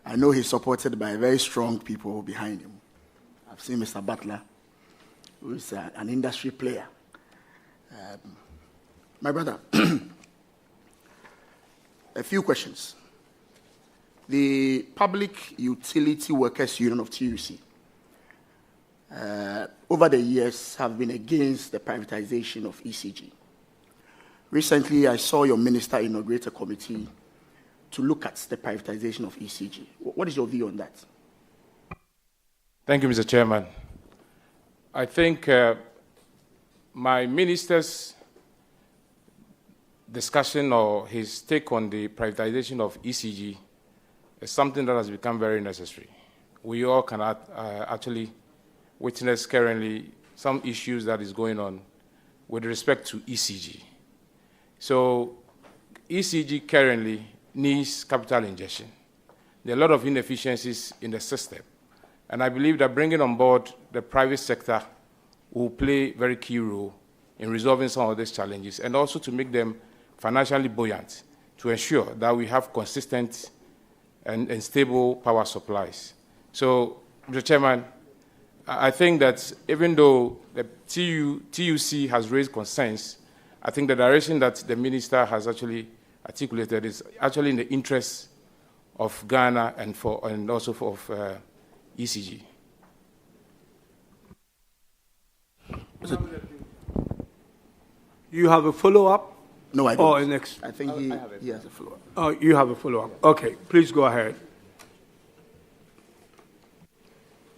I know he's supported by very strong people behind him. I've seen Mr. Butler, who is an industry player. My brother, a few questions. The Public Utility Workers Union of TUC, over the years, have been against the privatization of ECG. Recently, I saw your minister inaugurate a committee to look at the privatization of ECG. What is your view on that? Thank you, Mr. Chairman. I think my minister's discussion or his take on the privatization of ECG is something that has become very necessary. We all can actually witness currently some issues that is going on with respect to ECG. So ECG currently needs capital injection. There are a lot of inefficiencies in the system. And I believe that bringing on board the private sector will play a very key role in resolving some of these challenges and also to make them financially buoyant to ensure that we have consistent and stable power supplies. So, Mr. Chairman, I think that even though the TUC has raised concerns, I think the direction that the minister has actually articulated is actually in the interest of Ghana and also for ECG. You have a follow-up? No, I don't. Or next? I think he has a follow-up. Oh, you have a follow-up. Okay, please go ahead.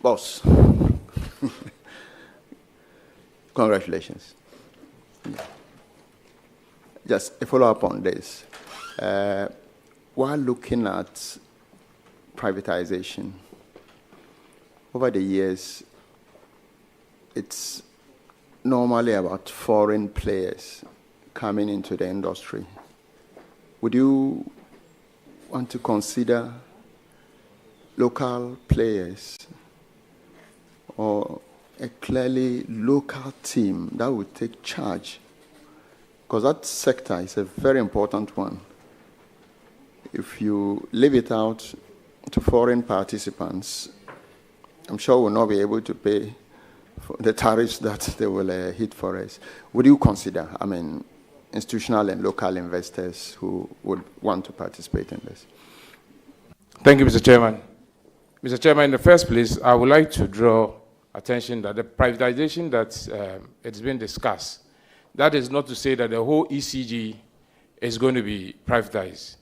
Boss, congratulations. Just a follow-up on this. While looking at privatization, over the years, it's normally about foreign players coming into the industry. Would you want to consider local players or a clearly local team that would take charge? Because that sector is a very important one. If you leave it out to foreign participants, I'm sure we'll not be able to pay for the tariffs that they will hit for us. Would you consider, institutional and local investors who would want to participate in this? Thank you, Mr. Chairman. Mr. Chairman, in the first place, I would like to draw attention that the privatization that it's been discussed, that is not to say that the whole ECG is going to be privatized.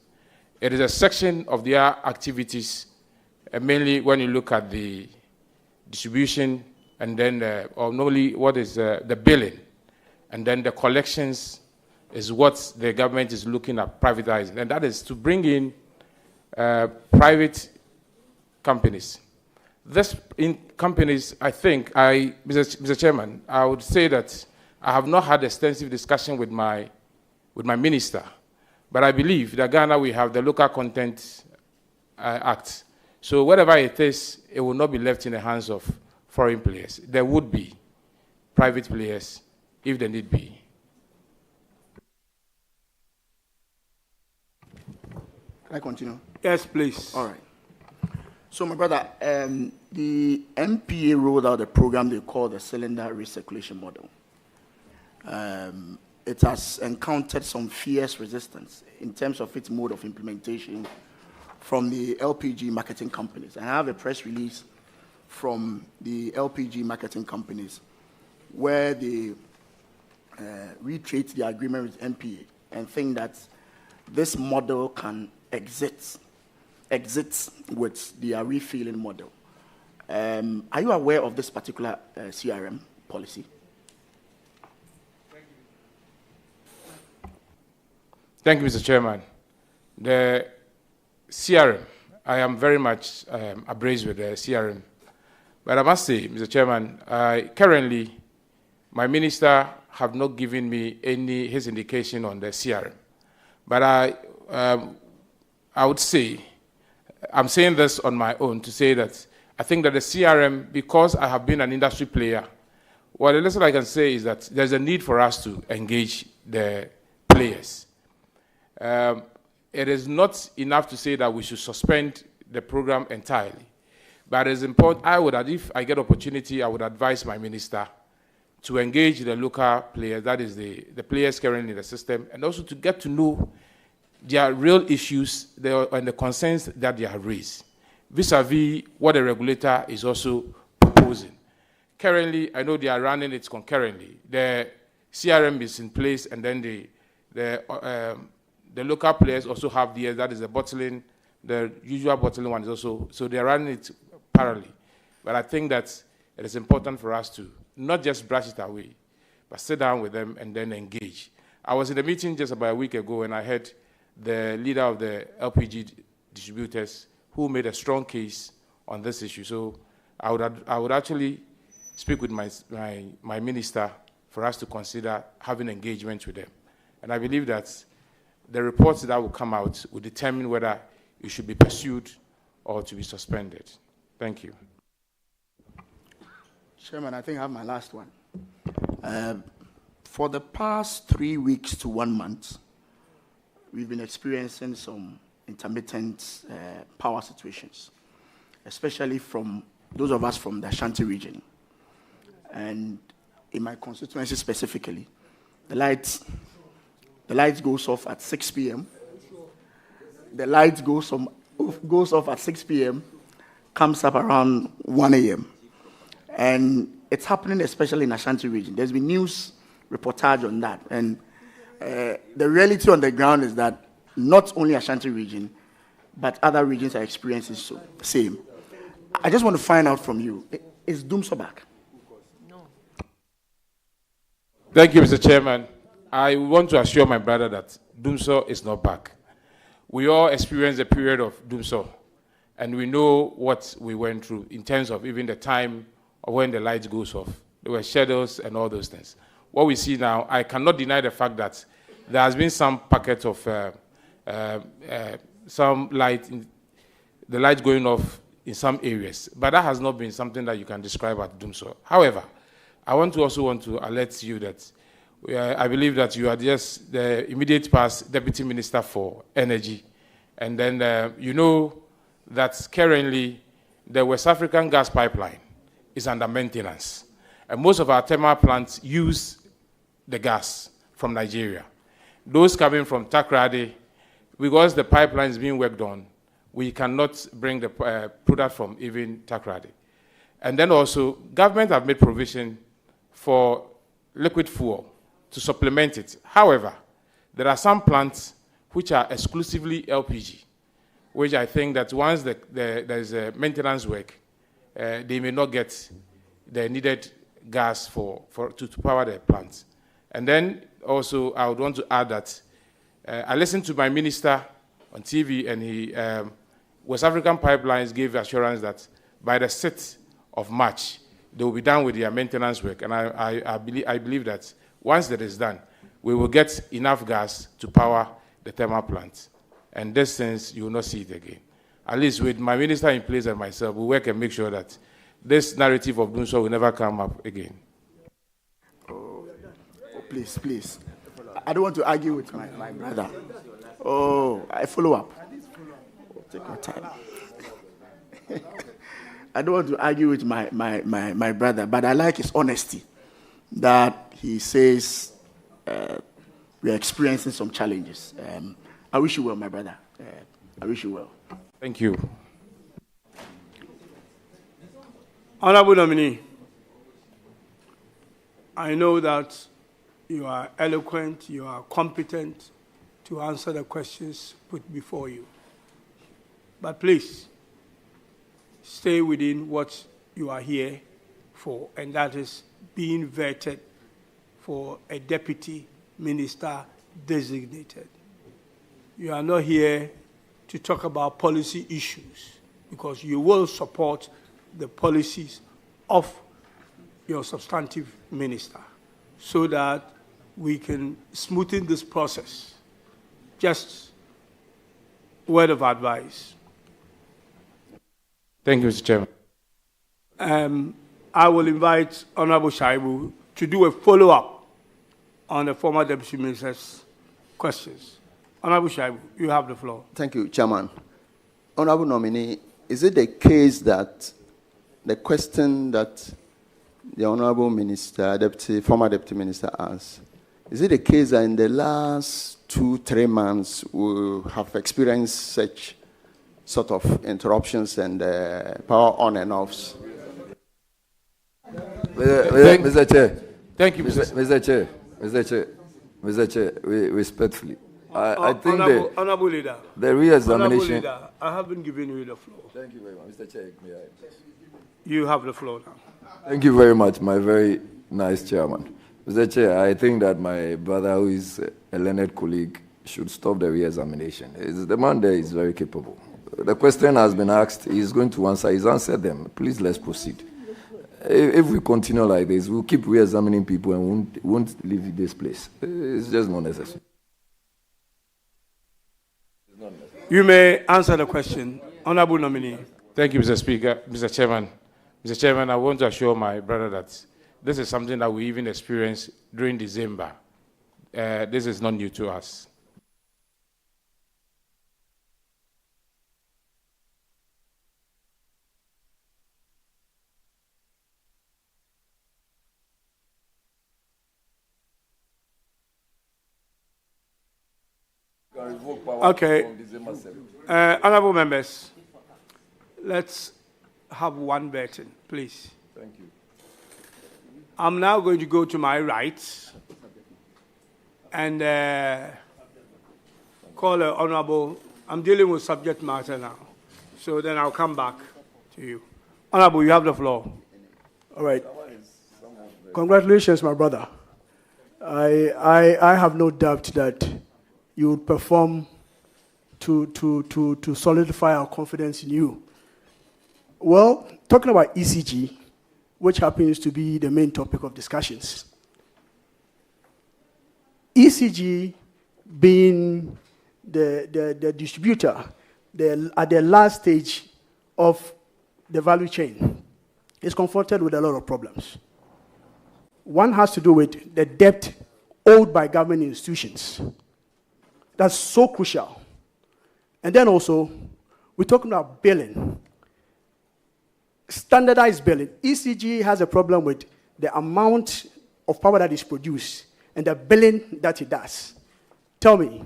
It is a section of their activities, mainly when you look at the distribution and then, or normally what is the billing, and then the collections is what the government is looking at privatizing, and that is to bring in private companies. This in companies, I think, Mr. Chairman, I would say that I have not had extensive discussion with my minister, but I believe that Ghana we have the Local Content Act. So whatever it is, it will not be left in the hands of foreign players. There would be private players if there need be. Can I continue? Yes, please. All right. So, my brother, the MPA rolled out a program they call the cylinder recirculation model. It has encountered some fierce resistance in terms of its mode of implementation from the LPG marketing companies. And I have a press release from the LPG marketing companies where they reiterate the agreement with MPA and think that this model can exit with the refilling model. Are you aware of this particular CRM policy? Thank you, Mr. Chairman. The CRM, I am very much abreast with the CRM. But I must say, Mr. Chairman, currently, my minister have not given me his indication on the CRM. But I would say, I'm saying this on my own to say that I think that the CRM, because I have been an industry player, well, the lesson I can say is that there's a need for us to engage the players. It is not enough to say that we should suspend the program entirely. But it's important, if I get opportunity, I would advise my minister to engage the local players, that is the players currently in the system, and also to get to know their real issues and the concerns that they have raised, vis-a-vis what the regulator is also proposing. Currently, I know they are running it concurrently. The CRM is in place, and then the local players also have theirs, that is the bottling, the usual bottling one is also, so they are running it parallelly. But I think that it is important for us to not just brush it away, but sit down with them and then engage. I was in a meeting just about a week ago, and I heard the leader of the LPG distributors who made a strong case on this issue. So I would actually speak with my minister for us to consider having engagement with them. And I believe that the reports that will come out will determine whether it should be pursued or to be suspended. Thank you. Chairman, I think I have my last one. For the past 3 weeks to 1 month, we've been experiencing some intermittent power situations, especially from those of us from the Ashanti region. And in my constituency specifically, the lights goes off at 6 p.m. The light goes off at 6 p.m., comes up around 1 a.m. And it's happening especially in Ashanti region. There's been news reportage on that. And the reality on the ground is that not only Ashanti region, but other regions are experiencing the same. I just want to find out from you, is Dumso back? No. Thank you, Mr. Chairman. I want to assure my brother that Dumso is not back. We all experienced a period of Dumso, and we know what we went through in terms of even the time of when the lights goes off. There were shadows and all those things. What we see now, I cannot deny the fact that there has been some packet of some light, the light going off in some areas, but that has not been something that you can describe as Dumso. However, I want to alert you that I believe that you are just the immediate past Deputy Minister for Energy, and then you know that currently the West African gas pipeline is under maintenance, and most of our thermal plants use the gas from Nigeria. Those coming from Takrady, because the pipeline is being worked on, we cannot bring the product from even Takrady. And then also, government have made provision for liquid fuel to supplement it. However, there are some plants which are exclusively LPG, which I think that once there's a maintenance work, they may not get the needed gas to power their plants. And then also, I would want to add that I listened to my minister on TV, and West African Pipelines gave assurance that by the 6th of March, they will be done with their maintenance work. And I believe that once that is done, we will get enough gas to power the thermal plants. And this sense, you will not see it again. At least with my minister in place and myself, we work and make sure that this narrative of Dumso will never come up again. Please, please. I don't want to argue with my brother. Oh, I follow up. Take your time. I don't want to argue with my brother, but I like his honesty that he says we are experiencing some challenges. I wish you well, my brother. I wish you well. Thank you. Honorable nominee, I know that you are eloquent, you are competent to answer the questions put before you. But please, stay within what you are here for, and that is being vetted for a deputy minister designated. You are not here to talk about policy issues, because you will support the policies of your substantive minister so that we can smoothen this process. Just word of advice. Thank you, Mr. Chairman. I will invite Honorable Shaibu to do a follow-up on the former Deputy Minister's questions. Honorable Shaibu, you have the floor. Thank you, Chairman. Honorable nominee, is it the case that the question that the Honorable Minister, former Deputy Minister asked, is it the case that in the last 2-3 months we have experienced such sort of interruptions and power on and offs? Mr. Chair. Thank you, Mr. Chair, respectfully. I think Honorable Leader. the re-examination... Honorable Leader, I haven't given you the floor. Thank you very much. Mr. Chair, may I... You have the floor now. Thank you very much, my very nice chairman. Mr. Chair, I think that my brother, who is a learned colleague, should stop the re-examination. The man there is very capable. The question has been asked. He's going to answer. He's answered them. Please, let's proceed. If we continue like this, we'll keep re-examining people and won't leave this place. It's just not necessary. You may answer the question. Honorable nominee. Thank you, Mr. Speaker. Mr. Chairman. Mr. Chairman, I want to assure my brother that this is something that we even experienced during December. This is not new to us. Okay. Honorable members, let's have one vetting, please. Thank you. I'm now going to go to my right and call an honorable. I'm dealing with subject matter now, so then I'll come back to you. Honorable, you have the floor. All right. Congratulations, my brother. I have no doubt that you would perform to solidify our confidence in you. Well, talking about ECG, which happens to be the main topic of discussions. ECG being the distributor at the last stage of the value chain is confronted with a lot of problems. One has to do with the debt owed by government institutions. That's so crucial. And then also, we're talking about billing. Standardized billing. ECG has a problem with the amount of power that is produced and the billing that it does. Tell me,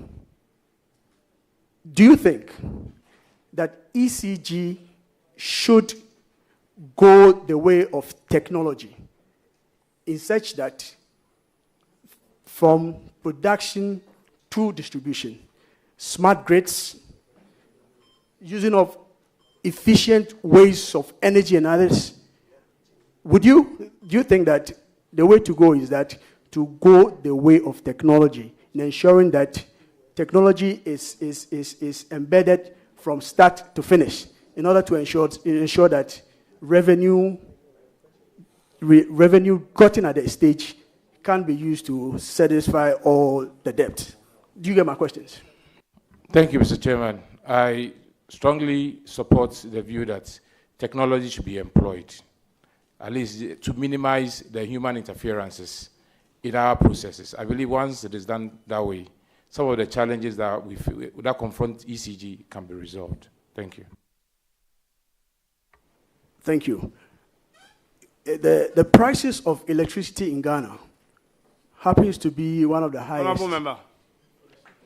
do you think that ECG should go the way of technology in such that from production to distribution, smart grids, using of efficient ways of energy and others, do you think that the way to go is that to go the way of technology in ensuring that technology is embedded from start to finish in order to ensure that revenue gotten at the stage can be used to satisfy all the debt? Do you get my questions? Thank you, Mr. Chairman. I strongly support the view that technology should be employed, at least to minimize the human interferences in our processes. I believe once it is done that way, some of the challenges that confront ECG can be resolved. Thank you. Thank you. The prices of electricity in Ghana happens to be one of the highest. Honorable member,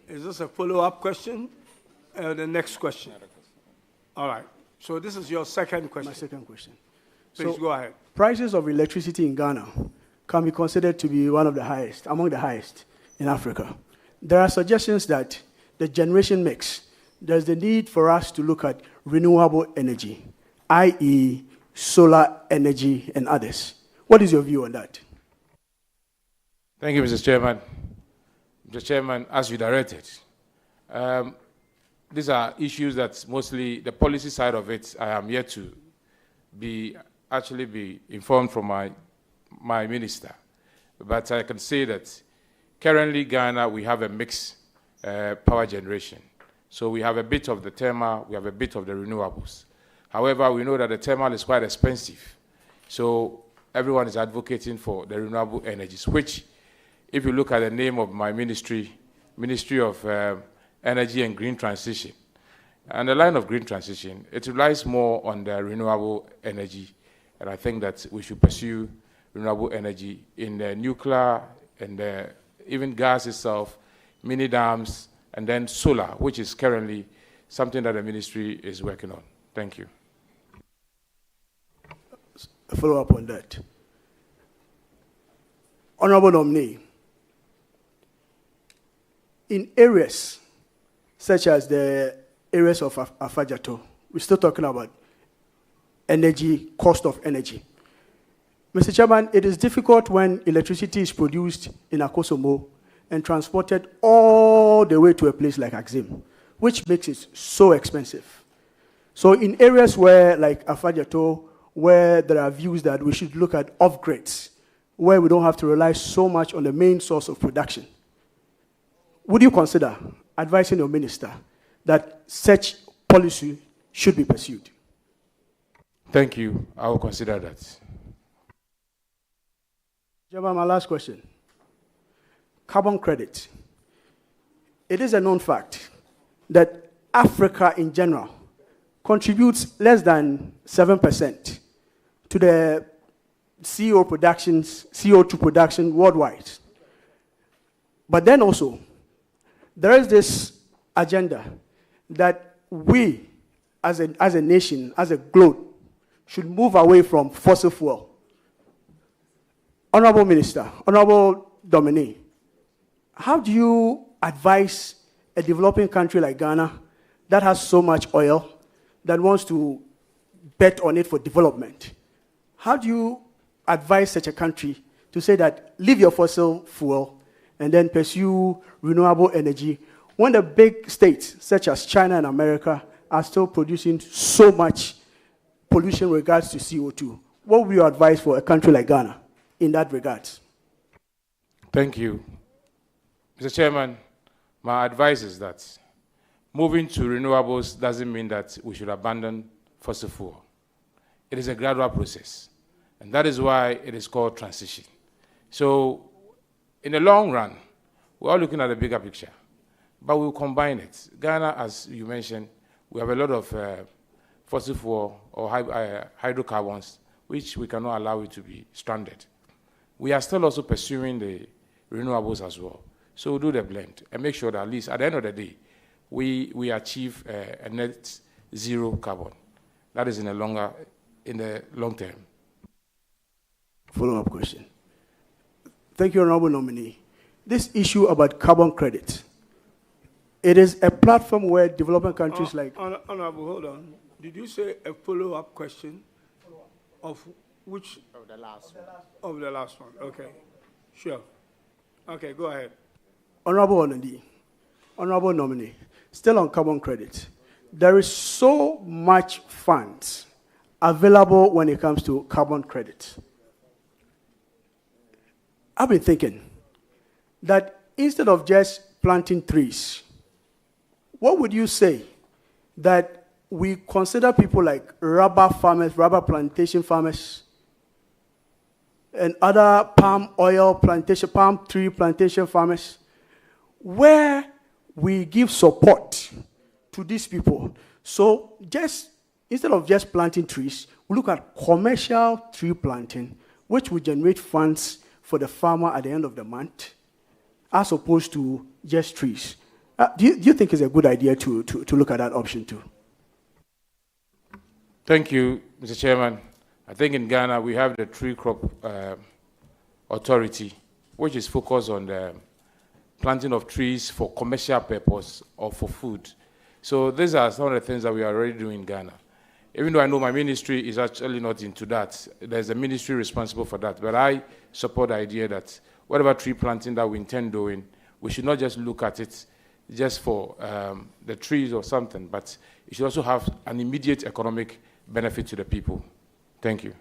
is this a follow-up question? The next question. All right. So this is your second question. My second question. Please go ahead. Prices of electricity in Ghana can be considered to be one of the highest, among the highest in Africa. There are suggestions that the generation mix, there's the need for us to look at renewable energy, i.e. solar energy and others. What is your view on that? Thank you, Mr. Chairman. Mr. Chairman, as you directed, these are issues that mostly the policy side of it, I am yet to be informed from my minister. But I can say that currently Ghana, we have a mixed power generation. So we have a bit of the thermal, we have a bit of the renewables. However, we know that the thermal is quite expensive. So everyone is advocating for the renewable energies, which, if you look at the name of my ministry, Ministry of Energy and Green Transition, And the line of green transition, it relies more on the renewable energy. And I think that we should pursue renewable energy in the nuclear and even gas itself, mini dams, and then solar, which is currently something that the ministry is working on. Thank you. A follow-up on that. Honorable nominee, in areas such as the areas of Afajato, we're still talking about energy, cost of energy. Mr. Chairman, it is difficult when electricity is produced in Akosomo and transported all the way to a place like Axim, which makes it so expensive. So in areas where, like Afajato, where there are views that we should look at off-grids, where we don't have to rely so much on the main source of production, would you consider advising your minister that such policy should be pursued? Thank you. I will consider that. Chairman, my last question. Carbon credit. It is a known fact that Africa in general contributes less than 7% to the CO2 production worldwide. But then also, there is this agenda that we, as a nation, as a globe, should move away from fossil fuel. Honorable Minister, Honorable Dominique, how do you advise a developing country like Ghana that has so much oil that wants to bet on it for development? How do you advise such a country to say that leave your fossil fuel and then pursue renewable energy when the big states such as China and America are still producing so much pollution in regards to CO2? What would you advise for a country like Ghana in that regard? Thank you. Mr. Chairman, my advice is that moving to renewables doesn't mean that we should abandon fossil fuel. It is a gradual process, and that is why it is called transition. So, in the long run, we're all looking at the bigger picture, but we'll combine it. Ghana, as you mentioned, we have a lot of fossil fuel or hydrocarbons, which we cannot allow it to be stranded. We are still also pursuing the renewables as well. So we'll do the blend and make sure that at least at the end of the day, we achieve a net zero carbon. That is in the long term. Follow-up question. Thank you, Honorable Nominee. This issue about carbon credit, it is a platform where developing countries like... Honorable, hold on. Did you say a follow-up question of which? Of the last one. Of the last one, okay. Sure. Okay, go ahead. Honorable Nominee, still on carbon credit, there is so much funds available when it comes to carbon credit. I've been thinking that instead of just planting trees, what would you say that we consider people like rubber farmers, rubber plantation farmers, and other palm oil plantation, palm tree plantation farmers, where we give support to these people. So just instead of just planting trees, we look at commercial tree planting, which will generate funds for the farmer at the end of the month, as opposed to just trees. Do you think it's a good idea to look at that option too? Thank you, Mr. Chairman. I think in Ghana we have the Tree Crop Authority, which is focused on the planting of trees for commercial purpose or for food. So these are some of the things that we are already doing in Ghana. Even though I know my ministry is actually not into that, there's a ministry responsible for that. But I support the idea that whatever tree planting that we intend doing, we should not just look at it just for the trees or something, but it should also have an immediate economic benefit to the people. Thank you.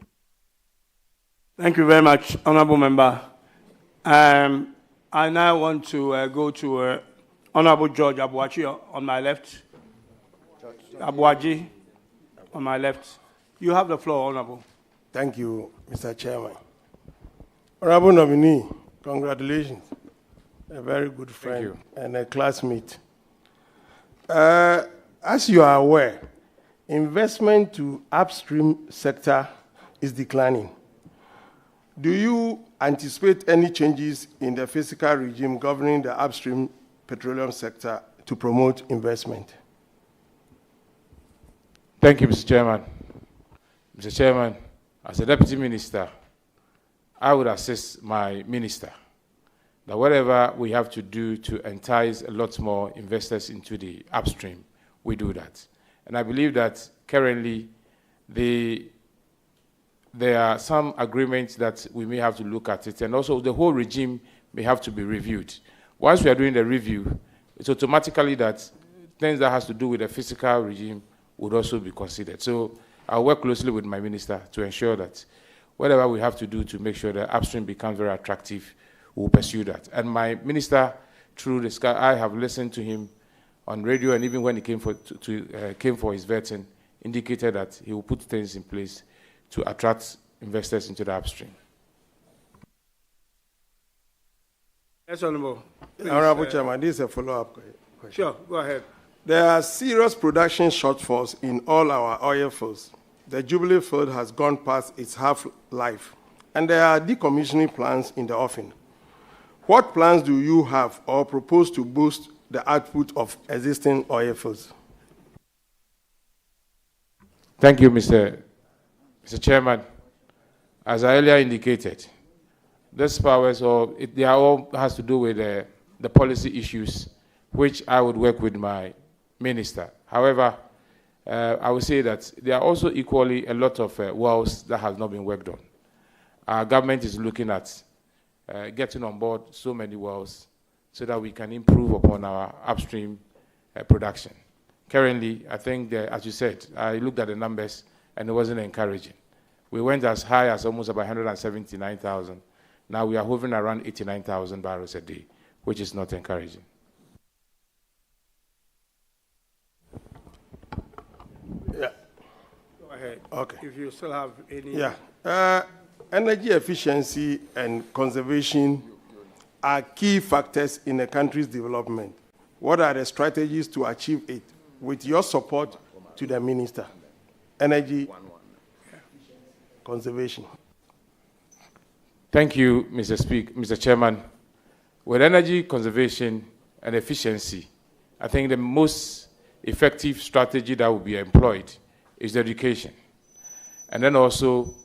Thank you very much, Honorable Member. I now want to go to Honorable George Abuachi on my left. Abuaji on my left. You have the floor, Honorable. Thank you, Mr. Chairman. Honorable Nominee, congratulations. A very good friend and a classmate. I As you are aware, investment to upstream sector is declining. Do you anticipate any changes in the fiscal regime governing the upstream petroleum sector to promote investment? Thank you, Mr. Chairman. Mr. Chairman, as a Deputy Minister, I would assist my minister that whatever we have to do to entice a lot more investors into the upstream, we do that. And I believe that currently there are some agreements that we may have to look at it, and also the whole regime may have to be reviewed. Once we are doing the review, it's automatically that things that has to do with the fiscal regime would also be considered. So I'll work closely with my minister to ensure that whatever we have to do to make sure that upstream becomes very attractive, we'll pursue that. And my minister, through the sky, I have listened to him on radio, and even when he came for his vetting, indicated that he will put things in place to attract investors into the upstream. Yes, Honorable. Honorable Chairman, this is a follow-up question. Sure, go ahead. There are serious production shortfalls in all our oil fields. The Jubilee field has gone past its half-life, and there are decommissioning plans in the offing. What plans do you have or propose to boost the output of existing oil fields? Thank you, Mr. Chairman. As I earlier indicated, this powers, they are all has to do with the policy issues, which I would work with my minister. However, I would say that there are also equally a lot of wells that have not been worked on. Our government is looking at getting on board so many wells so that we can improve upon our upstream production. Currently, I think, as you said, I looked at the numbers and it wasn't encouraging. We went as high as almost about 179,000. Now we are hovering around 89,000 barrels a day, which is not encouraging. Yeah. Go ahead. Okay. If you still have any... Yeah. Energy efficiency and conservation are key factors in a country's development. What are the strategies to achieve it with your support to the minister? Energy conservation. Thank you, Mr. Chairman. With energy conservation and efficiency, I think the most effective strategy that will be employed is education. And then also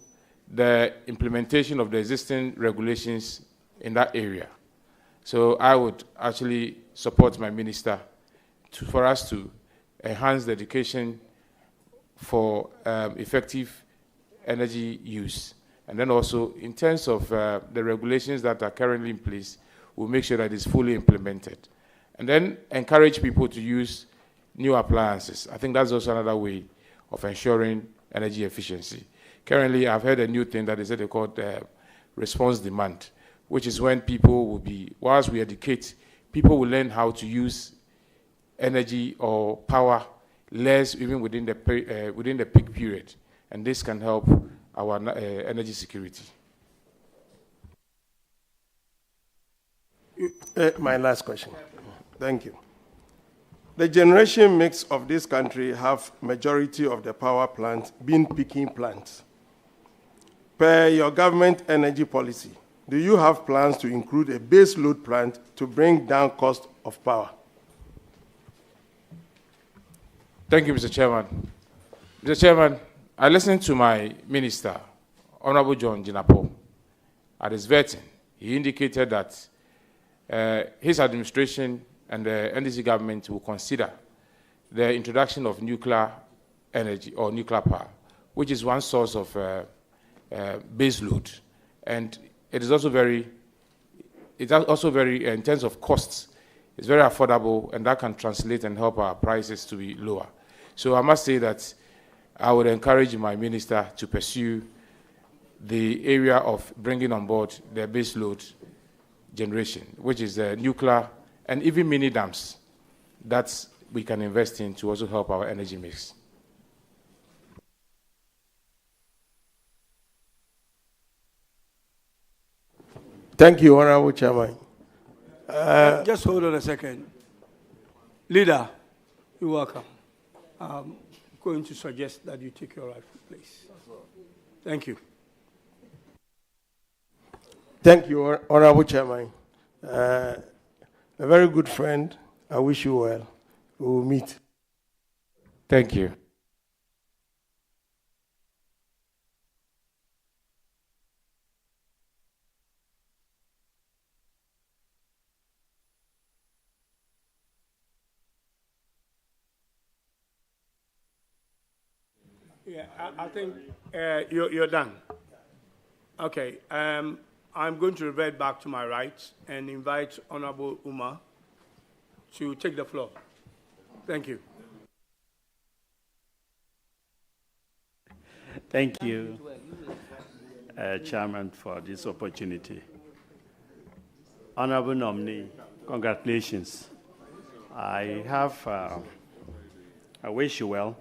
the implementation of the existing regulations in that area. So I would actually support my minister for us to enhance the education for effective energy use. And then also, in terms of the regulations that are currently in place, we'll make sure that it's fully implemented. And then encourage people to use new appliances. I think that's also another way of ensuring energy efficiency. Currently, I've heard a new thing that is called response demand, which is when people will be, whilst we educate, people will learn how to use energy or power less even within the peak period. And this can help our energy security. My last question. Thank you. The generation mix of this country have majority of the power plants being peaking plants. Per your government energy policy, do you have plans to include a base load plant to bring down cost of power? Thank you, Mr. Chairman. Mr. Chairman, I listened to my minister, Honorable John Jinapo, at his vetting. He indicated that his administration and the NDC government will consider the introduction of nuclear energy or nuclear power, which is one source of base load. And it is also very, in terms of costs, it's very affordable, and that can translate and help our prices to be lower. So I must say that I would encourage my minister to pursue the area of bringing on board the base load generation, which is nuclear and even mini dams that we can invest in to also help our energy mix. Thank you, Honorable Chairman. Just hold on a second. Leader, you're welcome. I'm going to suggest that you take your rightful place. Thank you. Thank you, Honorable Chairman. A very good friend. I wish you well. We will meet. Thank you. Yeah, I think you're done. Okay, I'm going to revert back to my rights and invite Honorable Umar to take the floor. Thank you. Thank you, Chairman, for this opportunity. Honorable nominee, congratulations. I wish you well,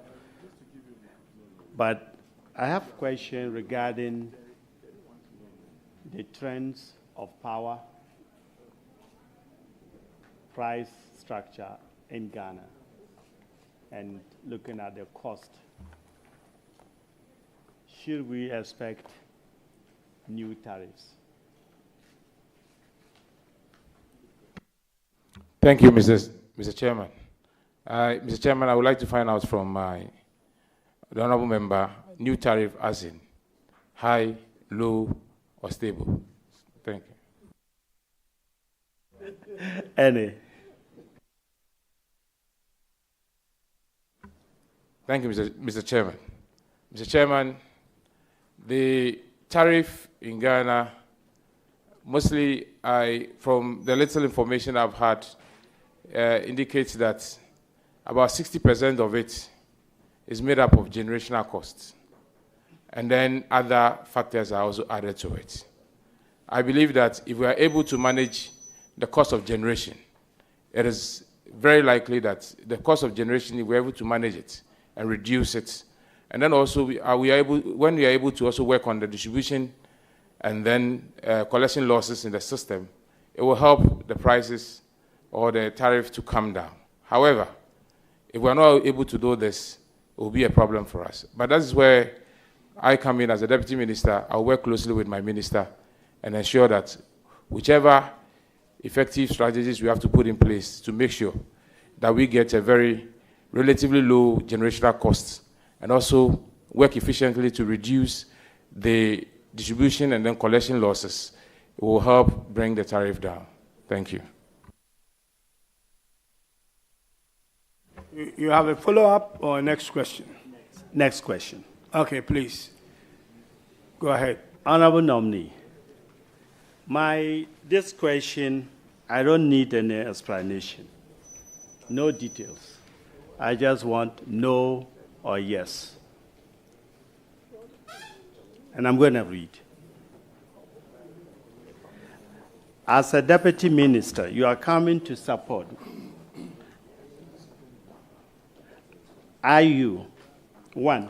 but I have a question regarding the trends of power, price structure in Ghana, and looking at the cost. Should we expect new tariffs? Thank you, Mr. Chairman. Mr. Chairman, I would like to find out from the honorable member, new tariff as in high, low, or stable. Thank you. Any. Thank you, Mr. Chairman. Mr. Chairman, the tariff in Ghana, mostly from the little information I've had, indicates that about 60% of it is made up of generational costs. And then other factors are also added to it. I believe that if we are able to manage the cost of generation, it is very likely that the cost of generation, if we're able to manage it and reduce it, and then also when we are able to also work on the distribution and then collection losses in the system, it will help the prices or the tariff to come down. However, if we're not able to do this, it will be a problem for us. But that is where I come in as a deputy minister. I'll work closely with my minister and ensure that whichever effective strategies we have to put in place to make sure that we get a very relatively low generational costs and also work efficiently to reduce the distribution and then collection losses, it will help bring the tariff down. Thank you. You have a follow-up or a next question? Next question. Okay, please. Go ahead. Honorable nominee, this question, I don't need any explanation. No details. I just want no or yes. And I'm going to read. As a deputy minister, you are coming to support. Are you, one,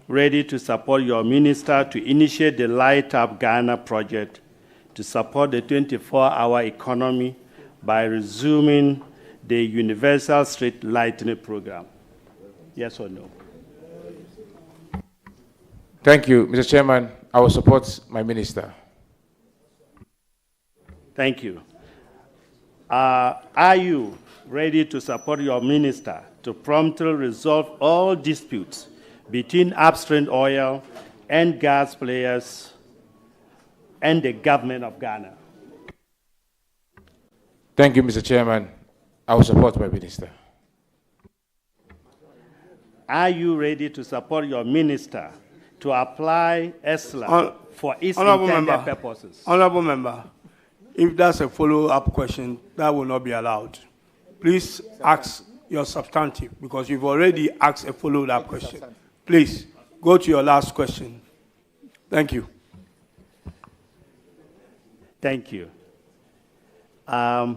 ready to support your minister to initiate the Light Up Ghana project to support the 24-hour economy by resuming the Universal Street Lighting Program? Yes or no? Thank you, Mr. Chairman. I will support my minister. Thank you. Are you ready to support your minister to promptly resolve all disputes between upstream oil and gas players and the government of Ghana? Thank you, Mr. Chairman. I will support my minister. Are you ready to support your minister to apply ESLA for its intended purposes? Honorable member, if that's a follow-up question, that will not be allowed. Please ask your substantive, because you've already asked a follow-up question. Please, go to your last question. Thank you. Thank you. Are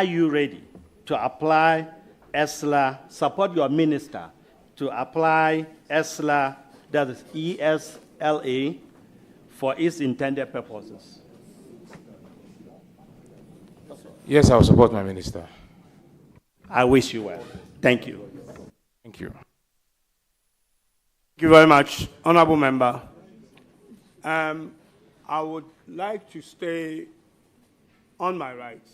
you ready to apply ESLA, support your minister to apply ESLA, that is ESLA, for its intended purposes? Yes, I will support my minister. I wish you well. Thank you. Thank you. Thank you very much, Honorable Member. I would like to stay on my rights.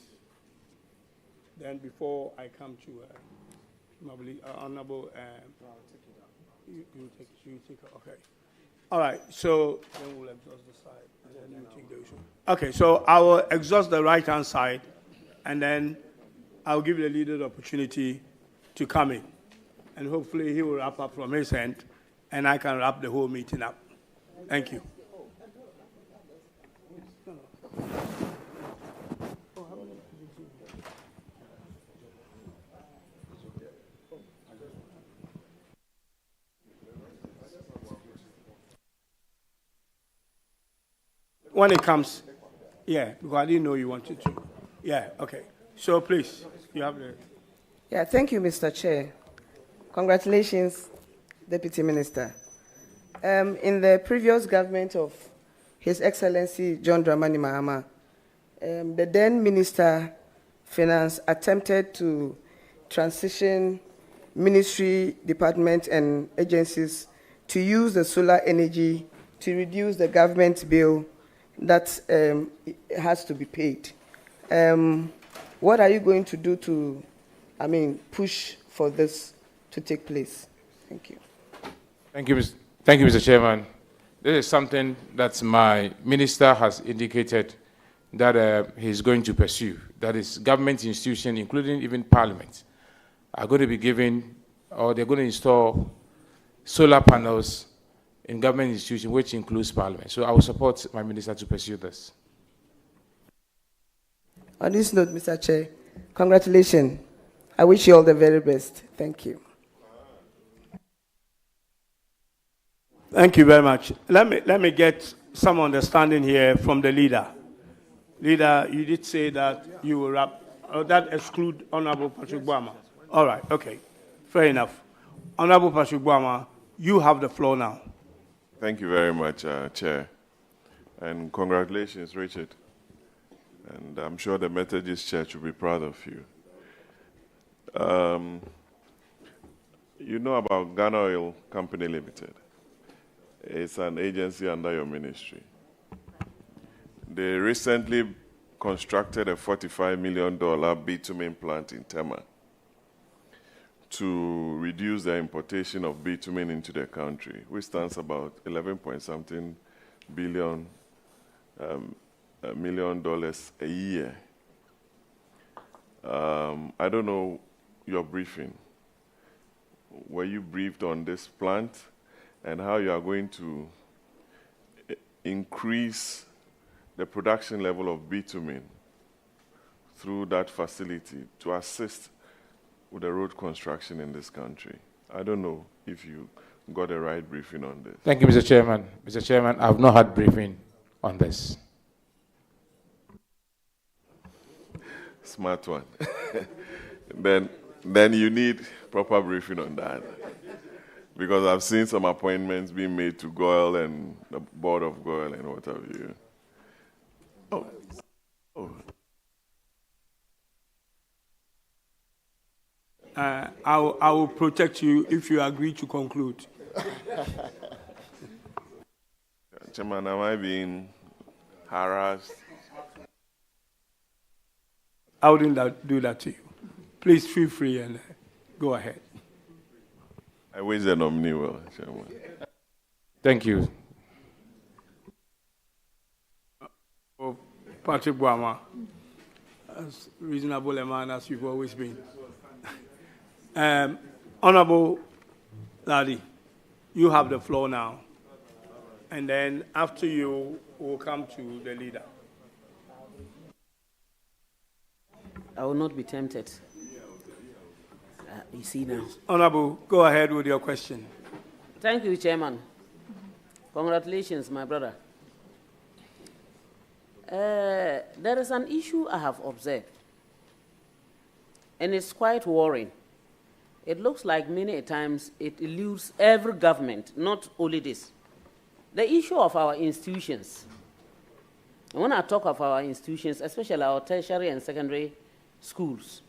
Then before I come to Honorable, you take it, okay. All right, so then we'll exhaust the side, and then you take the issue. Okay, so I will exhaust the right-hand side, and then I'll give the leader the opportunity to come in. And hopefully he will wrap up from his end, and I can wrap the whole meeting up. Thank you. When it comes, yeah, because I didn't know you wanted to. Yeah, okay. So please, you have the... Yeah, thank you, Mr. Chair. Congratulations, Deputy Minister. In the previous government of His Excellency John Dramani Mahama, the then Minister Finance attempted to transition ministry, department, and agencies to use the solar energy to reduce the government bill that has to be paid. What are you going to do to, push for this to take place? Thank you. Thank you, Mr. Chairman. This is something that my minister has indicated that he's going to pursue. That is, government institutions, including even Parliament, are going to be given, or they're going to install solar panels in government institutions, which includes Parliament. So I will support my minister to pursue this. On this note, Mr. Chair, congratulations. I wish you all the very best. Thank you. Thank you very much. Let me get some understanding here from the leader. Leader, you did say that you will wrap, that exclude Honorable Patrick Boama. All right, okay, fair enough. Honorable Patrick Boama, you have the floor now. Thank you very much, Chair. And congratulations, Richard. And I'm sure the Methodist Church will be proud of you. You know about Ghana Oil Company Limited. It's an agency under your ministry. They recently constructed a $45 million bitumen plant in Tema to reduce the importation of bitumen into the country, which stands about 11-point-something billion million dollars a year. I don't know your briefing. Were you briefed on this plant and how you are going to increase the production level of bitumen through that facility to assist with the road construction in this country? I don't know if you got a right briefing on this. Thank you, Mr. Chairman. Mr. Chairman, I have not had briefing on this. Smart one. Then you need proper briefing on that. Because I've seen some appointments being made to GOIL and the Board of GOIL and what have you. I will protect you if you agree to conclude. Chairman, am I being harassed? I wouldn't do that to you. Please feel free and go ahead. I wish the nominee well, Chairman. Thank you. Patrick Boama, as reasonable a man as you've always been. Honorable Ladi, you have the floor now. And then after you, we'll come to the leader. I will not be tempted. You see now. Honorable, go ahead with your question. Thank you, Chairman. Congratulations, my brother. There is an issue I have observed, and it's quite worrying. It looks like many times it eludes every government, not only this. The issue of our institutions. And when I talk of our institutions, especially our tertiary and secondary schools,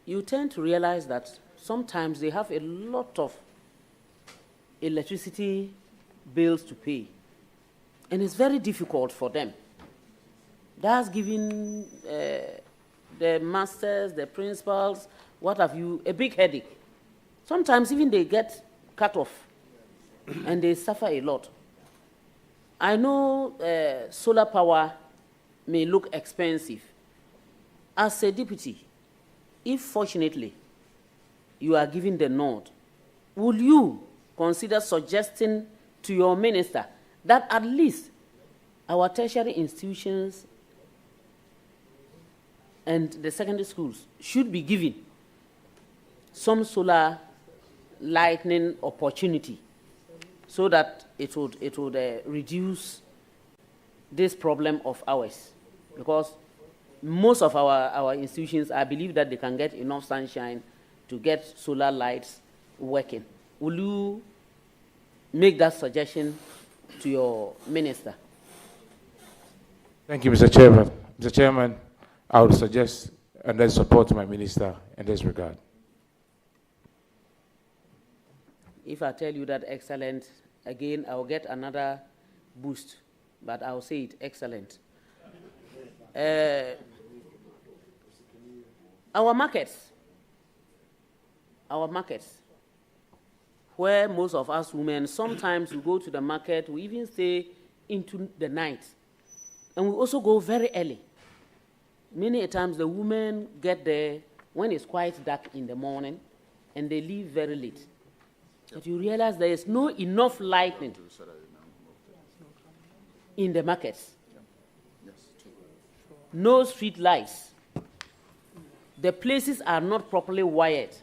you tend to realize that sometimes they have a lot of electricity bills to pay, and it's very difficult for them. That's giving the masters, the principals, what have you, a big headache. Sometimes even they get cut off, and they suffer a lot. I know solar power may look expensive. As a deputy, if fortunately you are given the nod, will you consider suggesting to your minister that at least our tertiary institutions and the secondary schools should be given some solar lighting opportunity so that it would reduce this problem of ours? Because most of our institutions, I believe that they can get enough sunshine to get solar lights working. Will you make that suggestion to your minister? Thank you, Mr. Chairman. Mr. Chairman, I would suggest and then support my minister in this regard. If I tell you that excellent, again, I'll get another boost, but I'll say it excellent. Our markets, where most of us women, sometimes we go to the market, we even stay into the night, and we also go very early. Many times the women get there when it's quite dark in the morning, and they leave very late. But you realize there is no enough lighting in the markets. No street lights. The places are not properly wired.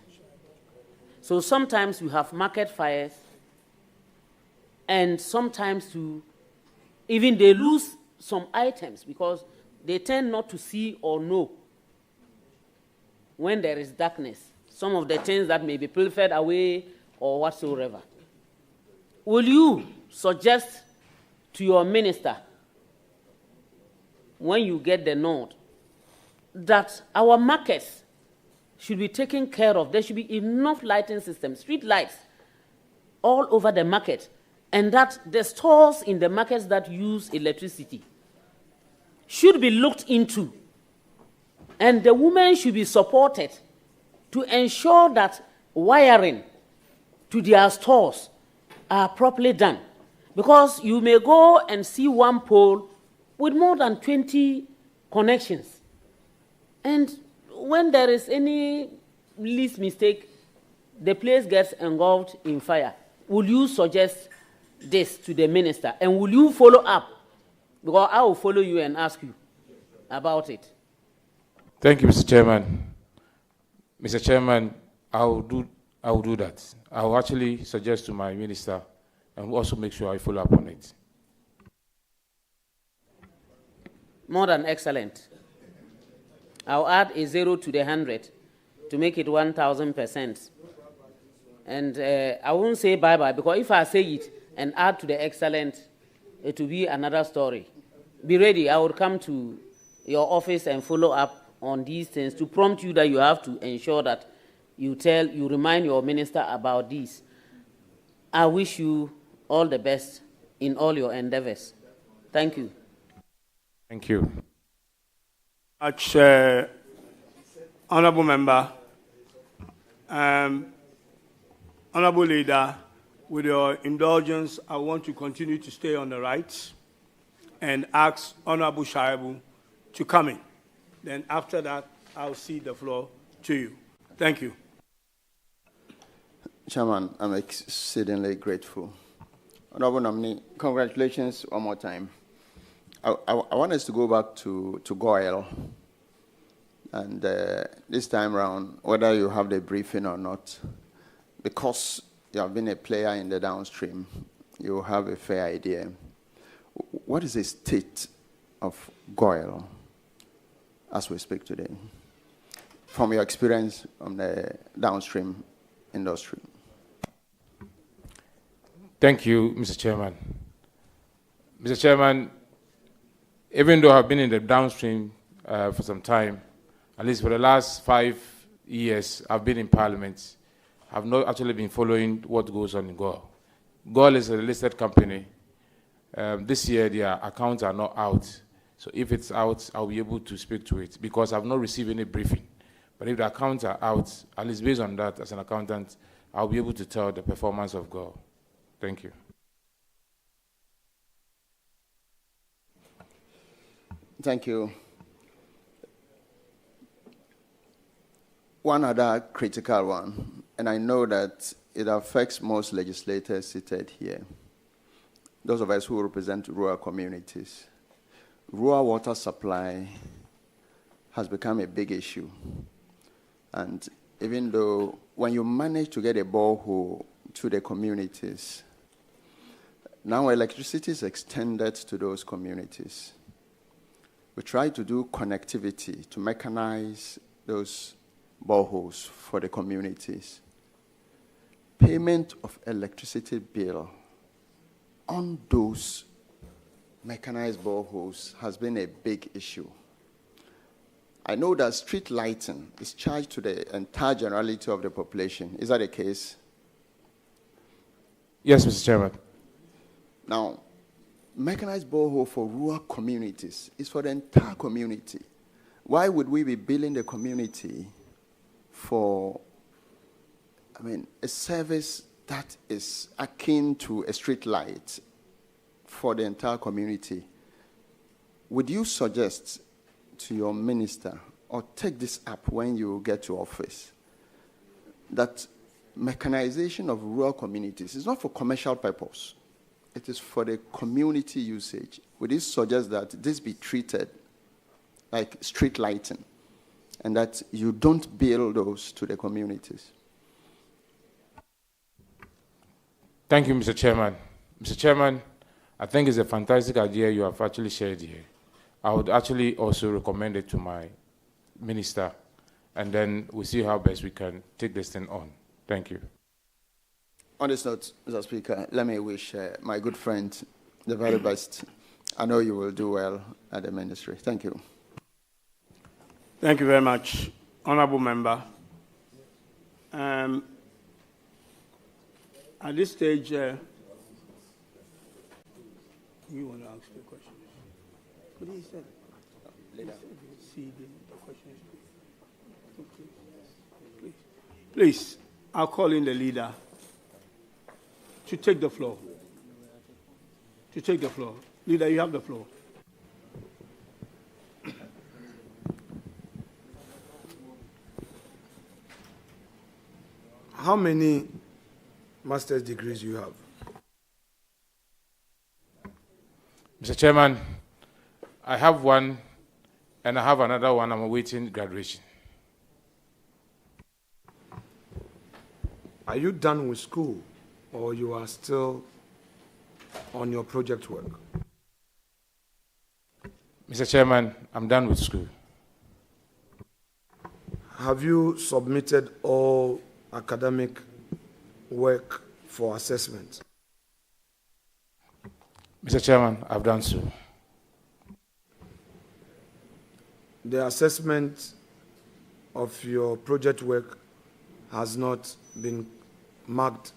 So sometimes you have market fires, and sometimes even they lose some items because they tend not to see or know when there is darkness. Some of the things that may be pilfered away or whatsoever. Will you suggest to your minister, when you get the nod, that our markets should be taken care of? There should be enough lighting systems, street lights, all over the market, and that the stores in the markets that use electricity should be looked into, and the women should be supported to ensure that wiring to their stores are properly done. Because you may go and see one pole with more than 20 connections. And when there is any least mistake, the place gets engulfed in fire. Will you suggest this to the minister? And will you follow up? Because I will follow you and ask you about it. Thank you, Mr. Chairman. Mr. Chairman, I will do that. I will actually suggest to my minister and also make sure I follow up on it. More than excellent. I'll add a 0 to the 100 to make it 1,000%. And I won't say bye-bye, because if I say it and add to the excellent, it will be another story. Be ready. I will come to your office and follow up on these things to prompt you that you have to ensure that you remind your minister about this. I wish you all the best in all your endeavors. Thank you. Thank you. Much, Honorable Member, Honorable Leader, with your indulgence, I want to continue to stay on the right and ask Honorable Shaibu to come in. Then after that, I'll cede the floor to you. Thank you. Chairman, I'm exceedingly grateful. Honorable nominee, congratulations one more time. I want us to go back to GOIL. And this time around, whether you have the briefing or not, because you have been a player in the downstream, you have a fair idea. What is the state of GOIL as we speak today, from your experience on the downstream industry? Thank you, Mr. Chairman. Mr. Chairman, even though I've been in the downstream for some time, at least for the last 5 years I've been in Parliament, I've not actually been following what goes on in GOL. GOL is a listed company. This year, their accounts are not out. So if it's out, I'll be able to speak to it because I've not received any briefing. But if the accounts are out, at least based on that, as an accountant, I'll be able to tell the performance of GOL. Thank you. Thank you. One other critical one, and I know that it affects most legislators seated here, those of us who represent rural communities. Rural water supply has become a big issue. And even though when you manage to get a borehole to the communities, now electricity is extended to those communities. We try to do connectivity to mechanize those boreholes for the communities. Payment of electricity bill on those mechanized boreholes has been a big issue. I know that street lighting is charged to the entire generality of the population. Is that the case? Yes, Mr. Chairman. Now, mechanized borehole for rural communities is for the entire community. Why would we be billing the community for, a service that is akin to a street light for the entire community? Would you suggest to your minister, or take this up when you get to office, that mechanization of rural communities is not for commercial purpose, it is for the community usage? Would you suggest that this be treated like street lighting, and that you don't bill those to the communities? Thank you, Mr. Chairman. Mr. Chairman, I think it's a fantastic idea you have actually shared here. I would actually also recommend it to my minister, and then we'll see how best we can take this thing on. Thank you. On this note, Mr. Speaker, let me wish my good friend the very best. I know you will do well at the ministry. Thank you. Thank you very much, Honorable Member. At this stage, you want to ask the question? What did he say? See the questions. Okay. Please, I'll call in the leader to take the floor. Leader, you have the floor. How many master's degrees do you have? Mr. Chairman, I have one, and I have another one. I'm awaiting graduation. Are you done with school, or you are still on your project work? Mr. Chairman, I'm done with school. Have you submitted all academic work for assessment? Mr. Chairman, I've done so. The assessment of your project work has not been marked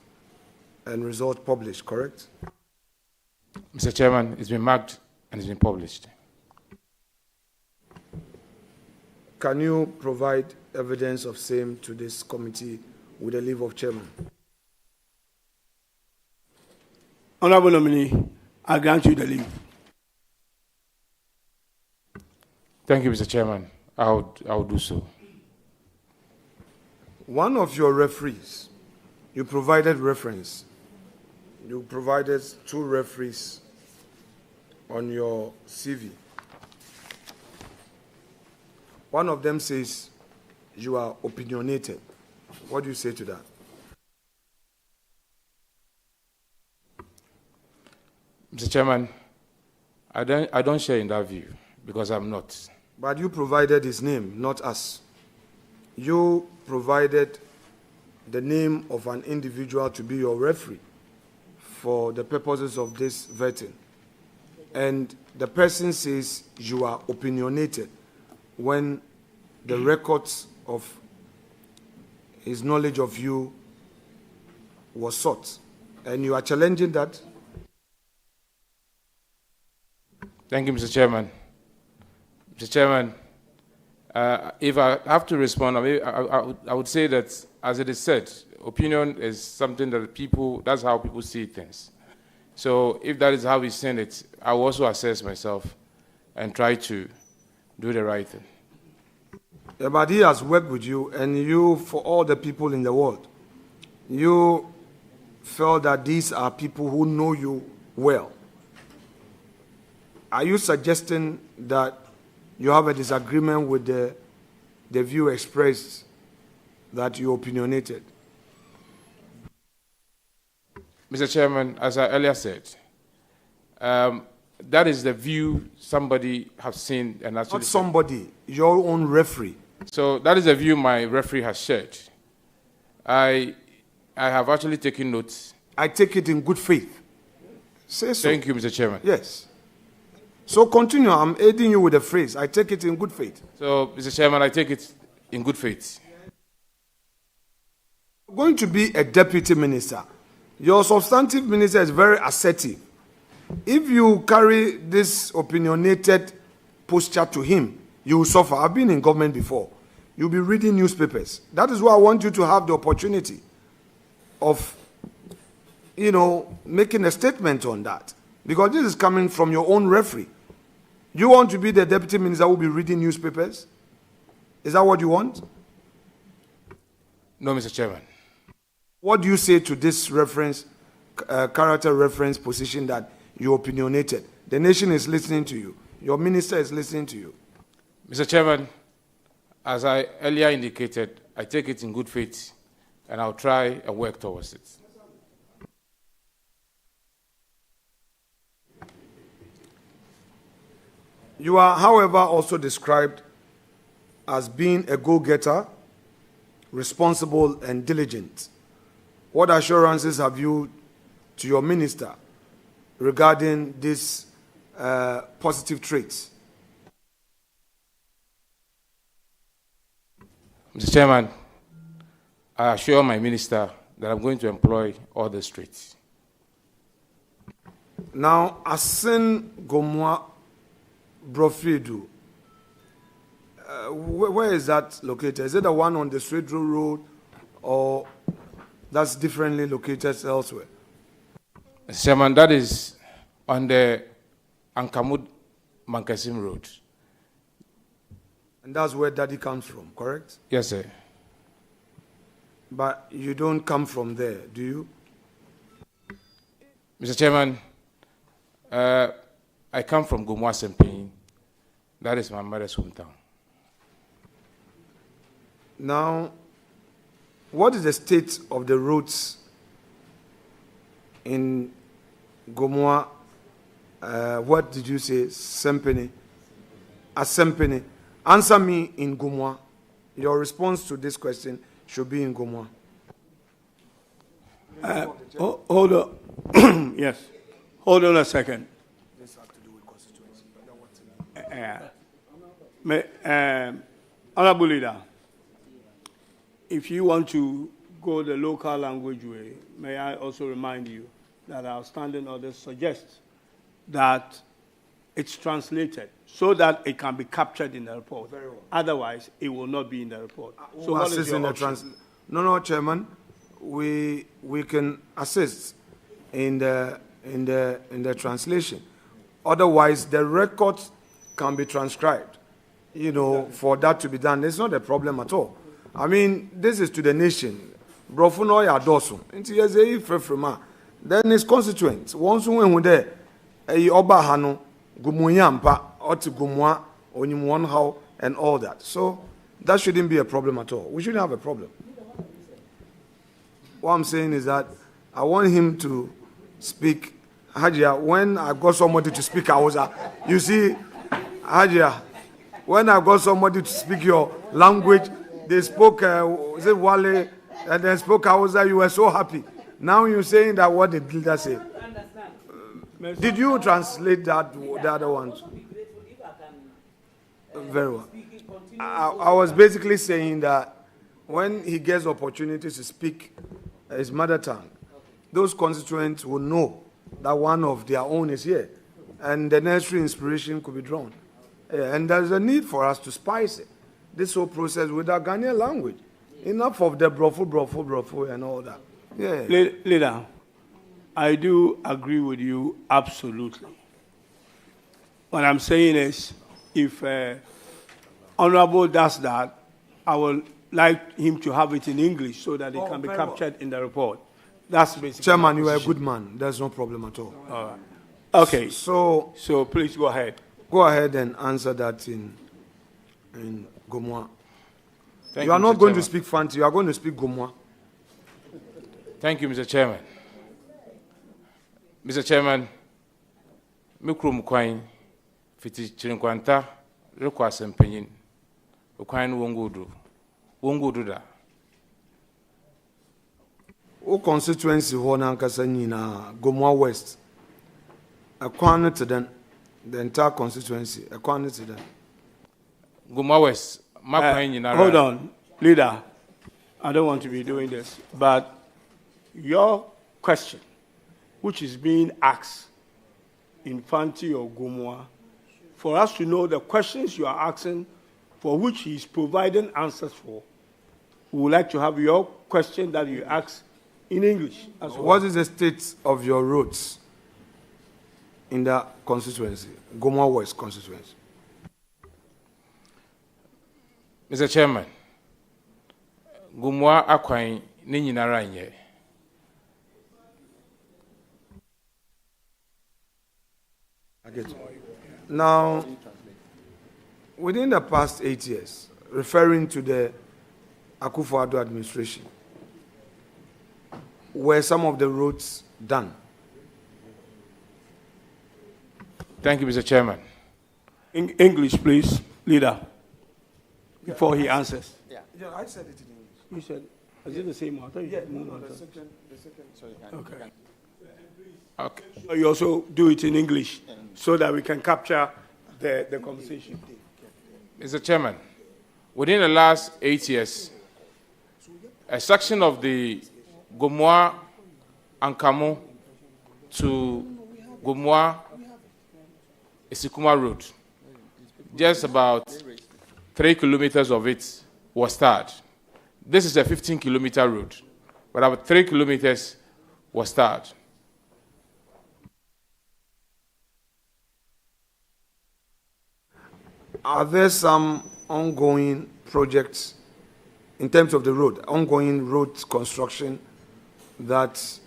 and results published, correct? Mr. Chairman, it's been marked and it's been published. Can you provide evidence of same to this committee with the leave of chairman? Honorable nominee, I grant you the leave. Thank you, Mr. Chairman. I'll do so. One of your referees, you provided reference. You provided 2 referees on your CV. One of them says you are opinionated. What do you say to that? Mr. Chairman, I don't share in that view because I'm not. But you provided his name, not us. You provided the name of an individual to be your referee for the purposes of this vetting. And the person says you are opinionated when the records of his knowledge of you was sought. And you are challenging that? Thank you, Mr. Chairman. Mr. Chairman, if I have to respond, I would say that, as it is said, opinion is something that that's how people see things. So if that is how we send it, I will also assess myself and try to do the right thing. Yeah, but he has worked with you, and you, for all the people in the world, you felt that these are people who know you well. Are you suggesting that you have a disagreement with the view expressed that you opinionated? Mr. Chairman, as I earlier said, that is the view somebody has seen and actually... Not somebody, your own referee. So that is the view my referee has shared. I have actually taken notes. I take it in good faith. Say so. Thank you, Mr. Chairman. Yes. So continue. I'm aiding you with the phrase. I take it in good faith. So, Mr. Chairman, I take it in good faith. You're going to be a deputy minister. Your substantive minister is very assertive. If you carry this opinionated posture to him, you will suffer. I've been in government before. You'll be reading newspapers. That is why I want you to have the opportunity of, making a statement on that. Because this is coming from your own referee. You want to be the deputy minister who will be reading newspapers? Is that what you want? No, Mr. Chairman. What do you say to this reference, character reference position that you opinionated? The nation is listening to you. Your minister is listening to you. Mr. Chairman, as I earlier indicated, I take it in good faith, and I'll try and work towards it. You are, however, also described as being a go-getter, responsible and diligent. What assurances have you to your minister regarding these positive traits? Mr. Chairman, I assure my minister that I'm going to employ all these traits. Now, Asin Gomwa Brofedu, where is that located? Is it the one on the Swedro Road, or that's differently located elsewhere? Mr. Chairman, that is on the Ankamud Mankasim Road. And that's where Daddy comes from, correct? Yes, sir. But you don't come from there, do you? Mr. Chairman, I come from Gumwa Sempin. That is my mother's hometown. Now, what is the state of the roads in Gumwa? What did you say? Sempini? Asempini. Answer me in Gumwa. Your response to this question should be in Gumwa. Hold on. Yes. Hold on a second. This has to do with constituency. Honorable Leader, if you want to go the local language way, may I also remind you that our standing orders suggest that it's translated so that it can be captured in the report. Very well. Otherwise, it will not be in the report. So We'll what is assist your in the option? No, Chairman. We can assist in the translation. Otherwise, the record can be transcribed. For that to be done, it's not a problem at all. I mean, this is to the nation. Brofuno ya dosu. Inti yeze ifrefrema. Then it's constituent. Once we went there, oba hano gumunyampa oti gumwa onyimwon how and all that. So that shouldn't be a problem at all. We shouldn't have a problem. What I'm saying is that I want him to speak. Hajia, when I got somebody to speak Hausa, you see, Hajia, when I got somebody to speak your language, they spoke, is it Wale, and they spoke Hausa, you were so happy. Now you're saying that what did the leader say? Did you translate that, the other ones? Very well. I was basically saying that when he gets opportunities to speak his mother tongue, those constituents will know that one of their own is here, and the necessary inspiration could be drawn. And there's a need for us to spice it, this whole process, with our Ghanaian language. Enough of the brofo, and all that. Yeah. Leader, I do agree with you absolutely. What I'm saying is, if Honorable does that, I would like him to have it in English so that it can be captured in the report. That's basically. Chairman, you are a good man. There's no problem at all. All right. Okay. So please go ahead. Go ahead and answer that in Gomoa. Thank you are you, not Mr. going to Chairman. speak Fanti. You are going to speak Gomoa. Thank you, Mr. Chairman. Mr. Chairman, Mikro Mukwain, Fiti Chirinkwanta, request and penny. Ukwain wongudu da. O constituency Hona Kasanyina, Gomoa West. A corner to the entire constituency. A corner to them. Gomoa West. Hold on, Leader. I don't want to be doing this, but your question, which is being asked in Fanti or Gomoa, for us to know the questions you are asking, for which he is providing answers for, we would like to have your question that you ask in English as well. What is the state of your roads in the constituency, Gomoa West constituency? Mr. Chairman, Gomoa Akwain Ninyinara nye. Now, within the past 8 years, referring to the Akufo-Addo administration, were some of the roads done? Thank you, Mr. Chairman. English, please, Leader, before he answers. Yeah, I said it in English. You said, is it the same one? Yeah, no, the second, so you can. Okay. Okay. So you also do it in English so that we can capture the conversation. Mr. Chairman, within the last 8 years, a section of the Gomoa Ankamo to Gomoa Isikuma Road, just about 3 kilometers of it was tarred. This is a 15-kilometer road, but about 3 kilometers was tarred. Are there some ongoing projects in terms of the road, ongoing road construction that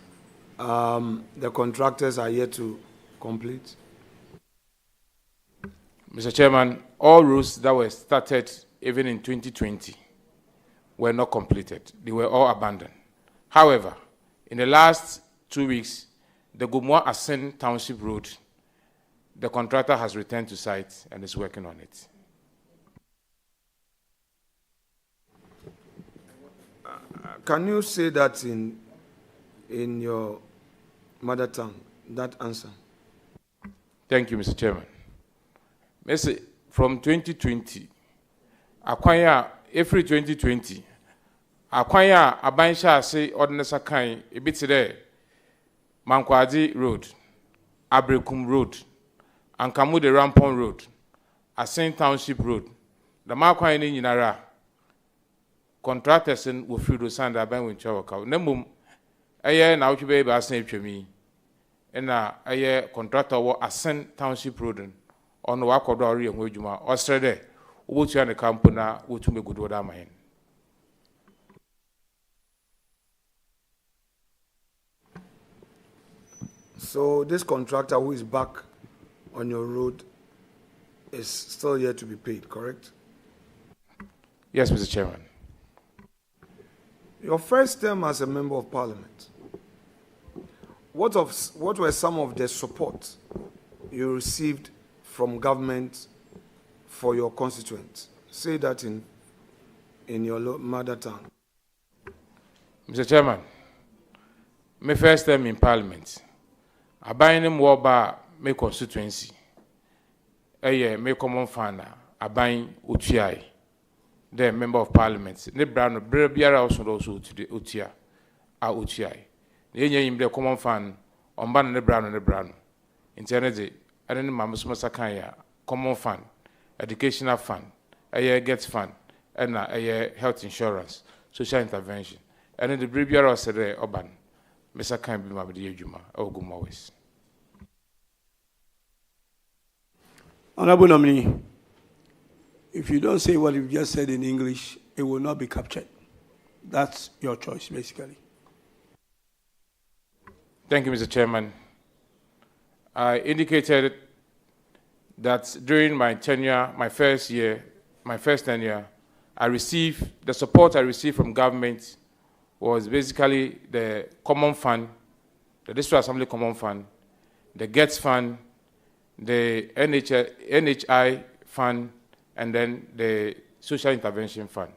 the contractors are yet to complete? Mr. Chairman, all roads that were started even in 2020 were not completed. They were all abandoned. However, in the last 2 weeks, the Gomoa Asen Township Road, the contractor has returned to site and is working on it. Can you say that in your mother tongue, that answer? Thank you, Mr. Chairman. From 2020, acquire every 2020, acquire a bansha say ordinance kind a bit today, Mankwadi Road, Abrekum Road, and Kamu the Rampon Road, Asen Township Road, the Marquine in Yinara. Contractors in Wufudo Sanda Ben with Chawaka. Nemum, a year now to be able to me, and a year contractor was Asen Township Road on the Wakodori and Wujuma, Australia, which are the company which may good order mine. So this contractor who is back on your road is still yet to be paid, correct? Yes, Mr. Chairman. Your first term as a member of parliament, what were some of the support you received from government for your constituents? Say that in your mother tongue. Mr. Chairman, my first term in parliament, I buy him war my constituency. A year, my common fana, I buy Uchiai. the member of parliament. Ne brano biara also to the utia a utiai. Ne yim the common fund on ban ne brano. Internet and then Mamusuma Sakaya, common fund, educational fund, a year gets fund, and a year health insurance, social intervention. And then the Bribia said, Oban, Mr. Kambi Mabdi Juma, Ogumawis. Honorable nominee, if you don't say what you've just said in English, it will not be captured. That's your choice, basically. Thank you, Mr. Chairman. I indicated that during my tenure, my first tenure, I received, the support I received from government was basically the common fund, the District Assembly Common Fund, the GETS Fund, the NHI Fund, and then the Social Intervention Fund.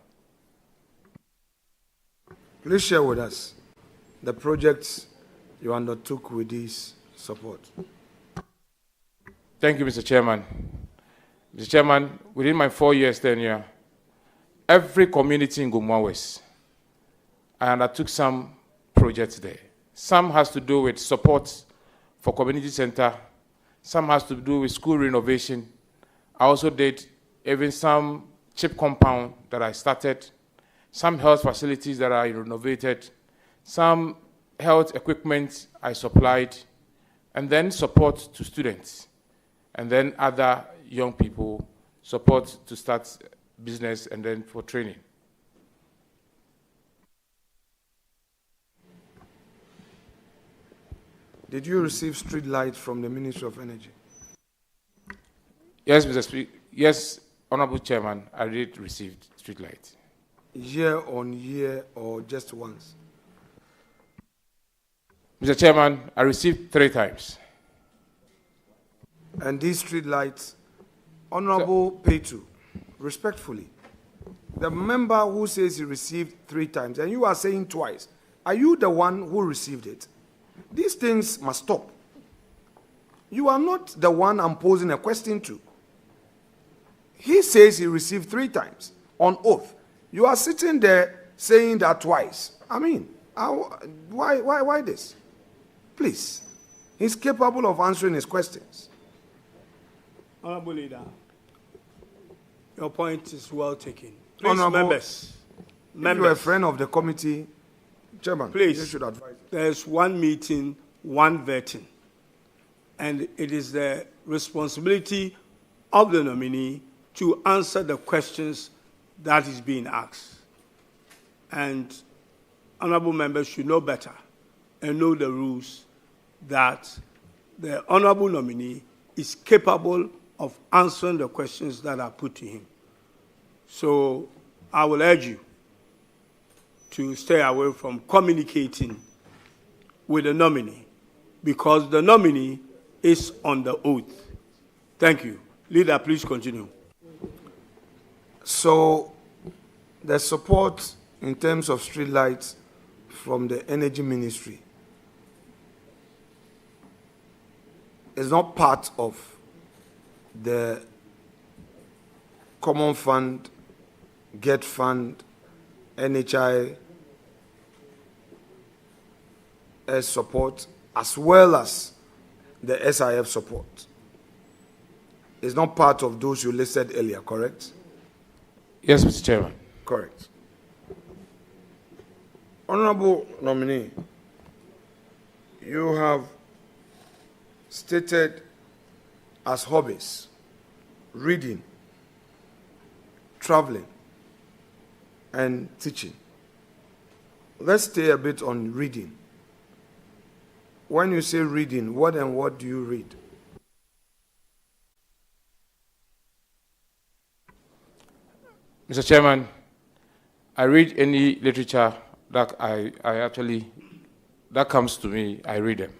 Please share with us the projects you undertook with this support. Thank you, Mr. Chairman. Mr. Chairman, within my 4 years tenure, every community in Gumwa West, I undertook some projects there. Some has to do with support for community center. Some has to do with school renovation. I also did even some chip compound that I started, some health facilities that I renovated, some health equipment I supplied, and then support to students. And then other young people, support to start business and then for training. Did you receive street lights from the Ministry of Energy? Yes, Mr. Speaker. Yes, Honorable Chairman, I did receive street lights. Year on year or just once? Mr. Chairman, I received 3 times. And these street lights, Honorable Petu, respectfully, the member who says he received 3 times, and you are saying twice, are you the one who received it? These things must stop. You are not the one I'm posing a question to. He says he received 3 times on oath. You are sitting there saying that twice. I mean, why this? Please. He's capable of answering his questions. Honorable Leader, your point is well taken. Please, Honorable, members. If you are a friend of the committee, Chairman, please, you should advise. There's one meeting, one vetting. And it is the responsibility of the nominee to answer the questions that is being asked. And honorable members should know better and know the rules that the honorable nominee is capable of answering the questions that are put to him. So I will urge you to stay away from communicating with the nominee because the nominee is on the oath. Thank you. Leader, please continue. So the support in terms of street lights from the Energy Ministry is not part of the Common Fund, GET Fund, NHI support, as well as the SIF support. It's not part of those you listed earlier, correct? Yes, Mr. Chairman. Correct. Honorable nominee, you have stated as hobbies reading, traveling, and teaching. Let's stay a bit on reading. When you say reading, what and what do you read? Mr. Chairman, I read any literature that that comes to me, I read them.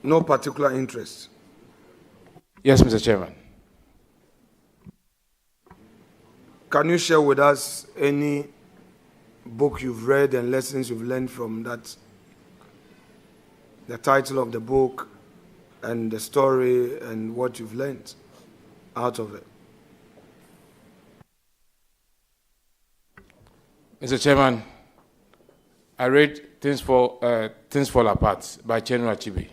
No particular interest? Yes, Mr. Chairman. Can you share with us any book you've read and lessons you've learned from that? The title of the book and the story and what you've learned out of it. Mr. Chairman, I read Things Fall Apart by Chinua Achebe.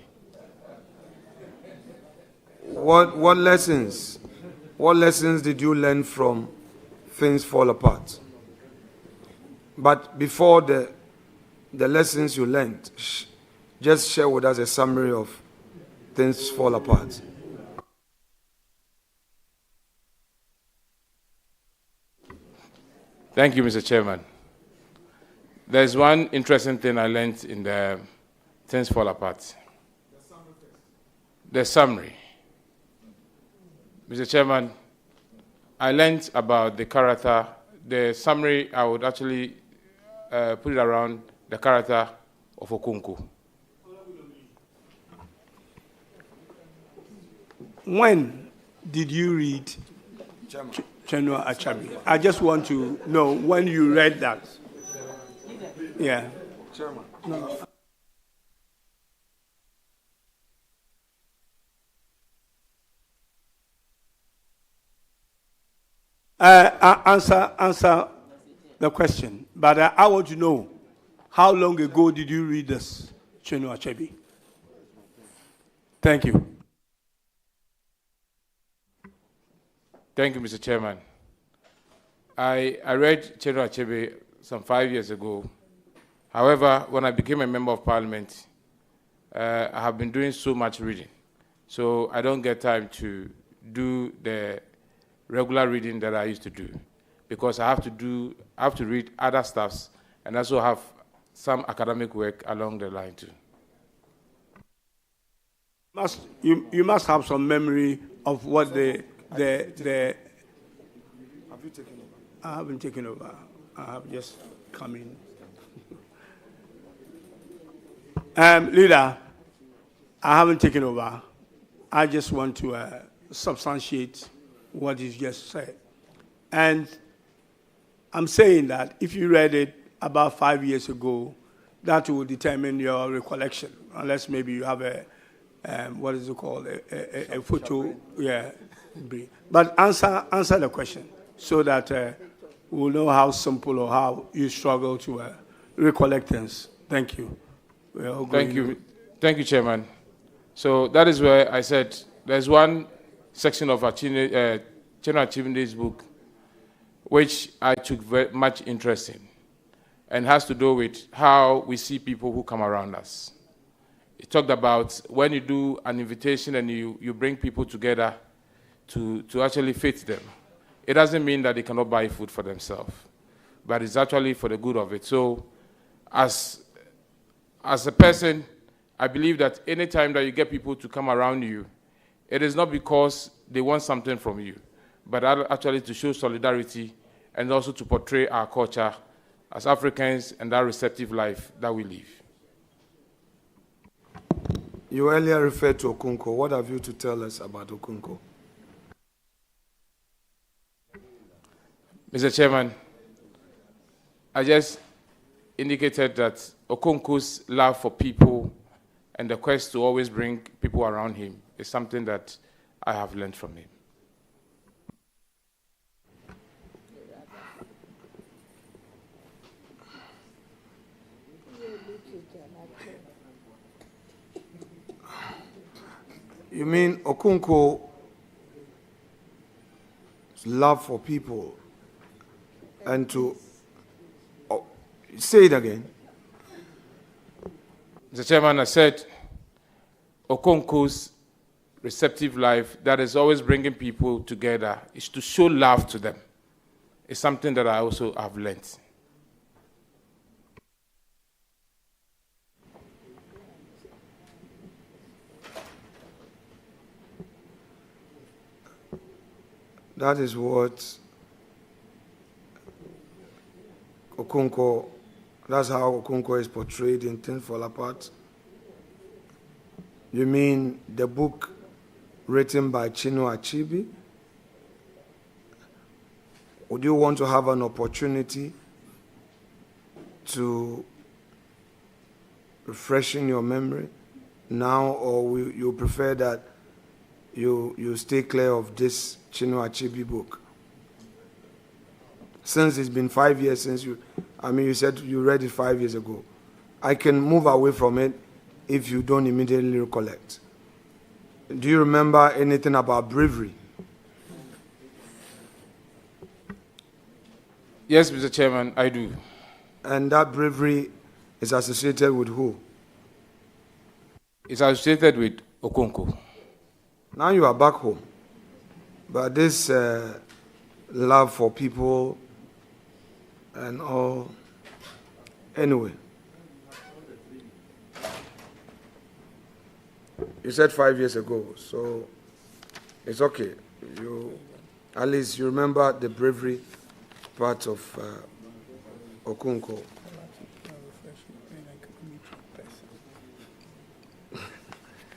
What lessons did you learn from Things Fall Apart? But before the lessons you learned, just share with us a summary of Things Fall Apart. Thank you, Mr. Chairman. There's one interesting thing I learned in the Things Fall Apart. The summary. Mr. Chairman, I learned about the character. The summary, I would actually put it around the character of Okonkwo. When did you read Chinua Achebe? I just want to know when you read that. Yeah. Chairman. No. Answer the question. But I want to know, how long ago did you read this, Chinua Achebe? Thank you. Thank you, Mr. Chairman. I read Chinua Achebe some 5 years ago. However, when I became a member of Parliament, I have been doing so much reading. So I don't get time to do the regular reading that I used to do, because I have to read other stuffs and also have some academic work along the line too. You must have some memory of what the Have you taken over? I haven't taken over. I have just come in. Leader, I haven't taken over. I just want to substantiate what is just said. And I'm saying that if you read it about 5 years ago, that will determine your recollection, unless maybe you have a, what is it called, a photo, yeah. But answer the question so that we'll know how simple or how you struggle to recollect things. Thank you. Thank you, Chairman. So that is where I said there's one section of Chinua Achebe's book which I took very much interest in, and has to do with how we see people who come around us. It talked about when you do an invitation and you bring people together to actually feed them. It doesn't mean that they cannot buy food for themselves, but it's actually for the good of it. So as a person, I believe that any time that you get people to come around you, it is not because they want something from you, but actually to show solidarity and also to portray our culture as Africans and that receptive life that we live. You earlier referred to Okonkwo. What have you to tell us about Okonkwo? Mr. Chairman, I just indicated that Okonkwo's love for people and the quest to always bring people around him is something that I have learned from him. You mean Okonkwo's love for people and to... Oh, say it again. Mr. Chairman, I said Okonkwo's receptive life that is always bringing people together is to show love to them. It's something that I also have learned. That is what Okonkwo, that's how Okonkwo is portrayed in Things Fall Apart. You mean the book written by Chinua Achebe? Would you want to have an opportunity to refreshen your memory now, or will you prefer that you stay clear of this Chinua Achebe book? since it's been 5 years since you said you read it 5 years ago. I can move away from it if you don't immediately recollect. Do you remember anything about bravery? Yes, Mr. Chairman, I do. And that bravery is associated with who? It's associated with Okonkwo. Now you are back home. But this love for people and all, anyway. You said 5 years ago, so it's okay. At least you remember the bravery part of Okonkwo.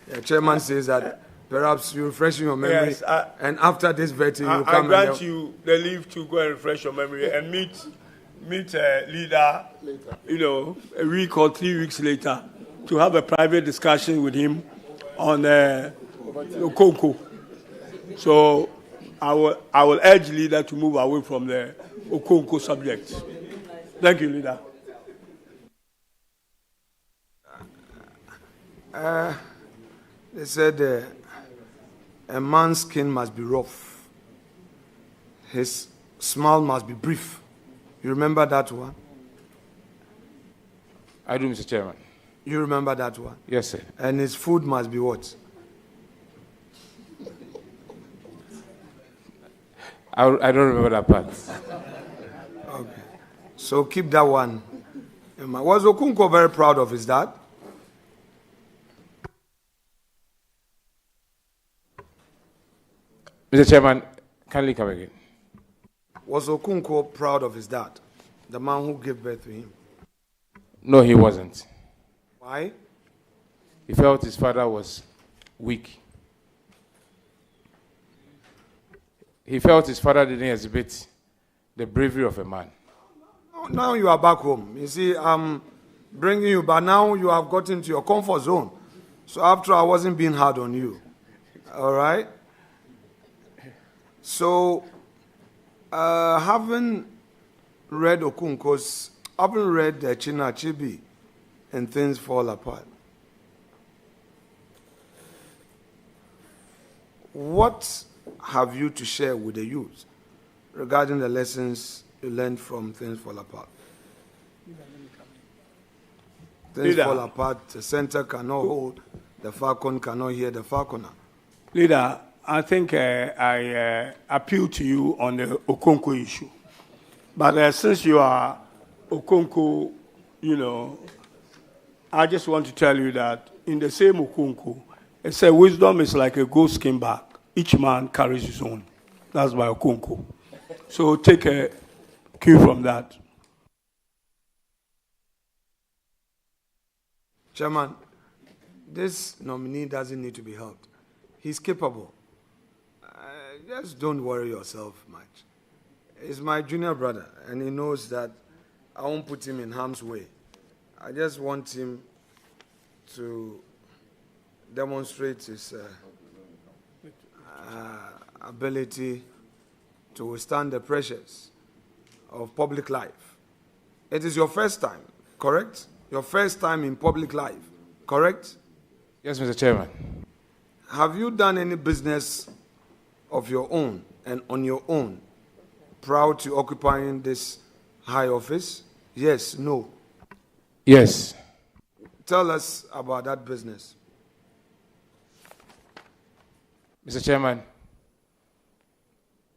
The chairman says that perhaps you refreshing your memory, Yes, and after this vetting, you I come grant and you the leave to go and refresh your memory and meet a leader, a week or 3 weeks later to have a private discussion with him on Okonkwo. So I will urge leader to move away from the Okonkwo subject. Thank you, leader. They said a man's skin must be rough. His smile must be brief. You remember that one? I do, Mr. Chairman. You remember that one? Yes, sir. And his food must be what? I don't remember that part. Okay. So keep that one in mind. Was Okonkwo very proud of his dad? Mr. Chairman, kindly come again. Was Okonkwo proud of his dad, the man who gave birth to him? No, he wasn't. Why? He felt his father was weak. He felt his father didn't exhibit the bravery of a man. Now you are back home. You see, I'm bringing you, but now you have gotten to your comfort zone. So after I wasn't being hard on you. All right? So, having read Okonkwo's, having read China Chibi and Things Fall Apart, what have you to share with the youth regarding the lessons you learned from Things Fall Apart? Things fall apart, the center cannot hold, the falcon cannot hear the falconer. Leader, I think I appeal to you on the Okonkwo issue. But since you are Okonkwo, I just want to tell you that in the same Okonkwo, it says wisdom is like a goat skin bag. Each man carries his own. That's by Okonkwo. So take a cue from that. Chairman, this nominee doesn't need to be helped. He's capable. Just don't worry yourself much. He's my junior brother, and he knows that I won't put him in harm's way. I just want him to demonstrate his ability to withstand the pressures of public life. It is your first time, correct? Your first time in public life, correct? Yes, Mr. Chairman. Have you done any business of your own and on your own, proud to occupying this high office? Yes, no? Yes. Tell us about that business. Mr. Chairman,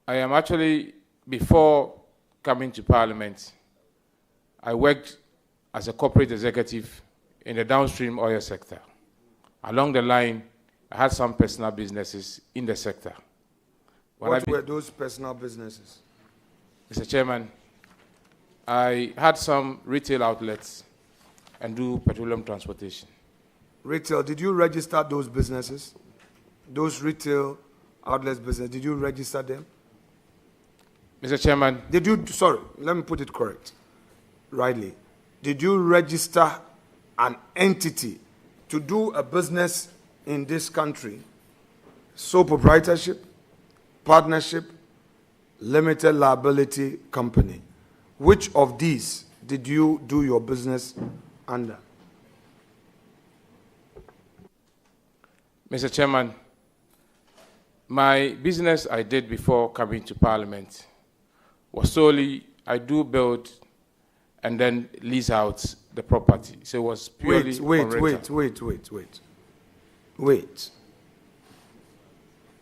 I am actually, before coming to Parliament, I worked as a corporate executive in the downstream oil sector. Along the line, I had some personal businesses in the sector. What were those personal businesses? Mr. Chairman, I had some retail outlets and do petroleum transportation. Retail, did you register those businesses? Those retail outlets business, did you register them? Mr. Chairman. Sorry, let me put it correct, rightly. Did you register an entity to do a business in this country? Sole proprietorship, partnership, limited liability company. Which of these did you do your business under? Mr. Chairman, my business I did before coming to Parliament was solely I do build and then lease out the property. So it was purely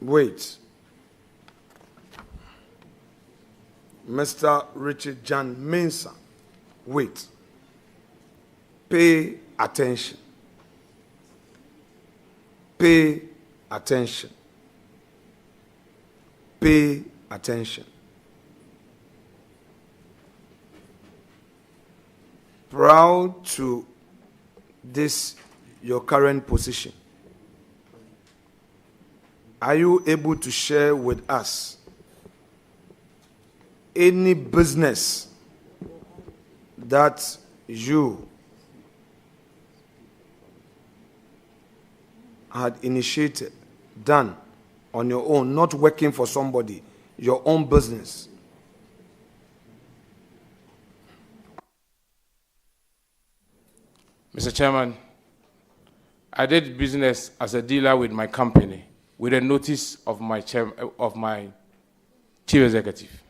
Wait. Mr. Richard John Mensah, wait. Pay attention. Pay attention. Pay attention. Proud to this your current position, are you able to share with us any business that you had initiated, done on your own, not working for somebody, your own business? Mr. Chairman, I did business as a dealer with my company with a notice of my chief executive.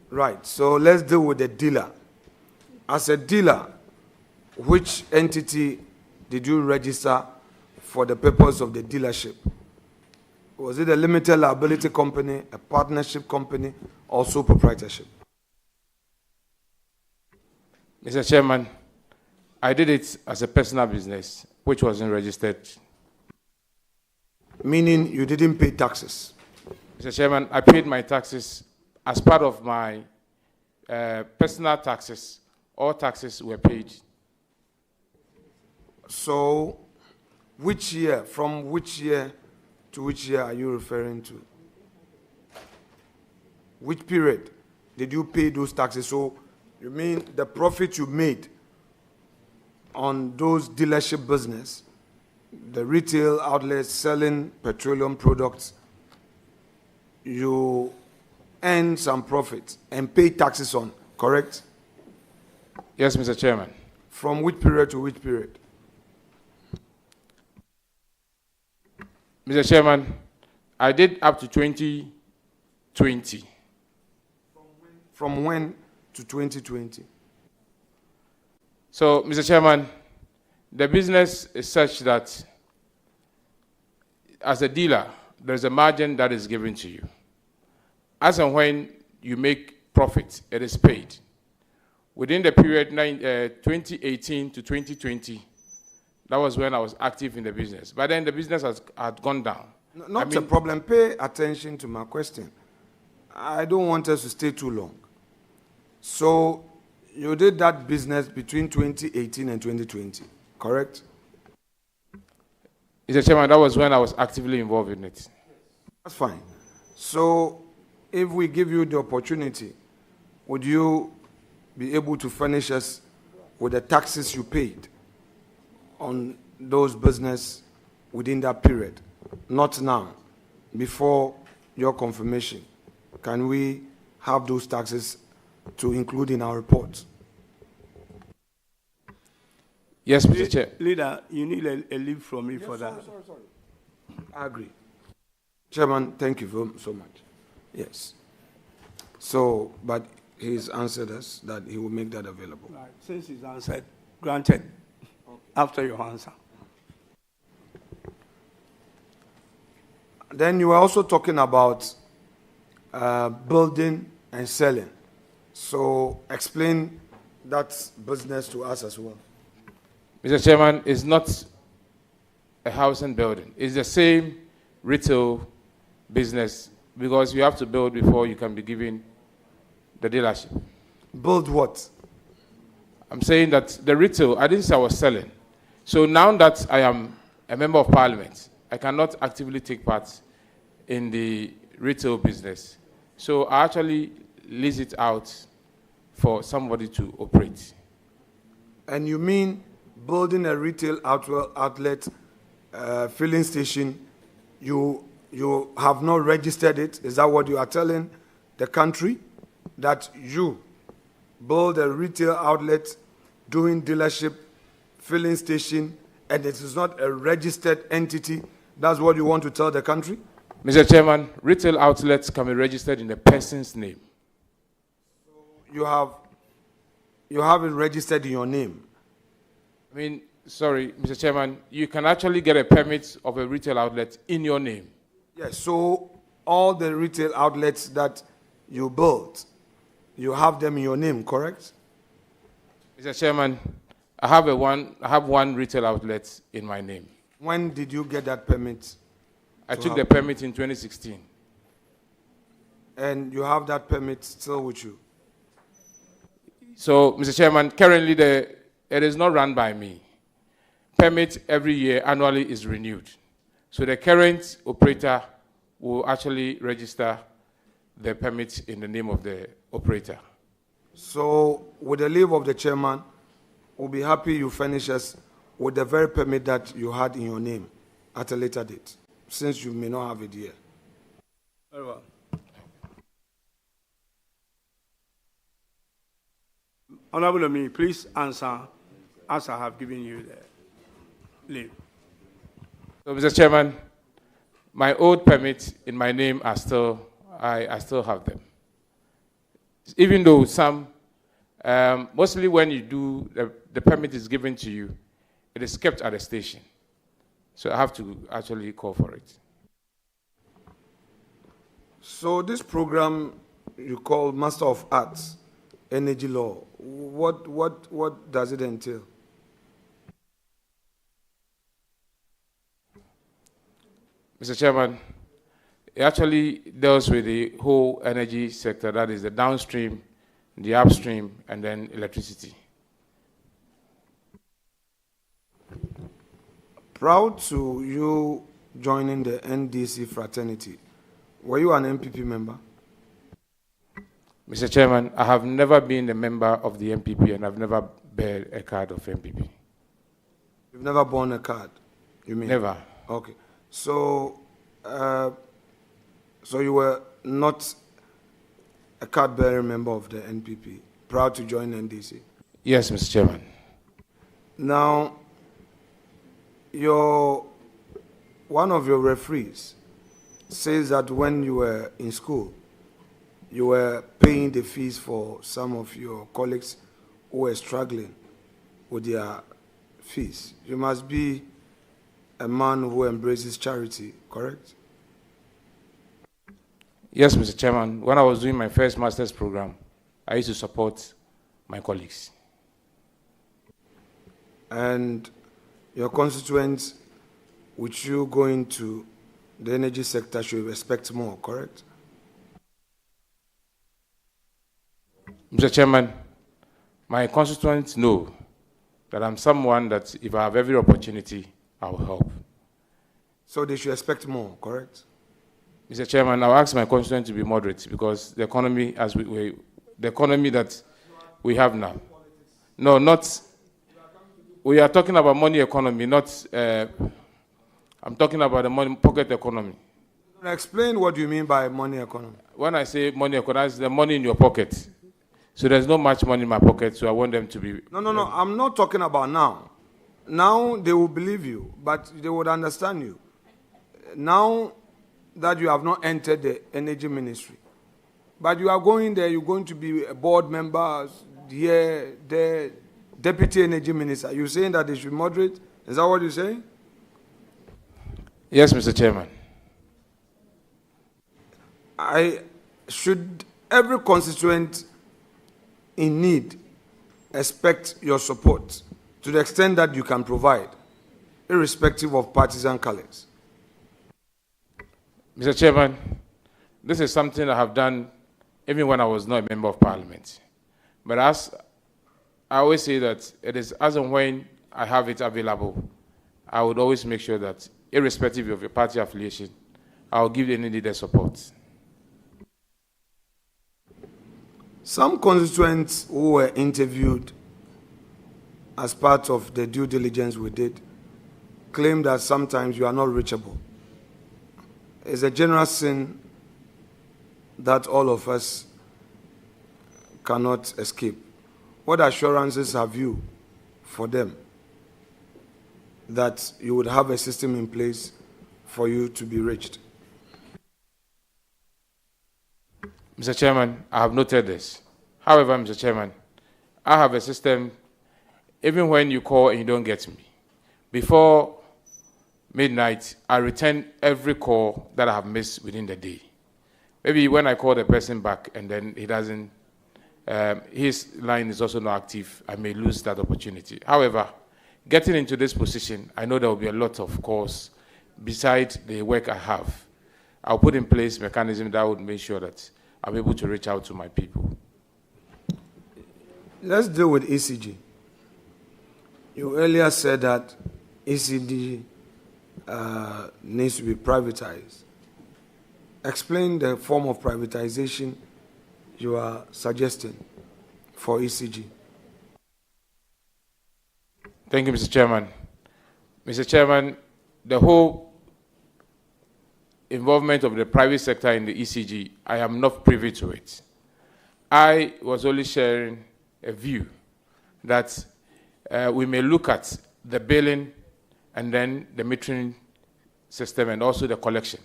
Right, so let's deal with the dealer. As a dealer, which entity did you register for the purpose of the dealership? Was it a limited liability company, a partnership company, or sole proprietorship? Mr. Chairman, I did it as a personal business, which wasn't registered. Meaning you didn't pay taxes? Mr. Chairman, I paid my taxes as part of my personal taxes. All taxes were paid. So, which year, from which year to which year are you referring to? Which period did you pay those taxes? So, you mean the profit you made on those dealership business, the retail outlets selling petroleum products, you earn some profit and pay taxes on, correct? Yes, Mr. Chairman. From which period to which period? Mr. Chairman, I did up to 2020. From when to 2020? So, Mr. Chairman, the business is such that as a dealer, there's a margin that is given to you. As and when you make profit, it is paid. Within the period 2018 to 2020, that was when I was active in the business. But then the business had gone down. Not a problem. Pay attention to my question. I don't want us to stay too long. So, you did that business between 2018 and 2020, correct? Mr. Chairman, that was when I was actively involved in it. That's fine. So, if we give you the opportunity, would you be able to furnish us with the taxes you paid on those business within that period? Not now, before your confirmation. Can we have those taxes to include in our report? Yes, Mr. Chair. Leader, you need a leave from me for that. Sorry. I agree. Chairman, thank you so much. Yes. So, but he's answered us that he will make that available. Right. Since he's answered, granted. Okay. After your answer. Then you were also talking about building and selling. So explain that business to us as well. Mr. Chairman, it's not a house and building. It's the same retail business because you have to build before you can be given the dealership. Build what? I'm saying that the retail, I didn't say I was selling. So now that I am a member of parliament, I cannot actively take part in the retail business. So I actually lease it out for somebody to operate. And you mean building a retail outlet, filling station, you have not registered it? Is that what you are telling the country that you build a retail outlet, doing dealership, filling station, and it is not a registered entity? That's what you want to tell the country? Mr. Chairman, retail outlets can be registered in the person's name. You have it registered in your name. I mean, sorry, Mr. Chairman, you can actually get a permit of a retail outlet in your name. Yes, so all the retail outlets that you built, you have them in your name, correct? Mr. Chairman, I have one retail outlet in my name. When did you get that permit? I took the permit in 2016. And you have that permit still with you? So, Mr. Chairman, currently it is not run by me. Permit every year, annually, is renewed. So the current operator will actually register the permit in the name of the operator. So, with the leave of the chairman, we'll be happy you furnish us with the very permit that you had in your name at a later date, since you may not have it here. Very well. Honorable Omi, please answer as I have given you the leave. So, Mr. Chairman, my old permits in my name are still, I still have them. Even though some, mostly when you do, the permit is given to you, it is kept at the station. So I have to actually call for it. So this program you call Master of Arts, Energy Law, what does it entail? Mr. Chairman, it actually deals with the whole energy sector, that is the downstream, the upstream, and then electricity. Proud to you joining the NDC fraternity. Were you an MPP member? Mr. Chairman, I have never been a member of the MPP, and I've never bear a card of MPP. You've never borne a card, you mean? Never. Okay. So, so you were not a card-bearing member of the NPP, proud to join NDC? Yes, Mr. Chairman. Now, one of your referees says that when you were in school, you were paying the fees for some of your colleagues who were struggling with their fees. You must be a man who embraces charity, correct? Yes, Mr. Chairman. When I was doing my first master's program, I used to support my colleagues. And your constituents, with you going to the energy sector, should expect more, correct? Mr. Chairman, my constituents know that I'm someone that if I have every opportunity, I will help. So they should expect more, correct? Mr. Chairman, I'll ask my constituents to be moderate because the economy, the economy that we have now. No, not. We are talking about money economy, not. I'm talking about the money pocket economy. Explain what you mean by money economy. When I say money economy, it's the money in your pocket. So there's not much money in my pocket, so I want them to be. No. I'm not talking about now. Now they will believe you, but they would understand you. Now that you have not entered the energy ministry, but you are going there, you're going to be a board member here, there, deputy energy minister. You're saying that they should moderate? Is that what you're saying? Yes, Mr. Chairman. Should every constituent in need expect your support to the extent that you can provide, irrespective of partisan colors? Mr. Chairman, this is something I have done even when I was not a member of parliament. But as I always say that it is as and when I have it available, I would always make sure that irrespective of your party affiliation, I will give any needed support. Some constituents who were interviewed as part of the due diligence we did claim that sometimes you are not reachable. It's a general sin that all of us cannot escape. What assurances have you for them that you would have a system in place for you to be reached? Mr. Chairman, I have noted this. However, Mr. Chairman, I have a system, even when you call and you don't get me, before midnight, I return every call that I have missed within the day. Maybe when I call the person back and then he doesn't, his line is also not active, I may lose that opportunity. However, getting into this position, I know there will be a lot of calls besides the work I have. I'll put in place mechanism that would make sure that I'm able to reach out to my people. Let's deal with ECG. You earlier said that ECG needs to be privatized. Explain the form of privatization you are suggesting for ECG. Thank you, Mr. Chairman. Mr. Chairman, the whole involvement of the private sector in the ECG, I am not privy to it. I was only sharing a view that we may look at the billing and then the metering system and also the collection,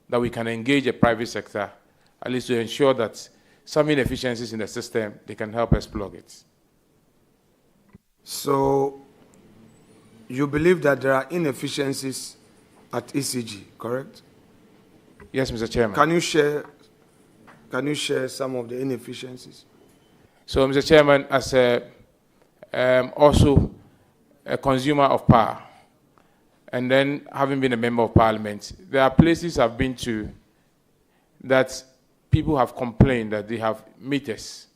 that we can engage a private sector, at least to ensure that some inefficiencies in the system, they can help us plug it. So you believe that there are inefficiencies at ECG, correct? Yes, Mr. Chairman. Can you share some of the inefficiencies? So, Mr. Chairman, as also a consumer of power, and then having been a member of parliament, there are places I've been to that people have complained that they have meters,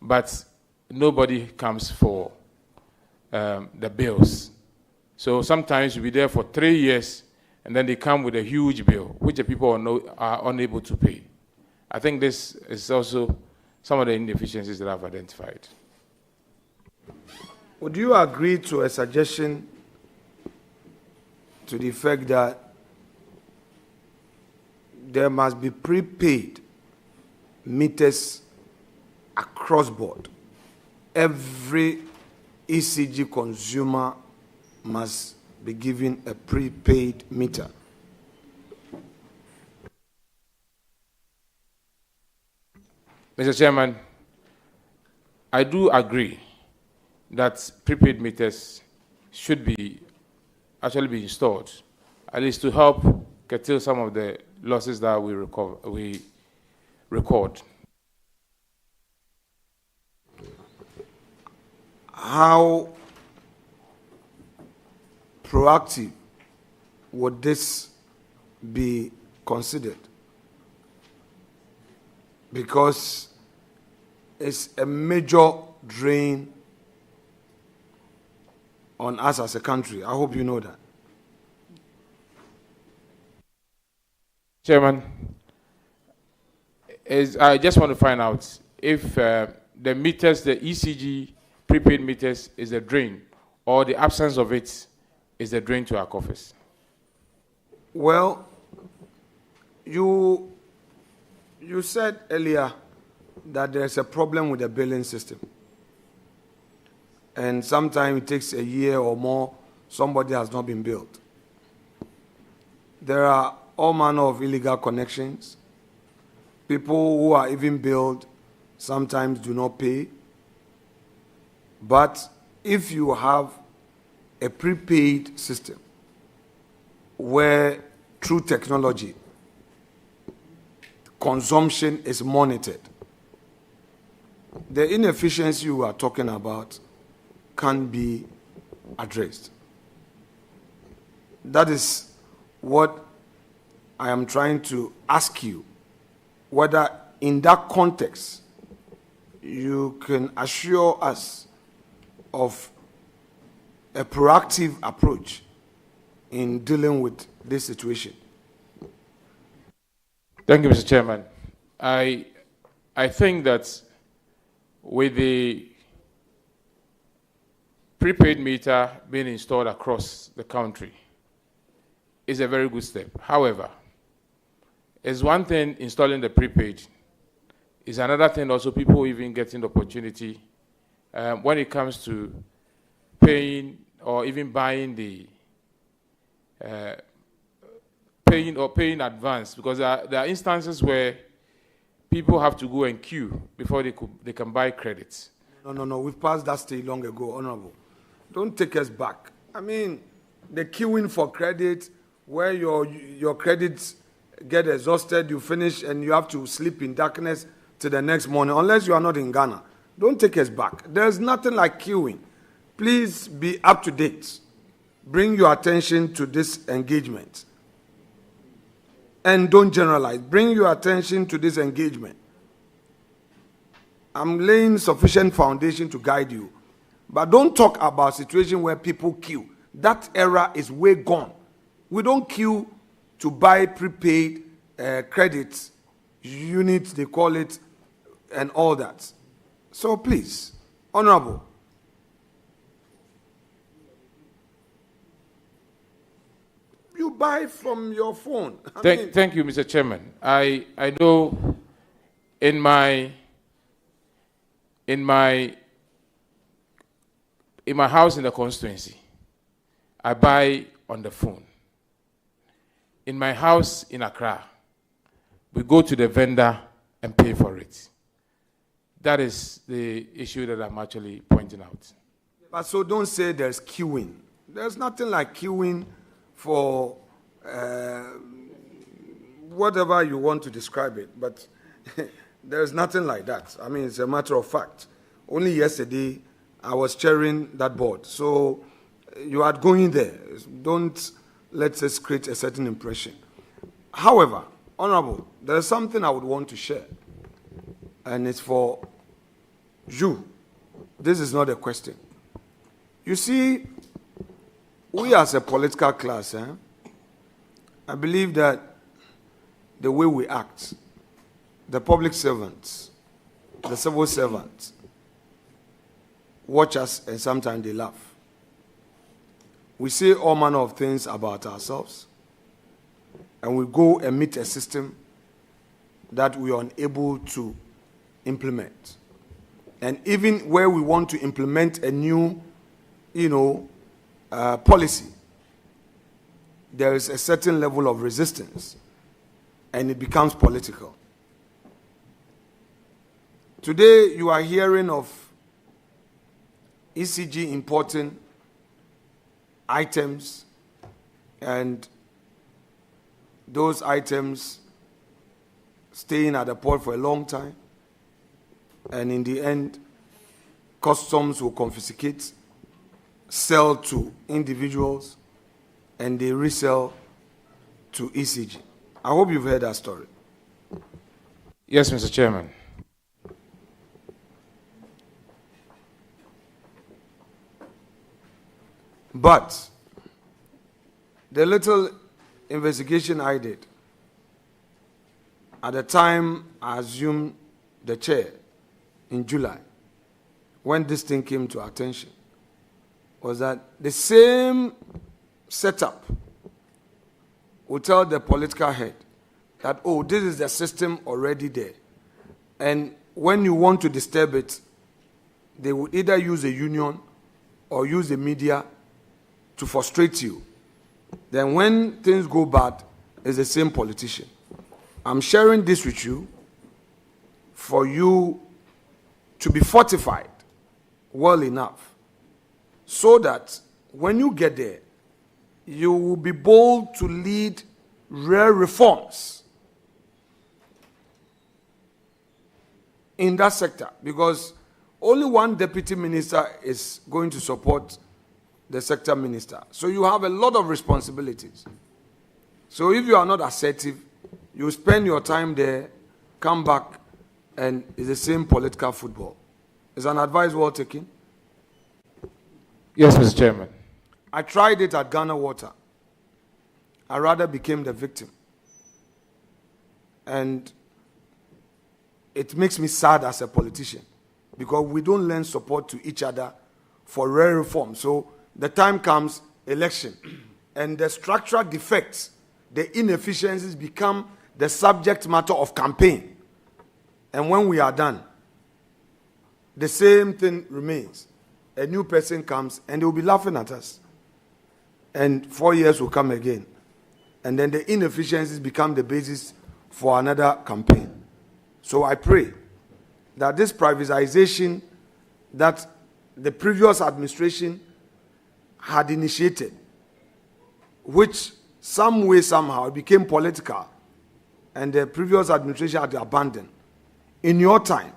but nobody comes for the bills. So sometimes you'll be there for 3 years, and then they come with a huge bill, which the people are unable to pay. I think this is also some of the inefficiencies that I've identified. Would you agree to a suggestion to the effect that there must be prepaid meters across board? Every ECG consumer must be given a prepaid meter. Mr. Chairman, I do agree that prepaid meters should actually be installed, at least to help curtail some of the losses that we record. How proactive would this be considered? Because it's a major drain on us as a country. I hope you know that. Chairman, I just want to find out if the meters, the ECG prepaid meters, is a drain, or the absence of it is a drain to our coffers. Well, you said earlier that there's a problem with the billing system. And sometimes it takes a year or more, somebody has not been billed. There are all manner of illegal connections. People who are even billed sometimes do not pay. But if you have a prepaid system where through technology consumption is monitored, the inefficiency you are talking about can be addressed. That is what I am trying to ask you, whether in that context you can assure us of a proactive approach in dealing with this situation. Thank you, Mr. Chairman. I think that with the prepaid meter being installed across the country is a very good step. However, It's one thing installing the prepaid. It's another thing also people even getting the opportunity when it comes to paying or even buying the paying advance, because there are instances where people have to go and queue before they can buy credits. No, we've passed that stage long ago, Honorable. Don't take us back. I mean, the queuing for credit, where your credits get exhausted, you finish, and you have to sleep in darkness till the next morning, unless you are not in Ghana. Don't take us back. There's nothing like queuing. Please be up to date. Bring your attention to this engagement. And don't generalize. Bring your attention to this engagement. I'm laying sufficient foundation to guide you. But don't talk about a situation where people queue. That era is way gone. We don't queue to buy prepaid credits, units, they call it, and all that. So please, Honorable, you buy from your phone. Thank you, Mr. Chairman. I know in my house in the constituency, I buy on the phone. In my house in Accra, we go to the vendor and pay for it. That is the issue that I'm actually pointing out. But so don't say there's queuing. There's nothing like queuing for whatever you want to describe it, but there's nothing like that. I mean, it's a matter of fact. Only yesterday, I was chairing that board. So you are going there. Don't let us create a certain impression. However, Honorable, there's something I would want to share, and it's for you. This is not a question. You see, we as a political class, I believe that the way we act, the public servants, the civil servants, watch us and sometimes they laugh. We say all manner of things about ourselves, and we go and meet a system that we are unable to implement. And even where we want to implement a new, policy, there is a certain level of resistance, and it becomes political. Today, you are hearing of ECG importing items, and those items staying at the port for a long time, and in the end, customs will confiscate, sell to individuals, and they resell to ECG. I hope you've heard that story. Yes, Mr. Chairman. But the little investigation I did, at the time I assumed the chair in July, when this thing came to attention, was that the same setup would tell the political head that, oh, this is the system already there. And when you want to disturb it, they would either use a union or use the media to frustrate you. Then when things go bad, it's the same politician. I'm sharing this with you for you to be fortified well enough so that when you get there, you will be bold to lead real reforms in that sector, because only one deputy minister is going to support the sector minister. So you have a lot of responsibilities. So if you are not assertive, you spend your time there, come back, and it's the same political football. Is an advice well taken? Yes, Mr. Chairman. I tried it at Ghana Water. I rather became the victim. And it makes me sad as a politician, because we don't lend support to each other for real reform. So the time comes, election, and the structural defects, the inefficiencies become the subject matter of campaign. And when we are done, the same thing remains. A new person comes and they will be laughing at us. And 4 years will come again. And then the inefficiencies become the basis for another campaign. So I pray that this privatization that the previous administration had initiated, which some way, somehow, became political, and the previous administration had abandoned. In your time,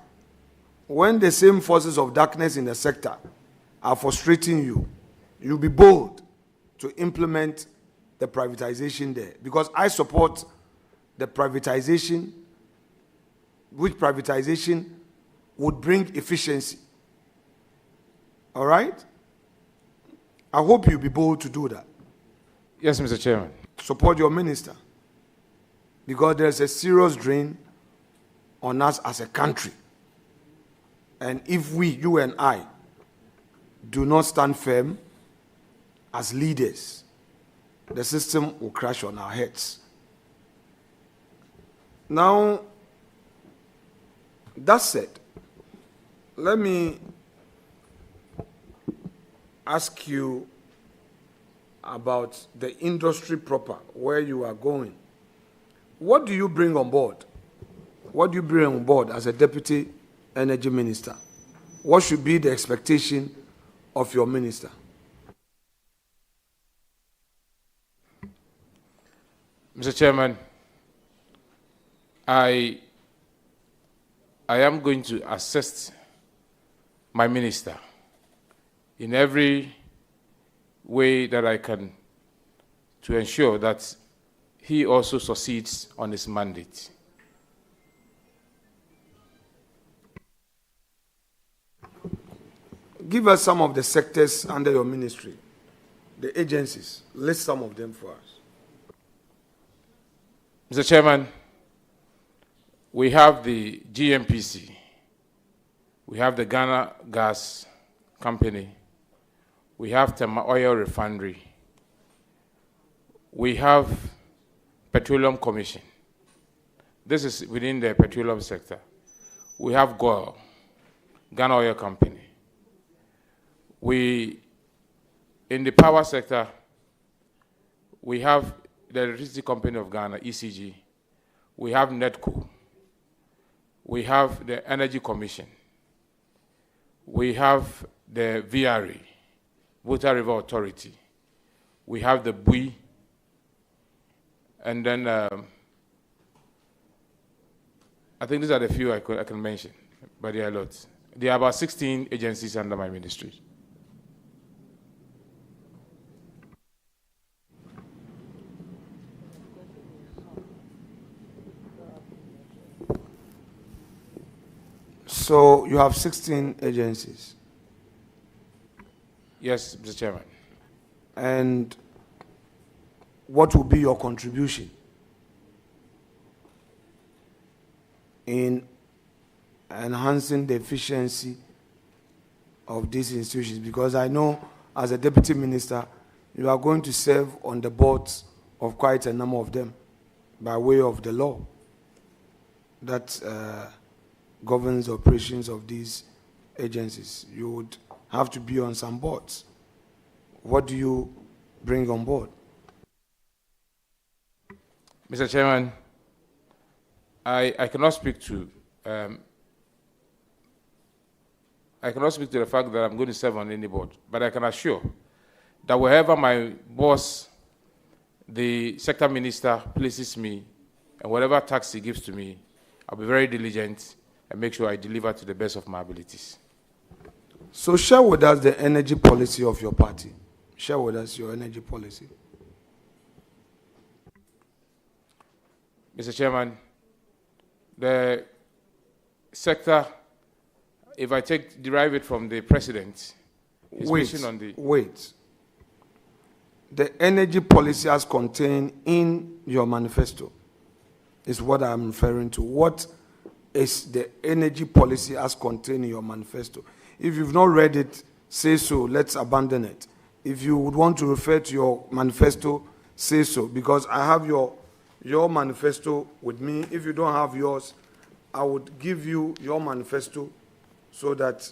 when the same forces of darkness in the sector are frustrating you, you'll be bold to implement the privatization there. Because I support the privatization, which privatization would bring efficiency. All right? I hope you'll be bold to do that. Yes, Mr. Chairman. Support your minister. Because there's a serious drain on us as a country. And if we, you and I, do not stand firm as leaders, the system will crash on our heads. Now, that said, let me ask you about the industry proper, where you are going. What do you bring on board? What do you bring on board as a deputy energy minister? What should be the expectation of your minister? Mr. Chairman, I am going to assist my minister in every way that I can to ensure that he also succeeds on his mandate. Give us some of the sectors under your ministry, the agencies. List some of them for us. Mr. Chairman, we have the GMPC, we have the Ghana Gas Company, we have Tema Oil Refinery, we have Petroleum Commission. This is within the petroleum sector. We have GOIL, Ghana Oil Company. In the power sector, we have the Electricity Company of Ghana, ECG. We have NEDCO. We have the Energy Commission. We have the VRA, Volta River Authority. We have the BUI. And then I think these are the few I can mention, but there are lots. There are about 16 agencies under my ministry. So you have 16 agencies. Yes, Mr. Chairman. And what will be your contribution in enhancing the efficiency of these institutions? Because I know as a deputy minister, you are going to serve on the boards of quite a number of them by way of the law that governs the operations of these agencies. You would have to be on some boards. What do you bring on board? Mr. Chairman, I cannot speak to the fact that I'm going to serve on any board, but I can assure that wherever my boss, the sector minister, places me, and whatever task he gives to me, I'll be very diligent and make sure I deliver to the best of my abilities. So share with us the energy policy of your party. Share with us your energy policy. Mr. Chairman, the sector, if I derive it from the president, his mission on the... Wait. The energy policy as contained in your manifesto is what I'm referring to. What is the energy policy as contained in your manifesto? If you've not read it, say so. Let's abandon it. If you would want to refer to your manifesto, say so. Because I have your your manifesto with me. If you don't have yours, I would give you your manifesto so that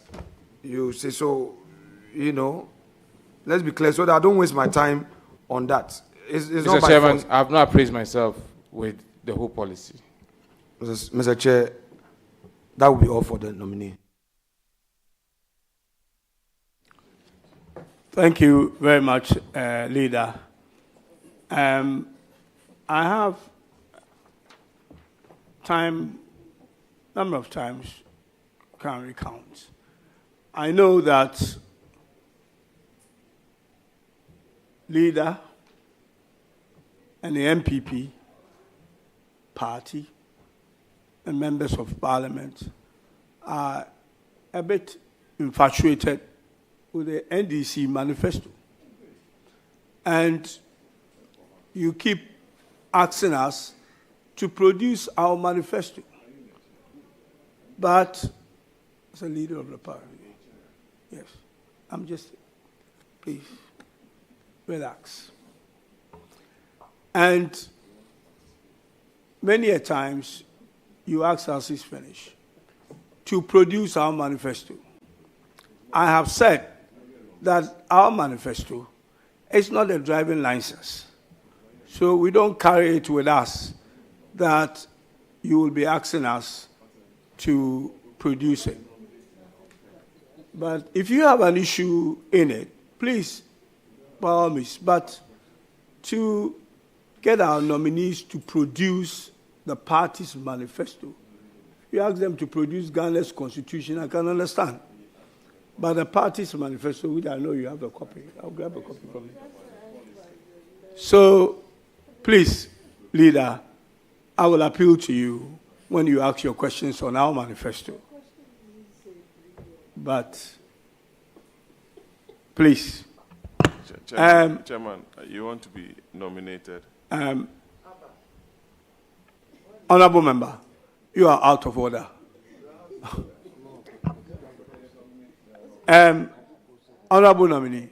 you say, so, you know, let's be clear so that I don't waste my time on that. It's not Mr. Chairman, fault. I have not appraised myself with the whole policy. Mr. Chair, that will be all for the nominee. Thank you very much, Leader. I have number of times, can't recount. I know that Leader and the MPP party and members of parliament are a bit infatuated with the NDC manifesto. And you keep asking us to produce our manifesto. But as a leader of the party, yes, I'm just, please, relax. And many a times, you ask us, is finished, to produce our manifesto. I have said that our manifesto is not a driving license. So we don't carry it with us that you will be asking us to produce it. But if you have an issue in it, please, by all means, but to get our nominees to produce the party's manifesto. If you ask them to produce Ghana's constitution, I can understand. But the party's manifesto, which I know you have a copy, I'll grab a copy from you. So, please, Leader, I will appeal to you when you ask your questions on our manifesto. But, please. Chairman, you want to be nominated? Honorable Member, you are out of order. Honorable nominee,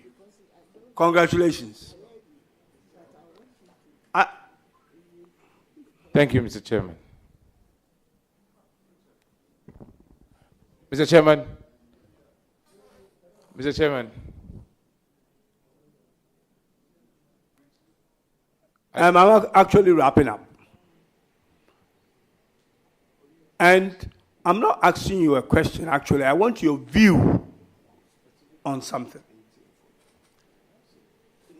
congratulations. Thank you, Mr. Chairman. Mr. Chairman. Mr. Chairman. I'm actually wrapping up. And I'm not asking you a question, actually. I want your view on something.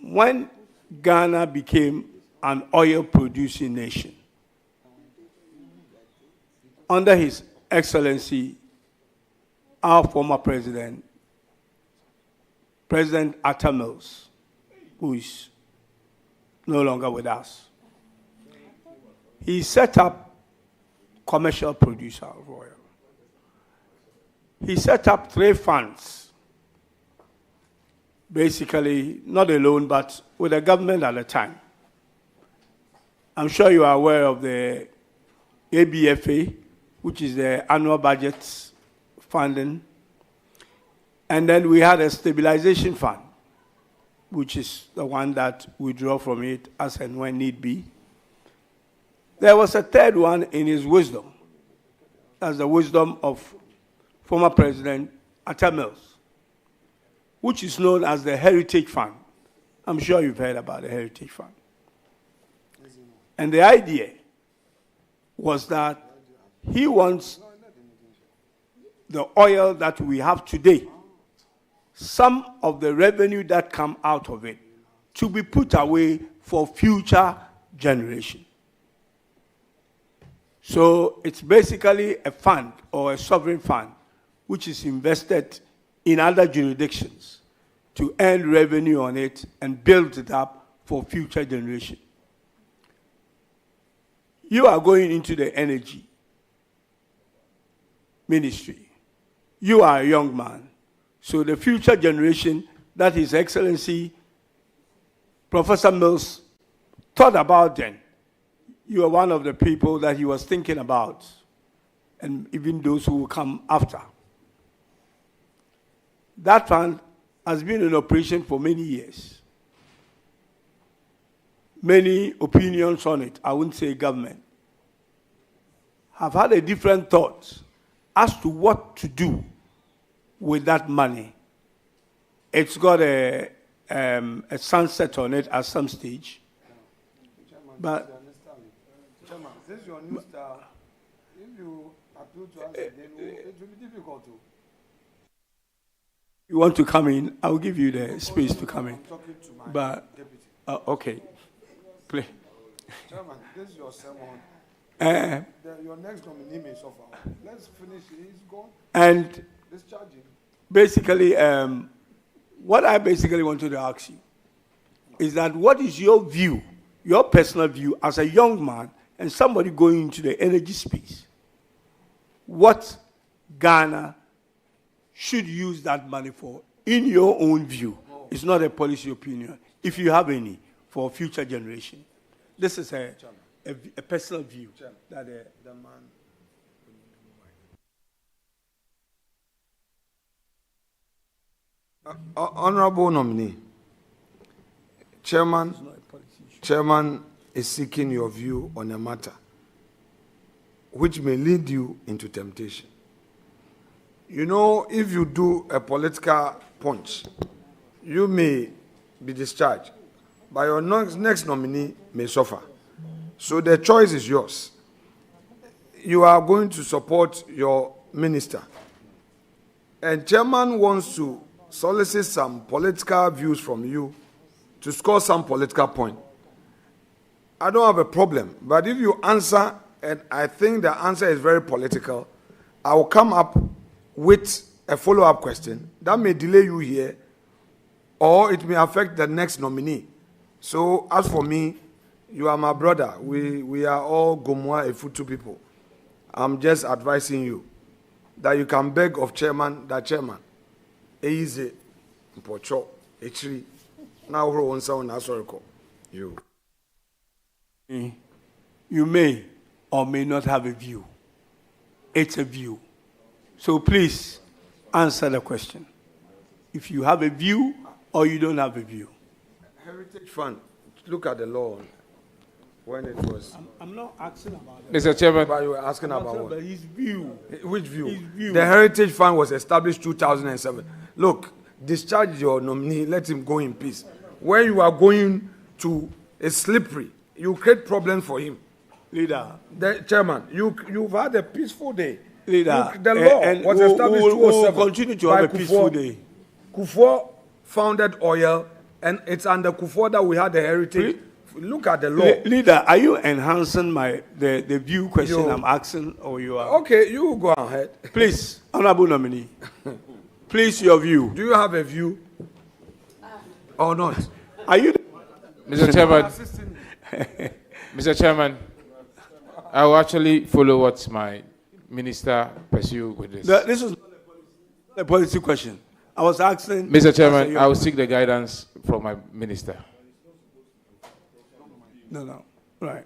When Ghana became an oil-producing nation, under His Excellency, our former president, President Atta Mills, who is no longer with us, he set up commercial producer of oil. He set up 3 funds, basically not alone, but with the government at the time. I'm sure you are aware of the ABFA, which is the annual budget funding. And then we had a stabilization fund, which is the one that we draw from it as and when need be. There was a third one in his wisdom. That's the wisdom of former President Atta Mills, which is known as the Heritage Fund. I'm sure you've heard about the Heritage Fund. And the idea was that he wants the oil that we have today, some of the revenue that come out of it, to be put away for future generation. So it's basically a fund or a sovereign fund which is invested in other jurisdictions to earn revenue on it and build it up for future generation. You are going into the energy ministry. You are a young man. So the future generation that His Excellency Professor Mills thought about then, you are one of the people that he was thinking about, and even those who will come after. That fund has been in operation for many years. many opinions on it, I wouldn't say government, have had a different thought as to what to do with that money. It's got a sunset on it at some stage. But Chairman, this is your new style. If you appeal to us again, it will be difficult to. you want to come in, I'll give you the space to come in. I'm talking to my But, deputy. okay. Play. Chairman, this is your sermon. Uh, Your next nominee may suffer. Let's finish it. He's gone. and Discharge him. basically, what I basically wanted to ask you is that what is your view, your personal view as a young man and somebody going into the energy space? What Ghana should use that money for, in your own view? It's not a policy opinion, if you have any, for future generation. This is a personal view that the man. Honorable nominee, Chairman is seeking your view on a matter which may lead you into temptation. You know, if you do a political punch, you may be discharged, but your next nominee may suffer. So the choice is yours. You are going to support your minister, and Chairman wants to solicit some political views from you to score some political point. I don't have a problem, but if you answer, and I think the answer is very political, I will come up with a follow-up question that may delay you here, or it may affect the next nominee. So as for me, you are my brother. We are all Gomwa Efutu people. I'm just advising you that you can beg of chairman, easy, pocho, actually, now on sound you. You may or may not have a view. It's a view. So please answer the question. If you have a view or you don't have a view. Heritage Fund, look at the law when it was. I'm not asking about that. Mr. Chairman. But you were asking about what? His view. Which view? His view. The Heritage Fund was established 2007. Look, discharge your nominee, let him go in peace. Where you are going to is slippery. You create problems for him. Leader. The chairman, you've had a peaceful day. Leader. Look, the law was established 2007. We'll continue to have a peaceful day. Kufuor founded oil, and it's under Kufuor that we had the heritage. Look at the law. Leader, are you enhancing the view question I'm asking, or you are? Okay, you go ahead. Please, honorable nominee. Please, your view. Do you have a view or not? Are you? Mr. Chairman, Mr. Chairman, I will actually follow what my minister pursue with this. This is a policy question. I was asking. Mr. Chairman, I will seek the guidance from my minister. No. Right.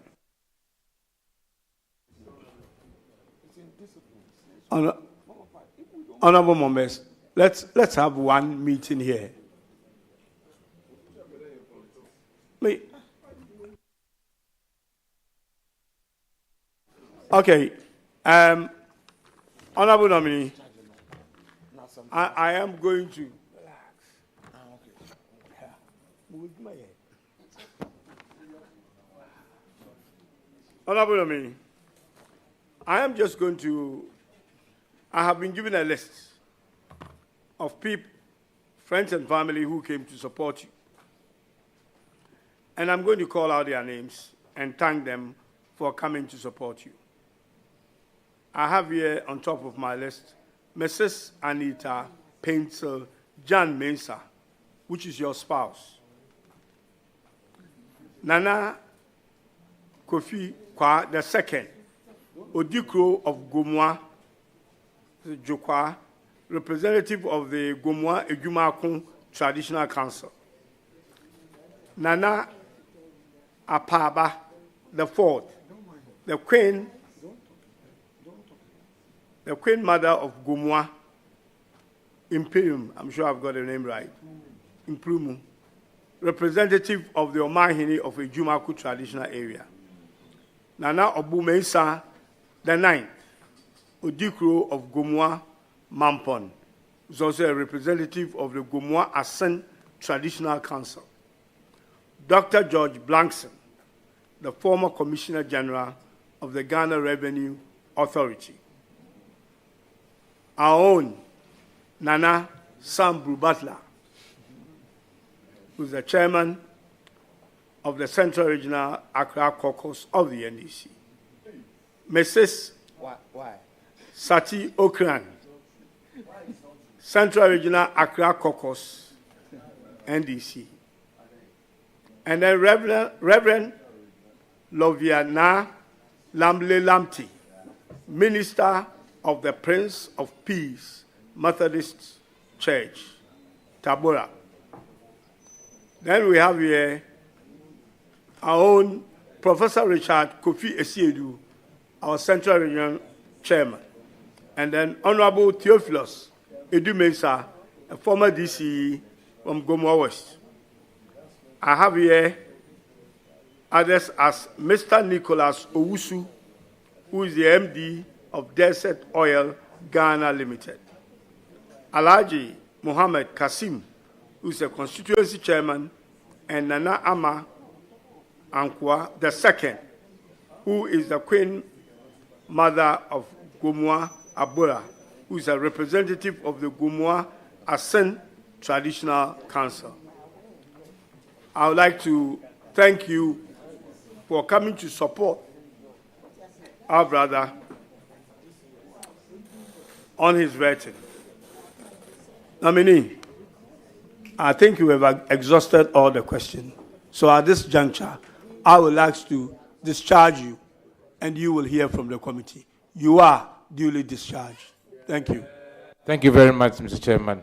Honorable members, let's have one meeting here. Okay. Honorable nominee, I am going to. Honorable nominee, I am just going to. I have been given a list of people, friends and family who came to support you. And I'm going to call out their names and thank them for coming to support you. I have here on top of my list Mrs. Anita Pencil Jan Mensah, which is your spouse. Nana Kofi Kwa II, Odikro of Gomwa, Jokwa, representative of the Gomwa Ejumakun Traditional Council. Nana Apaba IV, the Queen Mother of Gomwa Imperium, I'm sure I've got the name right, Imperium, representative of the Omahini of Ejumaku traditional area. Nana Obumensa the ninth, Odikro of Gomua Mampon, is also a representative of the Gomua Asen Traditional Council. Dr. George Blankson, the former Commissioner General of the Ghana Revenue Authority. Our own Nana Sam Butler, who is the chairman of the Central Regional Accra Caucus of the NDC. Mrs. Sati Okran, Central Regional Accra Caucus, NDC. And then Reverend Loviana Lamle Lamti, Minister of the Prince of Peace Methodist Church, Tabora. Then we have here our own Professor Richard Kofi Esiedu, our Central Region Chairman. And then Honorable Theophilus Edumesa, a former DC from Gomua West. I have here others as Mr. Nicholas Owusu, who is the MD of Desert Oil Ghana Limited. Alhaji Mohammed Kasim, who is a constituency chairman, and Nana Ama Ankwa II, who is the Queen Mother of Gomua Abura, who is a representative of the Gomua Asen Traditional Council. I would like to thank you for coming to support our brother on his vetting. Nominee, I think you have exhausted all the questions. So at this juncture, I would like to discharge you, and you will hear from the committee. You are duly discharged. Thank you. Thank you very much, Mr. Chairman.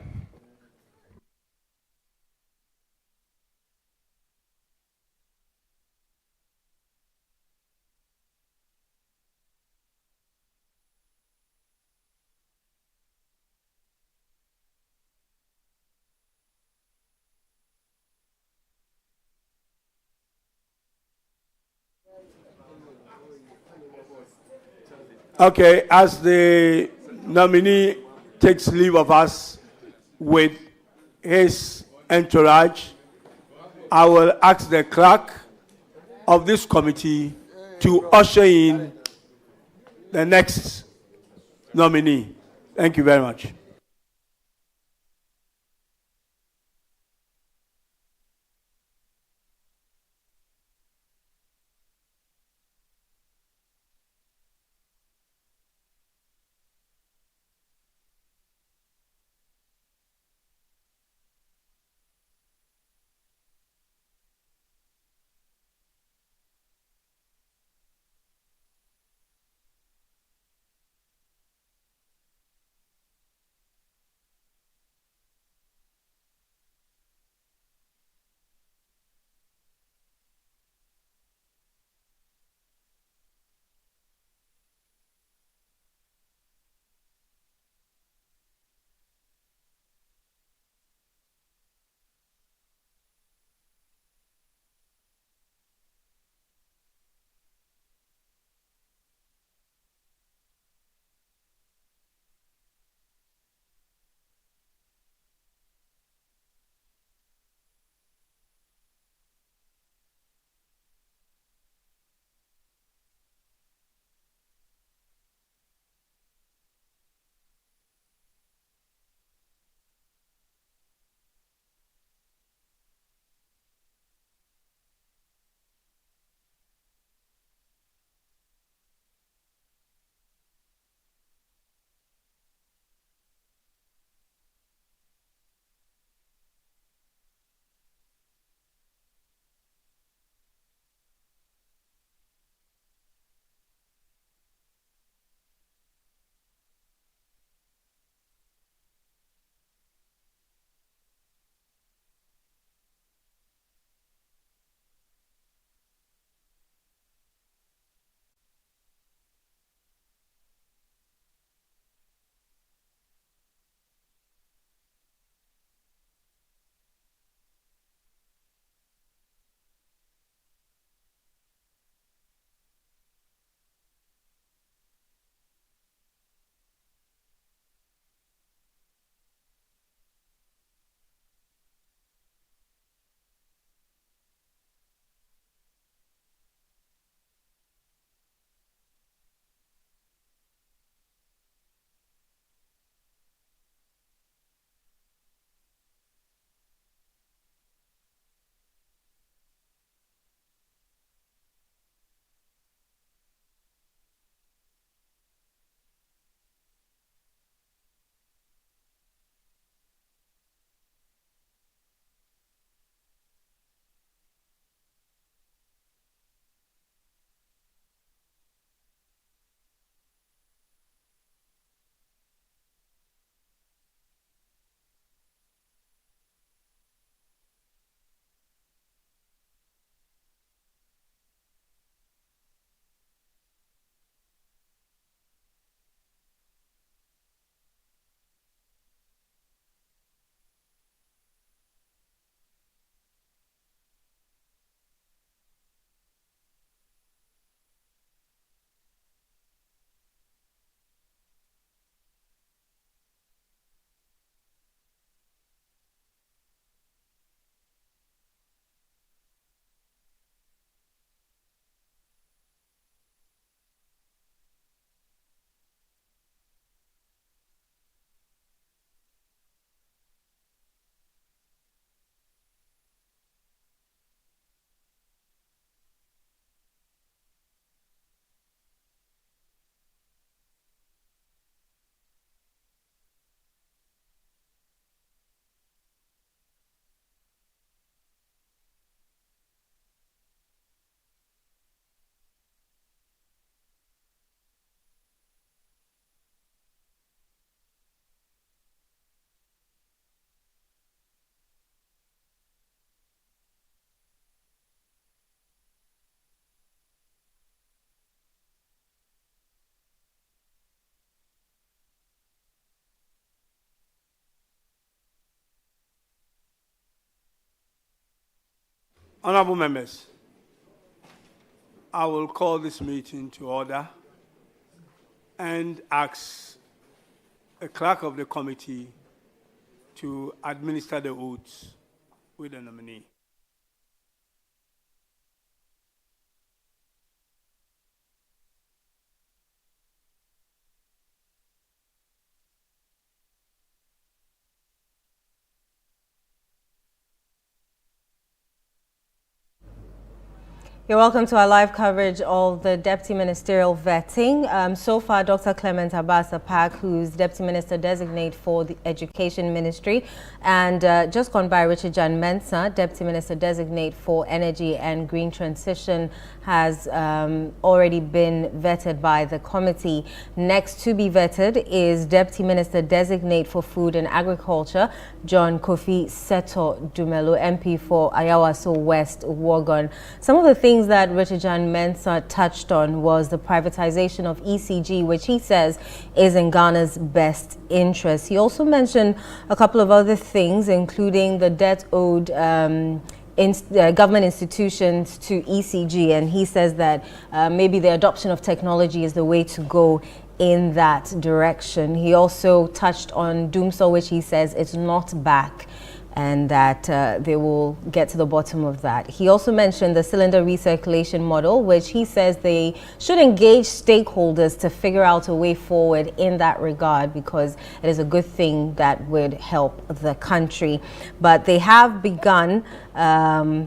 Okay, as the nominee takes leave of us with his entourage, I will ask the clerk of this committee to usher in the next nominee. Thank you very much. Honorable members, I will call this meeting to order and ask the clerk of the committee to administer the oaths with the nominee. You're welcome to our live coverage of the Deputy Ministerial vetting. So far, Dr. Clement Abbas-Apak, who's Deputy Minister-Designate for the Education Ministry, and just gone by Richard John Mensah, Deputy Minister-Designate for Energy and Green Transition, has already been vetted by the committee. Next to be vetted is Deputy Minister-Designate for Food and Agriculture, John Kofi Seto Dumelo, MP for Ayawaso West, Wogon. Some of the things that Richard John Mensah touched on was the privatization of ECG, which he says is in Ghana's best interest. He also mentioned a couple of other things, including the debt owed government institutions to ECG, and he says that maybe the adoption of technology is the way to go in that direction. He also touched on Doomsor, which he says it's not back, and that they will get to the bottom of that. He also mentioned the cylinder recirculation model, which he says they should engage stakeholders to figure out a way forward in that regard, because it is a good thing that would help the country. But they have begun vetting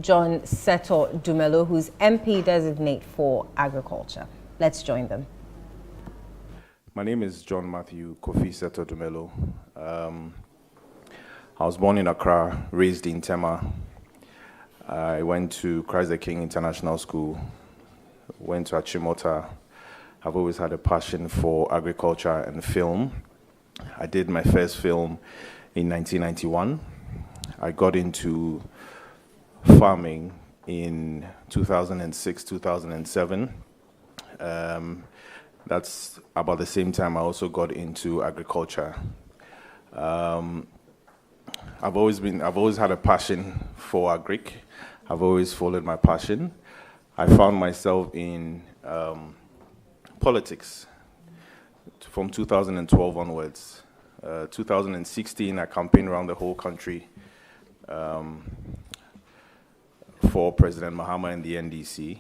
John Seto Dumelo, who's MP designate for agriculture. Let's join them. My name is John Matthew Kofi Seto Dumelo. I was born in Accra, raised in Tema. I went to Christ the King International School, went to Achimota. I've always had a passion for agriculture and film. I did my first film in 1991. I got into farming in 2006, 2007. That's about the same time I also got into agriculture. I've always had a passion for agric. I've always followed my passion. I found myself in politics from 2012 onwards. 2016, I campaigned around the whole country for President Mahama and the NDC.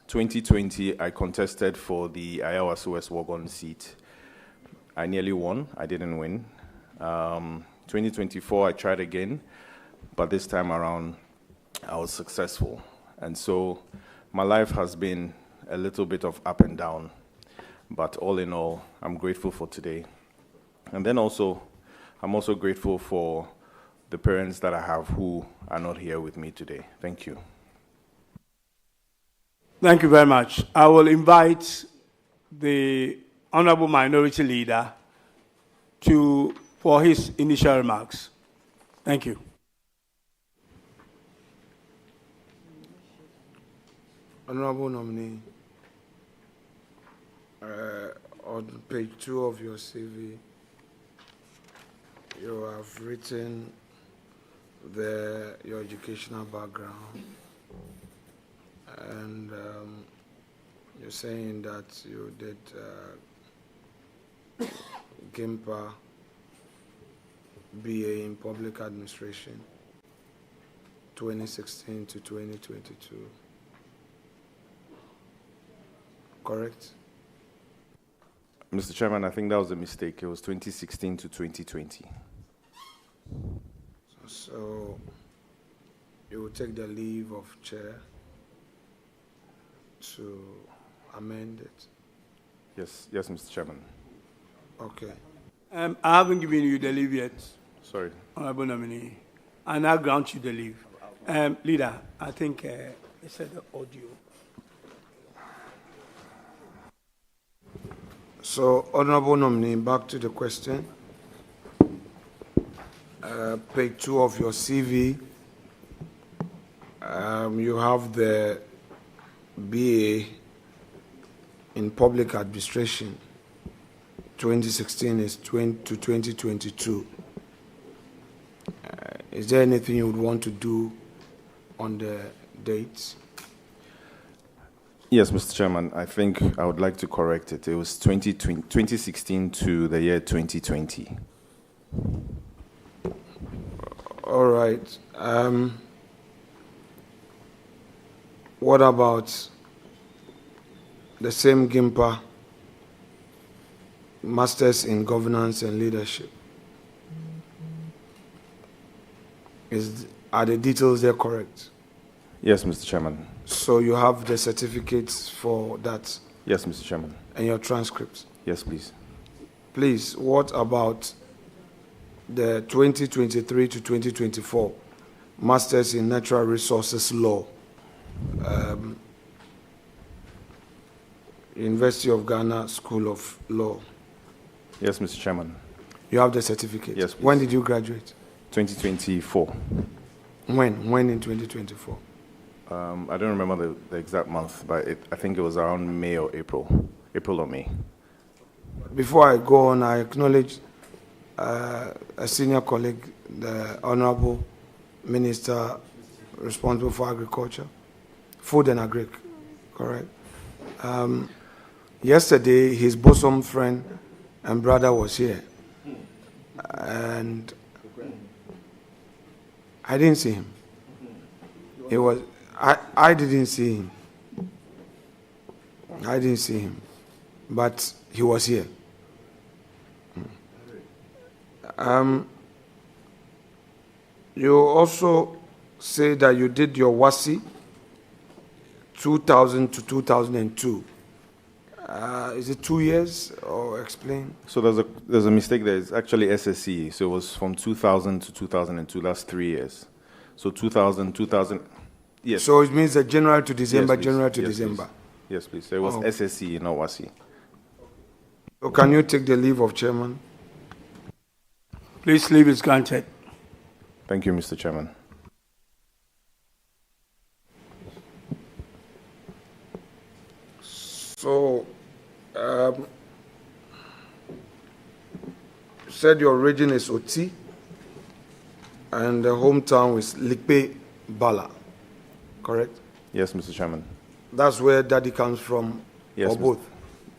2020, I contested for the Ayawaso West Wogon seat. I nearly won. I didn't win. 2024, I tried again, but this time around, I was successful. And so my life has been a little bit of up and down, but all in all, I'm grateful for today. And then also, I'm also grateful for the parents that I have who are not here with me today. Thank you. Thank you very much. I will invite the Honorable Minority Leader for his initial remarks. Thank you. Honorable nominee, on page 2 of your CV, you have written your educational background, and you're saying that you did GIMPA BA in Public Administration, 2016 to 2022. Correct? Mr. Chairman, I think that was a mistake. It was 2016 to 2020. So you will take the leave of chair to amend it? Yes, Mr. Chairman. Okay. I haven't given you the leave yet. Sorry. Honorable nominee. And I'll grant you the leave. Leader, I think they said the audio. So, Honorable nominee, back to the question. Page 2 of your CV, you have the BA in Public Administration, 2016 to 2022. Is there anything you would want to do on the dates? Yes, Mr. Chairman, I think I would like to correct it. It was 2016 to the year 2020. All right. What about the same GIMPA, Masters in Governance and Leadership? Are the details there correct? Yes, Mr. Chairman. So you have the certificates for that? Yes, Mr. Chairman. And your transcripts? Yes, please. Please, what about the 2023 to 2024 Masters in Natural Resources Law? University of Ghana School of Law. Yes, Mr. Chairman. You have the certificate? Yes, please. When did you graduate? 2024. When in 2024? I don't remember the exact month, but I think it was around May or April. April or May. Before I go on, I acknowledge a senior colleague, the Honorable Minister responsible for Agriculture, Food and Agric, correct? Yesterday, his bosom friend and brother was here, and I didn't see him. It was I didn't see him. I didn't see him, but he was here. You also say that you did your WASI 2000 to 2002. Is it 2 years, or explain? So there's a mistake there. It's actually SSC. So it was from 2000 to 2002. That's 3 years. So 2000. Yes. So it means that January to December, Yes, please. January to Yes, December. Please. Yes, please. So it was SSC, not WASI. So can you take the leave of chairman? Please, leave is granted. Thank you, Mr. Chairman. So, you said your origin is Oti, and the hometown is Likpe Bala, correct? Yes, Mr. Chairman. That's where daddy comes from, Yes, or both?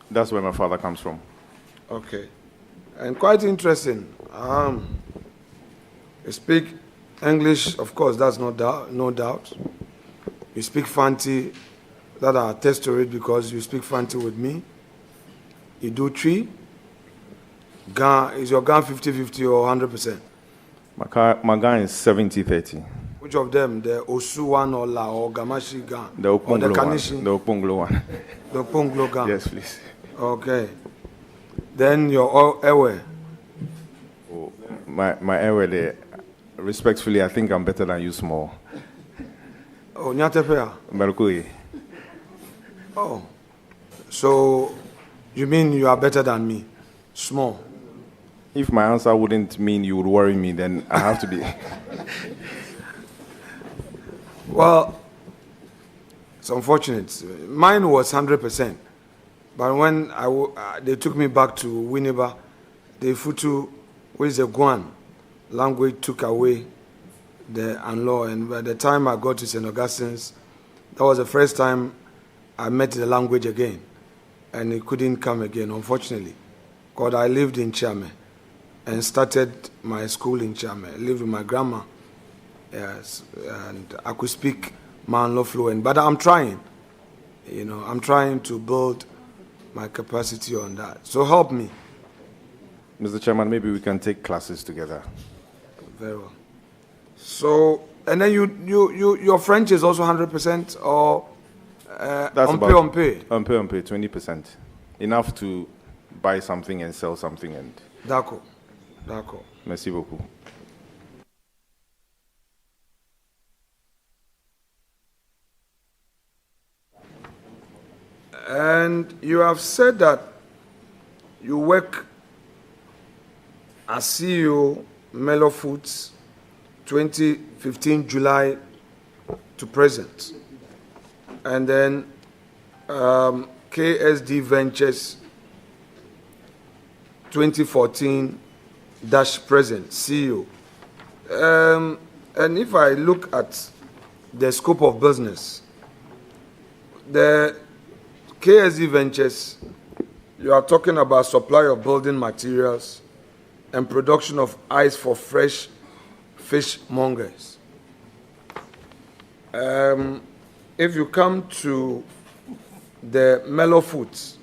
That's where my father comes from. Okay. And quite interesting. You speak English, of course, that's no doubt. You speak Fanti, that I attest to it because you speak Fanti with me. You do tree. Is your gun 50-50 or 100%? My gun is 70-30. Which of them? The Osu one or La or Gamashi gun? The Oponglo one. Kanishi? The Oponglo one. The Oponglo gun? Yes, please. Okay. Then your Ewe? Oh, my Ewe there, respectfully, I think I'm better than you small. Oh, Nyatepea? Merkui. Oh. So, you mean you are better than me? Small? If my answer wouldn't mean you would worry me, then I have to be. Well, it's unfortunate. Mine was 100%. But when they took me back to Winneba, the Futu, which is the Guan language, took away the Anlo. And by the time I got to St. Augustine's, that was the first time I met the language again. And it couldn't come again, unfortunately. Because I lived in Chame and started my school in Chame. I lived with my grandma. Yes, and I could speak Manlo fluent. But I'm trying. I'm trying to build my capacity on that. So help me. Mr. Chairman, maybe we can take classes together. Very well. So, and then your French is also 100% or That's on pay? On pay, 20%. Enough to buy something and sell something. And D'accord. Merci beaucoup. And you have said that you work as CEO Melo Foods 2015 July to present. And then KSD Ventures 2014 present CEO. And if I look at the scope of business, the KSD Ventures, you are talking about supply of building materials and production of ice for fresh fishmongers. If you come to the Mellow Foods,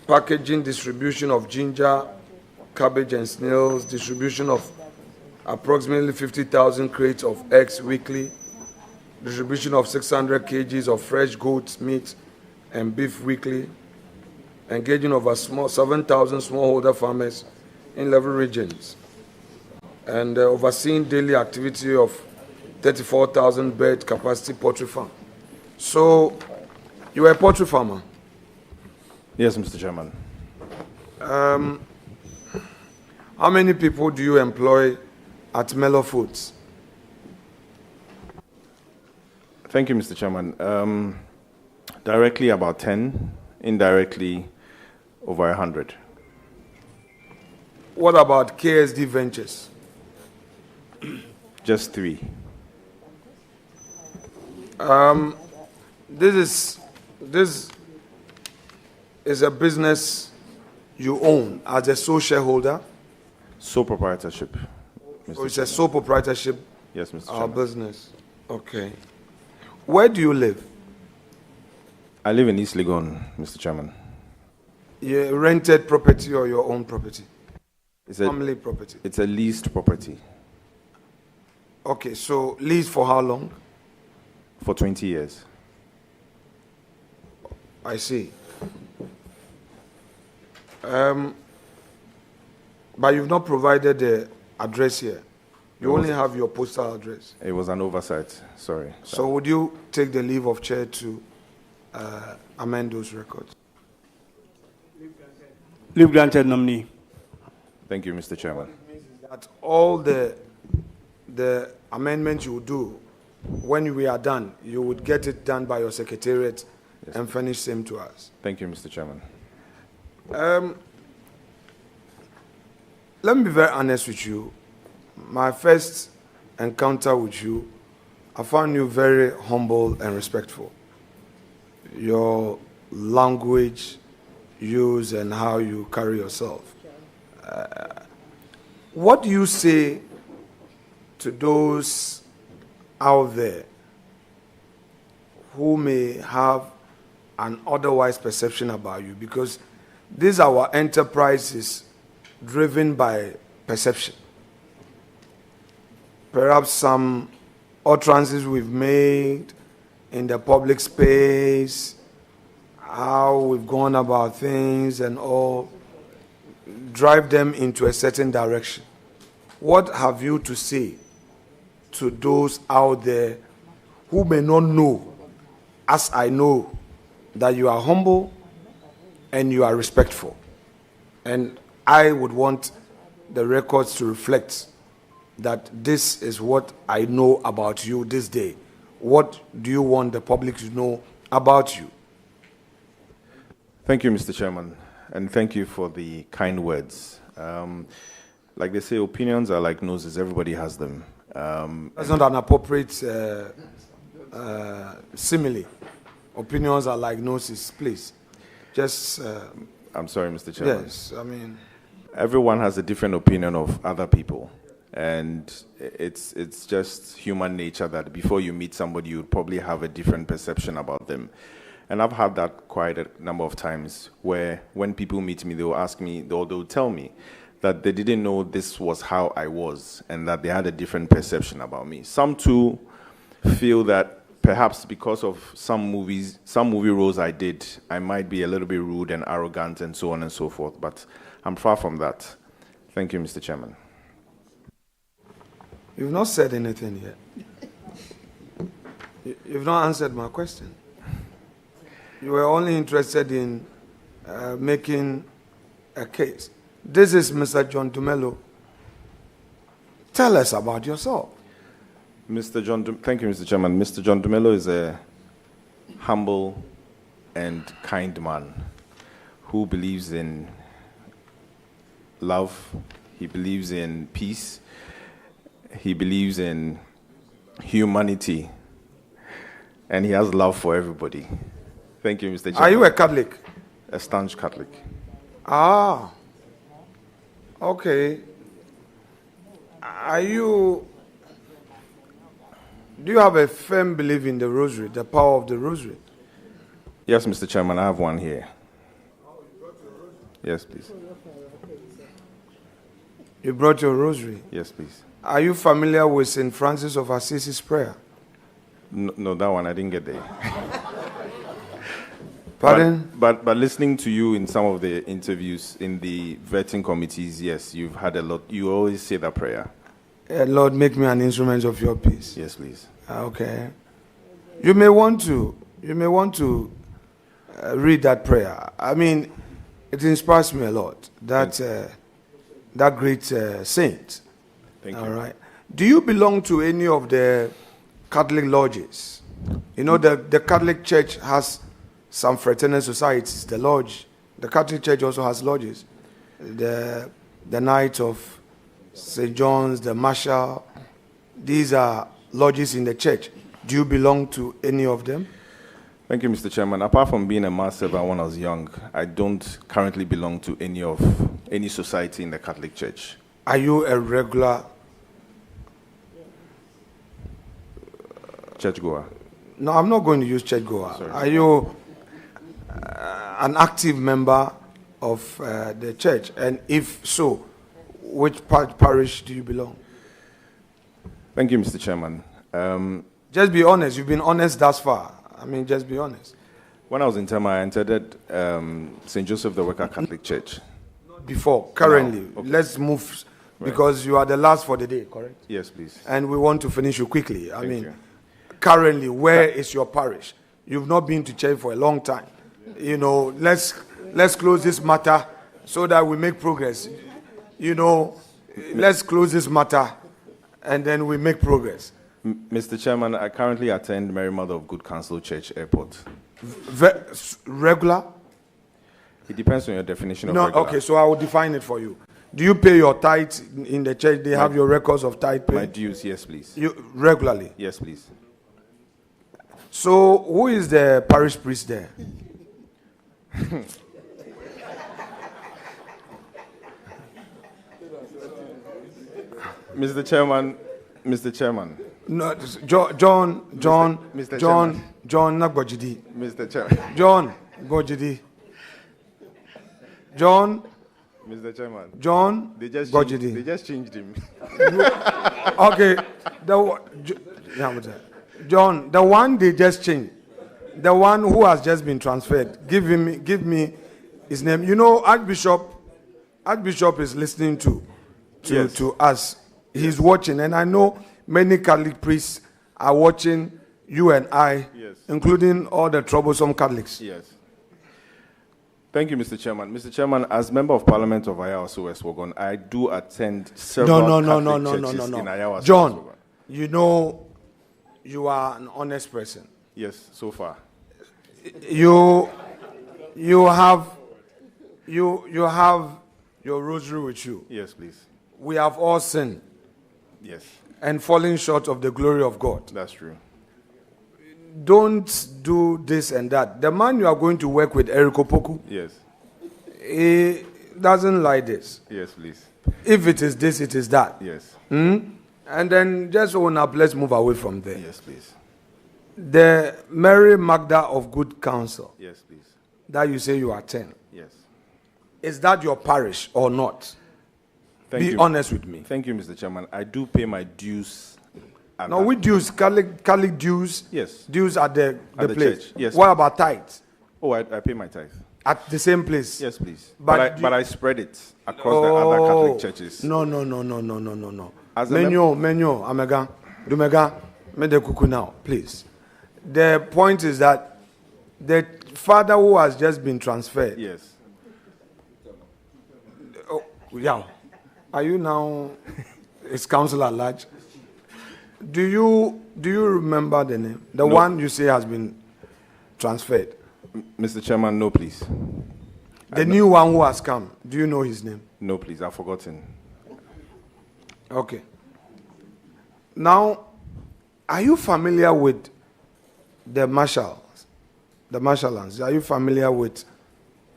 packaging, distribution of ginger, cabbage and snails, distribution of approximately 50,000 crates of eggs weekly, distribution of 600 kgs of fresh goat meat and beef weekly, engaging over 7,000 smallholder farmers in 11 regions, and overseeing daily activity of 34,000 bed capacity poultry farm. So, you are a poultry farmer? Yes, Mr. Chairman. How many people do you employ at Mellow Foods? Thank you, Mr. Chairman. Directly about 10, indirectly over 100. What about KSD Ventures? Just 3. This is a business you own as a sole shareholder? Sole proprietorship. So it's a sole proprietorship? Yes, Mr. Chairman. Business. Okay. Where do you live? I live in East Legon, Mr. Chairman. Your rented property or your own property? It's family property? It's a leased property. Okay, so lease for how long? For 20 years. I see. But you've not provided the address here. You only have your postal address. It was an oversight, sorry. So would you take the leave of chair to amend those records? Leave granted, nominee. Thank you, Mr. Chairman. That all the amendments you would do, when we are done, you would get it done by your secretariat and furnish same to us. Thank you, Mr. Chairman. Let me be very honest with you. My first encounter with you, I found you very humble and respectful. Your language, use, and how you carry yourself. What do you say to those out there who may have an otherwise perception about you? Because this our enterprise is driven by perception. Perhaps some utterances we've made in the public space, how we've gone about things and all, drive them into a certain direction. What have you to say to those out there who may not know, as I know, that you are humble and you are respectful? And I would want the records to reflect that this is what I know about you this day. What do you want the public to know about you? Thank you, Mr. Chairman, and thank you for the kind words. Like they say, opinions are like noses. Everybody has them. That's not an appropriate simile. Opinions are like noses, please. Just... I'm sorry, Mr. Chairman. Yes, I mean... Everyone has a different opinion of other people. And it's just human nature that before you meet somebody, you would probably have a different perception about them. And I've had that quite a number of times where when people meet me, they'll ask me, they'll tell me that they didn't know this was how I was and that they had a different perception about me. Some too feel that perhaps because of some movie roles I did, I might be a little bit rude and arrogant and so on and so forth, but I'm far from that. Thank you, Mr. Chairman. You've not said anything yet. You've not answered my question. You were only interested in making a case. This is Mr. John Dumelo. Tell us about yourself. Thank you, Mr. Chairman. Mr. John Dumelo is a humble and kind man who believes in love. He believes in peace. He believes in humanity, and he has love for everybody. Thank you, Mr. Chairman. Are you a Catholic? A staunch Catholic. Ah, okay. Do you have a firm belief in the rosary, the power of the rosary? Yes, Mr. Chairman, I have one here. Yes, please. You brought your rosary? Yes, please. Are you familiar with St. Francis of Assisi's prayer? No, that one I didn't get there. Pardon? But listening to you in some of the interviews in the vetting committees, yes, you've had a lot. You always say that prayer. Lord, make me an instrument of your peace. Yes, please. Okay. You may want to read that prayer. I mean, it inspires me a lot. That great saint. Thank you. All right. Do you belong to any of the Catholic lodges? You know, the Catholic Church has some fraternal societies. The lodge, the Catholic Church also has lodges. The Knights of St. John's, the Marshal. These are lodges in the church. Do you belong to any of them? Thank you, Mr. Chairman. Apart from being a mass servant when I was young, I don't currently belong to any society in the Catholic Church. Are you a regular churchgoer? No, I'm not going to use churchgoer. Sorry. Are you an active member of the church? And if so, which parish do you belong? Thank you, Mr. Chairman. Just be honest. You've been honest thus far. I mean, just be honest. When I was in Tema, I entered St. Joseph the Worker Catholic Church. Before, currently. No. Okay. Let's move, because you are the last for the day, correct? Yes, please. And we want to finish you quickly. I Thank mean, you. Currently, where is your parish? You've not been to church for a long time. You know, let's close this matter so that we make progress. You know, let's close this matter and then we make progress. Mr. Chairman, I currently attend Mary Mother of Good Counsel Church Airport. Regular? It depends on your definition of no, regular. Okay, so I will define it for you. Do you pay your tithe in the church? They have your records of tithe pay? My dues, yes, please. You regularly? Yes, please. So, who is the parish priest there? Mr. Chairman. No, John, not Gojidi. Mr. Chairman. John, Gojidi. John. Mr. Chairman. John, they just changed him. Okay. John, the one they just changed. The one who has just been transferred. Give me his name. You know, Archbishop is listening to us. He's watching, and I know many Catholic priests are watching you and I, yes, including all the troublesome Catholics. Yes. Thank you, Mr. Chairman. Mr. Chairman, as Member of Parliament of Ayawaso West Wuogon, I do attend several Catholic churches in Ayawaso West John, Wuogon. you know, you are an honest person. Yes, so far. You have your rosary with you. Yes, please. We have all sinned. Yes. And falling short of the glory of God. That's true. Don't do this and that. The man you are going to work with, Eric Opoku, yes, he doesn't like this. Yes, please. If it is this, it is that. Yes. And then just own up, let's move away from there. Yes, please. The Mary Magda of Good Counsel. Yes, please. That you say you attend. Yes. Is that your parish or not? Be honest with me. Thank you, Mr. Chairman. I do pay my dues. No, we dues, Catholic dues. Yes. Dues at the place. Church. Yes. What about tithes? Oh, I pay my tithe. At the same place? Yes, please. But I spread it across the other Catholic churches. No. Menyo, Amega, Dumega, Mede Kuku now, please. The point is that the father who has just been transferred. Yes. Oh, yeah. Are you now his counsel at large? Do you remember the name? The one you say has been transferred? Mr. Chairman, no, please. The new one who has come, do you know his name? No, please. I've forgotten. Okay. Now, Are you familiar with the marshals, the marshallans? Are you familiar with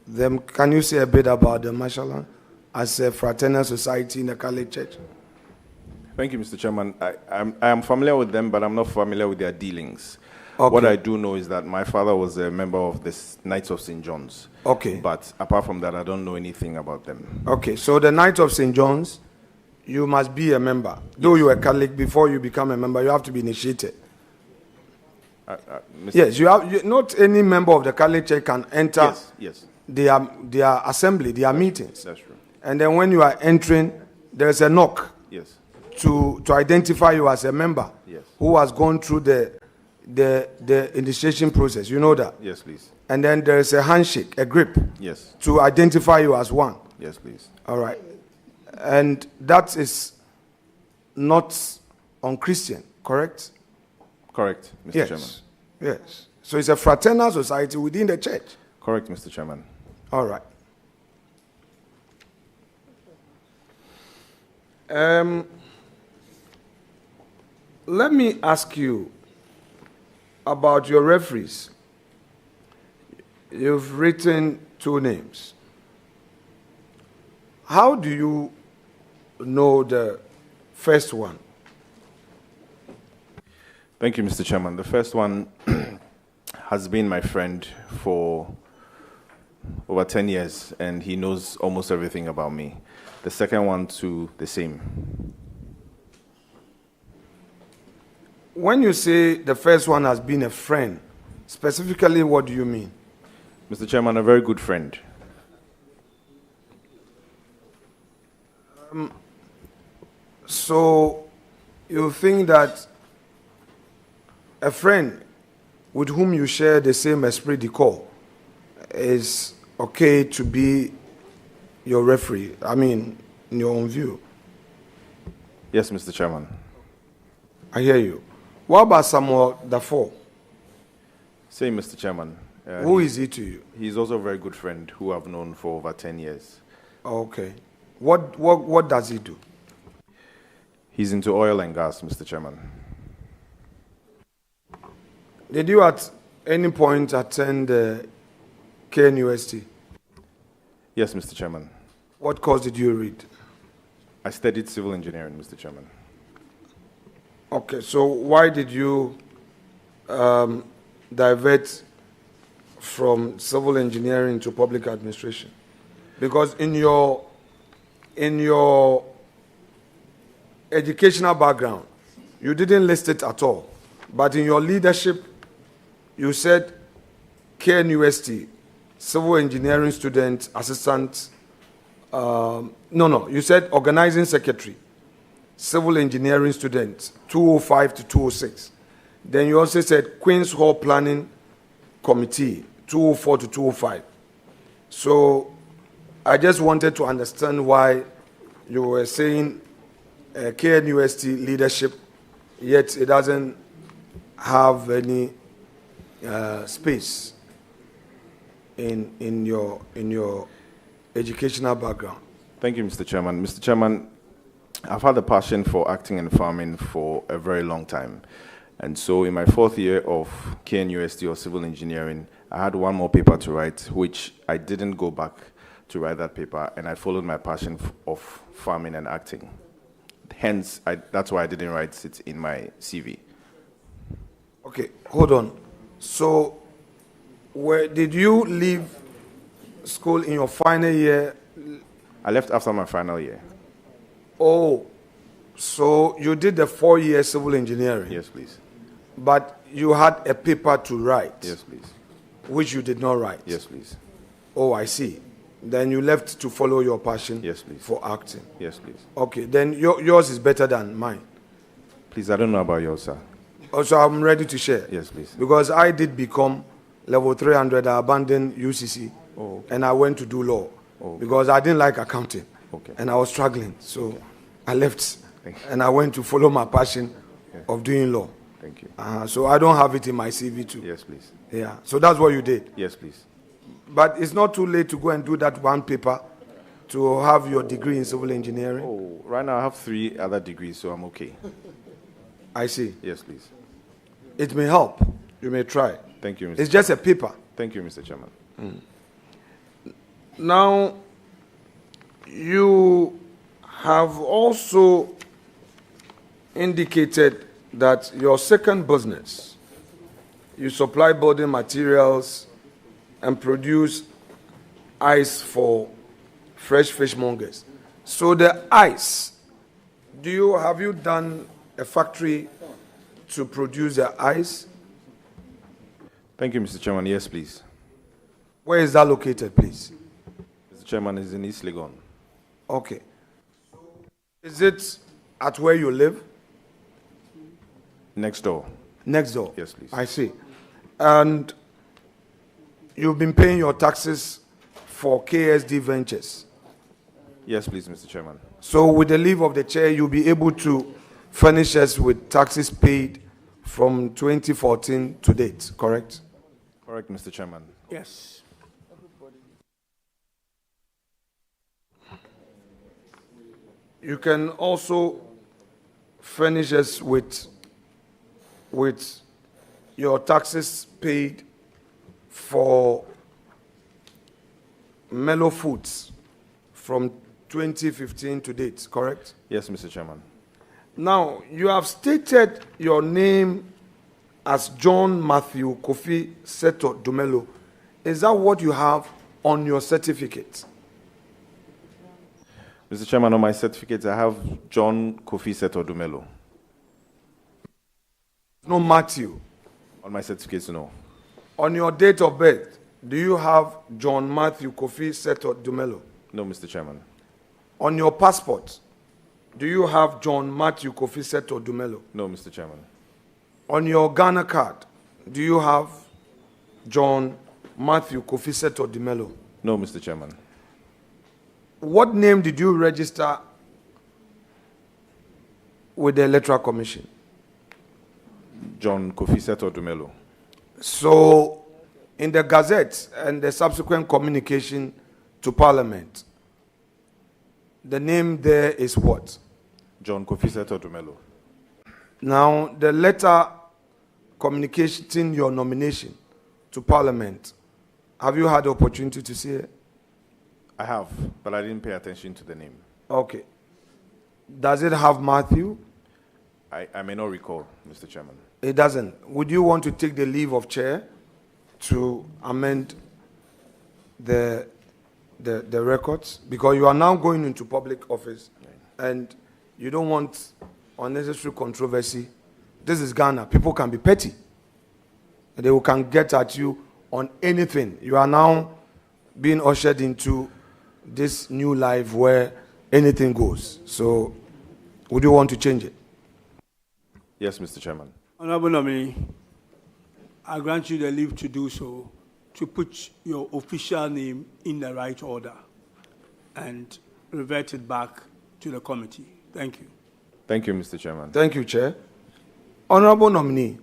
them? Can you say a bit about the marshallans as a fraternal society in the Catholic Church? Thank you, Mr. Chairman. I am familiar with them, but I'm not familiar with their dealings. Okay. What I do know is that my father was a member of the Knights of St. John's. Okay. But apart from that, I don't know anything about them. Okay, so the Knights of St. John's, you must be a member. Though you are a Catholic, before you become a member, you have to be initiated. Yes, not any member of the Catholic Church can enter their assembly, their meetings. That's true. And then when you are entering, there's a knock to identify you as a member who has gone through the initiation process. You know that? Yes, please. And then there's a handshake, a grip, to identify you as one. Yes, please. All right. And that is not unchristian, correct? Correct, Mr. Chairman. Yes. So it's a fraternal society within the church. Correct, Mr. Chairman. All right. Let me ask you about your referees. You've written 2 names. How do you know the first one? Thank you, Mr. Chairman. The first one has been my friend for over 10 years, and he knows almost everything about me. The second one, too, the same. When you say the first one has been a friend, specifically what do you mean? Mr. Chairman, a very good friend. So you think that a friend with whom you share the same esprit de corps is okay to be your referee? I mean, in your own view. Yes, Mr. Chairman. I hear you. What about Samuel Dafoe? Same, Mr. Chairman. Who is he to you? He's also a very good friend who I've known for over 10 years. Okay. What does he do? He's into oil and gas, Mr. Chairman. Did you at any point attend KNUST? Yes, Mr. Chairman. What course did you read? I studied civil engineering, Mr. Chairman. Okay, so why did you divert from civil engineering to public administration? Because in your educational background, you didn't list it at all. But in your leadership, you said KNUST, civil engineering student, assistant, you said organizing secretary, civil engineering student, 205 to 206. Then you also said Queen's Hall Planning Committee, 204 to 205. So I just wanted to understand why you were saying KNUST leadership, yet it doesn't have any space in your educational background. Thank you, Mr. Chairman. Mr. Chairman, I've had a passion for acting and farming for a very long time. And so in my 4th year of KNUST or civil engineering, I had one more paper to write, which I didn't go back to write that paper, and I followed my passion of farming and acting. Hence, that's why I didn't write it in my CV. Okay, hold on. So, where did you leave school in your final year? I left after my final year. Oh, so you did the 4-year civil engineering? Yes, please. But you had a paper to write? Yes, please. Which you did not write? Yes, please. Oh, I see. Then you left to follow your passion? Yes, please. For acting? Yes, please. Okay, then yours is better than mine. Please, I don't know about yours, sir. Also, I'm ready to share. Yes, please. Because I did become level 300. I abandoned UCC, and I went to do law because I didn't like accounting, and I was struggling. So I left, and I went to follow my passion of doing law. Thank you. So I don't have it in my CV too. Yes, please. Yeah. So that's what you did. Yes, please. But it's not too late to go and do that one paper to have your degree in civil engineering. Oh, right now I have 3 other degrees, so I'm okay. I see. Yes, please. It may help. You may try. Thank you, Mr. It's just a paper. Thank you, Mr. Chairman. Now, you have also indicated that your second business, you supply building materials and produce ice for fresh fishmongers. So the ice, have you done a factory to produce the ice? Thank you, Mr. Chairman. Yes, please. Where is that located, please? Mr. Chairman, is in East Legon. Okay. Is it at where you live? Next door. Next door? Yes, please. I see. And you've been paying your taxes for KSD Ventures? Yes, please, Mr. Chairman. So with the leave of the chair, you'll be able to furnish us with taxes paid from 2014 to date, correct? Correct, Mr. Chairman. Yes. You can also furnish us with your taxes paid for Mellow Foods from 2015 to date, correct? Yes, Mr. Chairman. Now, you have stated your name as John Matthew Kofi Seto Dumelo. Is that what you have on your certificate? Mr. Chairman, on my certificates, I have John Kofi Seto Dumelo. No Matthew? On my certificates, no. On your date of birth, do you have John Matthew Kofi Seto Dumelo? No, Mr. Chairman. On your passport, do you have John Matthew Kofi Seto Dumelo? No, Mr. Chairman. On your Ghana card, do you have John Matthew Kofi Seto Dumelo? No, Mr. Chairman. What name did you register with the Electoral Commission? John Kofi Seto Dumelo. So, in the Gazette and the subsequent communication to Parliament, the name there is what? John Kofi Seto Dumelo. Now, the letter communicating your nomination to Parliament, have you had the opportunity to see it? I have, but I didn't pay attention to the name. Okay. Does it have Matthew? I may not recall, Mr. Chairman. It doesn't. Would you want to take the leave of chair to amend the records? Because you are now going into public office and you don't want unnecessary controversy. This is Ghana. People can be petty. They can get at you on anything. You are now being ushered into this new life where anything goes. So, would you want to change it? Yes, Mr. Chairman. Honorable nominee, I grant you the leave to do so, to put your official name in the right order and revert it back to the committee. Thank you. Thank you, Mr. Chairman. Thank you, Chair. Honorable nominee,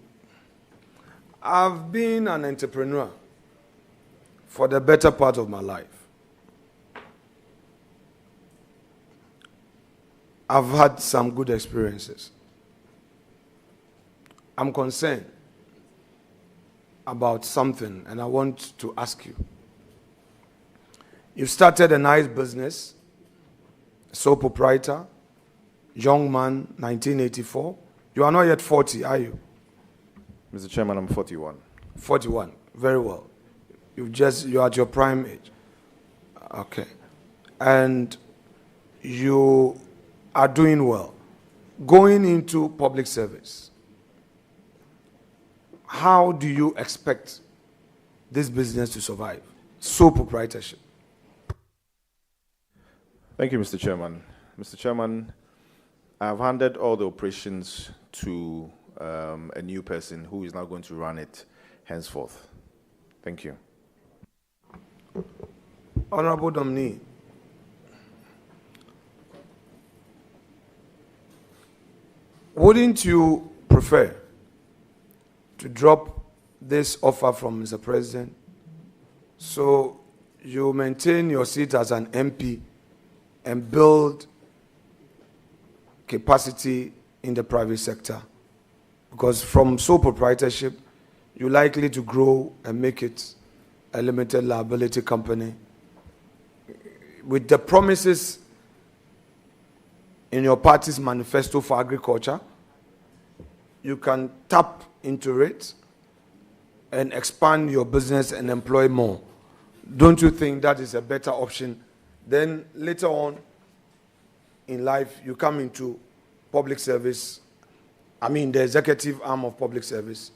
I've been an entrepreneur for the better part of my life. I've had some good experiences. I'm concerned about something, and I want to ask you. You've started a nice business, sole proprietor, young man, 1984. You are not yet 40, are you? Mr. Chairman, I'm 41. 41, very well. You're at your prime age. Okay. And you are doing well. Going into public service, how do you expect this business to survive? Sole proprietorship. Thank you, Mr. Chairman. Mr. Chairman, I've handed all the operations to a new person who is now going to run it henceforth. Thank you. Honorable nominee, wouldn't you prefer to drop this offer from Mr. President so you maintain your seat as an MP and build capacity in the private sector Because from sole proprietorship, you're likely to grow and make it a limited liability company. With the promises in your party's manifesto for agriculture, you can tap into it and expand your business and employ more. Don't you think that is a better option? Then later on in life, you come into public service, the executive arm of public service.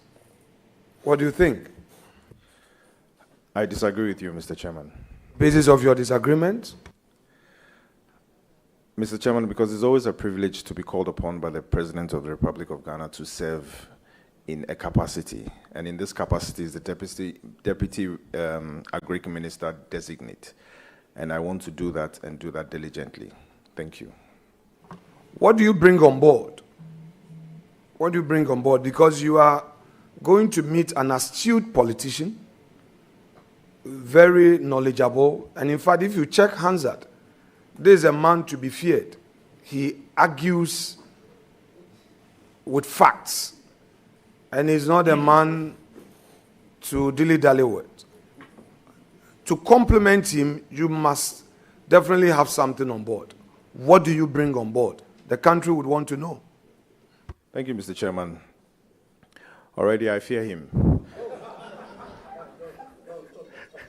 What do you think? I disagree with you, Mr. Chairman. Basis of your disagreement? Mr. Chairman, because it's always a privilege to be called upon by the President of the Republic of Ghana to serve in a capacity. And in this capacity is the Deputy Agric Minister-Designate. And I want to do that and do that diligently. Thank you. What do you bring on board? What do you bring on board? Because you are going to meet an astute politician, very knowledgeable. And in fact, if you check Hansard, this is a man to be feared. He argues with facts. And he's not a man to dilly-dally with. To complement him, you must definitely have something on board. What do you bring on board? The country would want to know. Thank you, Mr. Chairman. Already I fear him.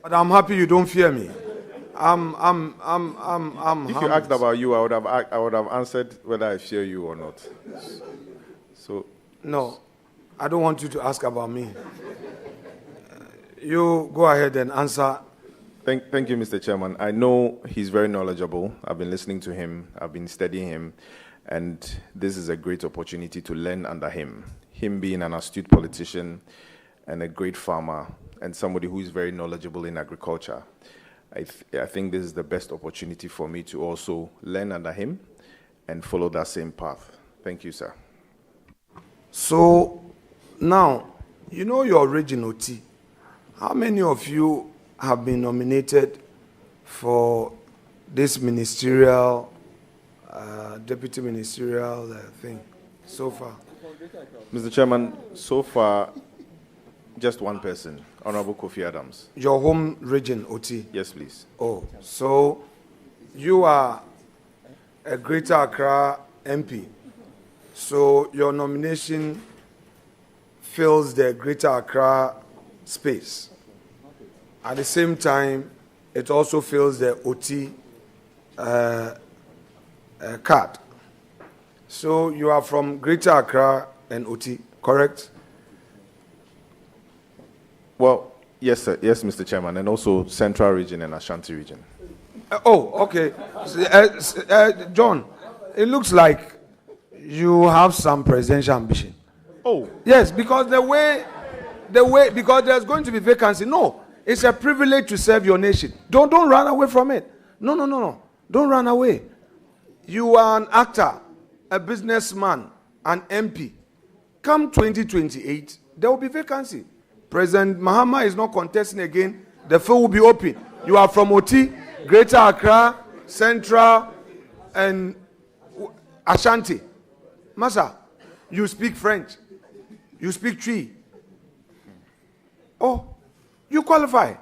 But I'm happy you don't fear me. If you asked about you, I would have answered whether I fear you or not. So no, I don't want you to ask about me. You go ahead and answer. Thank you, Mr. Chairman. I know he's very knowledgeable. I've been listening to him. I've been studying him. And this is a great opportunity to learn under him. Him being an astute politician and a great farmer and somebody who is very knowledgeable in agriculture. I think this is the best opportunity for me to also learn under him and follow that same path. Thank you, sir. So, now, you know your region, T. How many of you have been nominated for this ministerial, deputy ministerial thing so far? Mr. Chairman, so far, just one person, Honorable Kofi Adams. Your home region, OT? Yes, please. Oh, so you are a Greater Accra MP. So your nomination fills the Greater Accra space. At the same time, it also fills the OT card. So you are from Greater Accra and OT, correct? Well, yes, sir. Yes, Mr. Chairman, and also Central Region and Ashanti Region. Okay. John, it looks like you have some presidential ambition. Oh. Yes, because because there's going to be vacancy. No, it's a privilege to serve your nation. Don't run away from it. No. Don't run away. You are an actor, a businessman, an MP. Come 2028, there will be vacancy. President Mahama is not contesting again. The field will be open. You are from OT, Greater Accra, Central, and Ashanti. Masa, you speak French. You speak Twi. Oh, you qualify.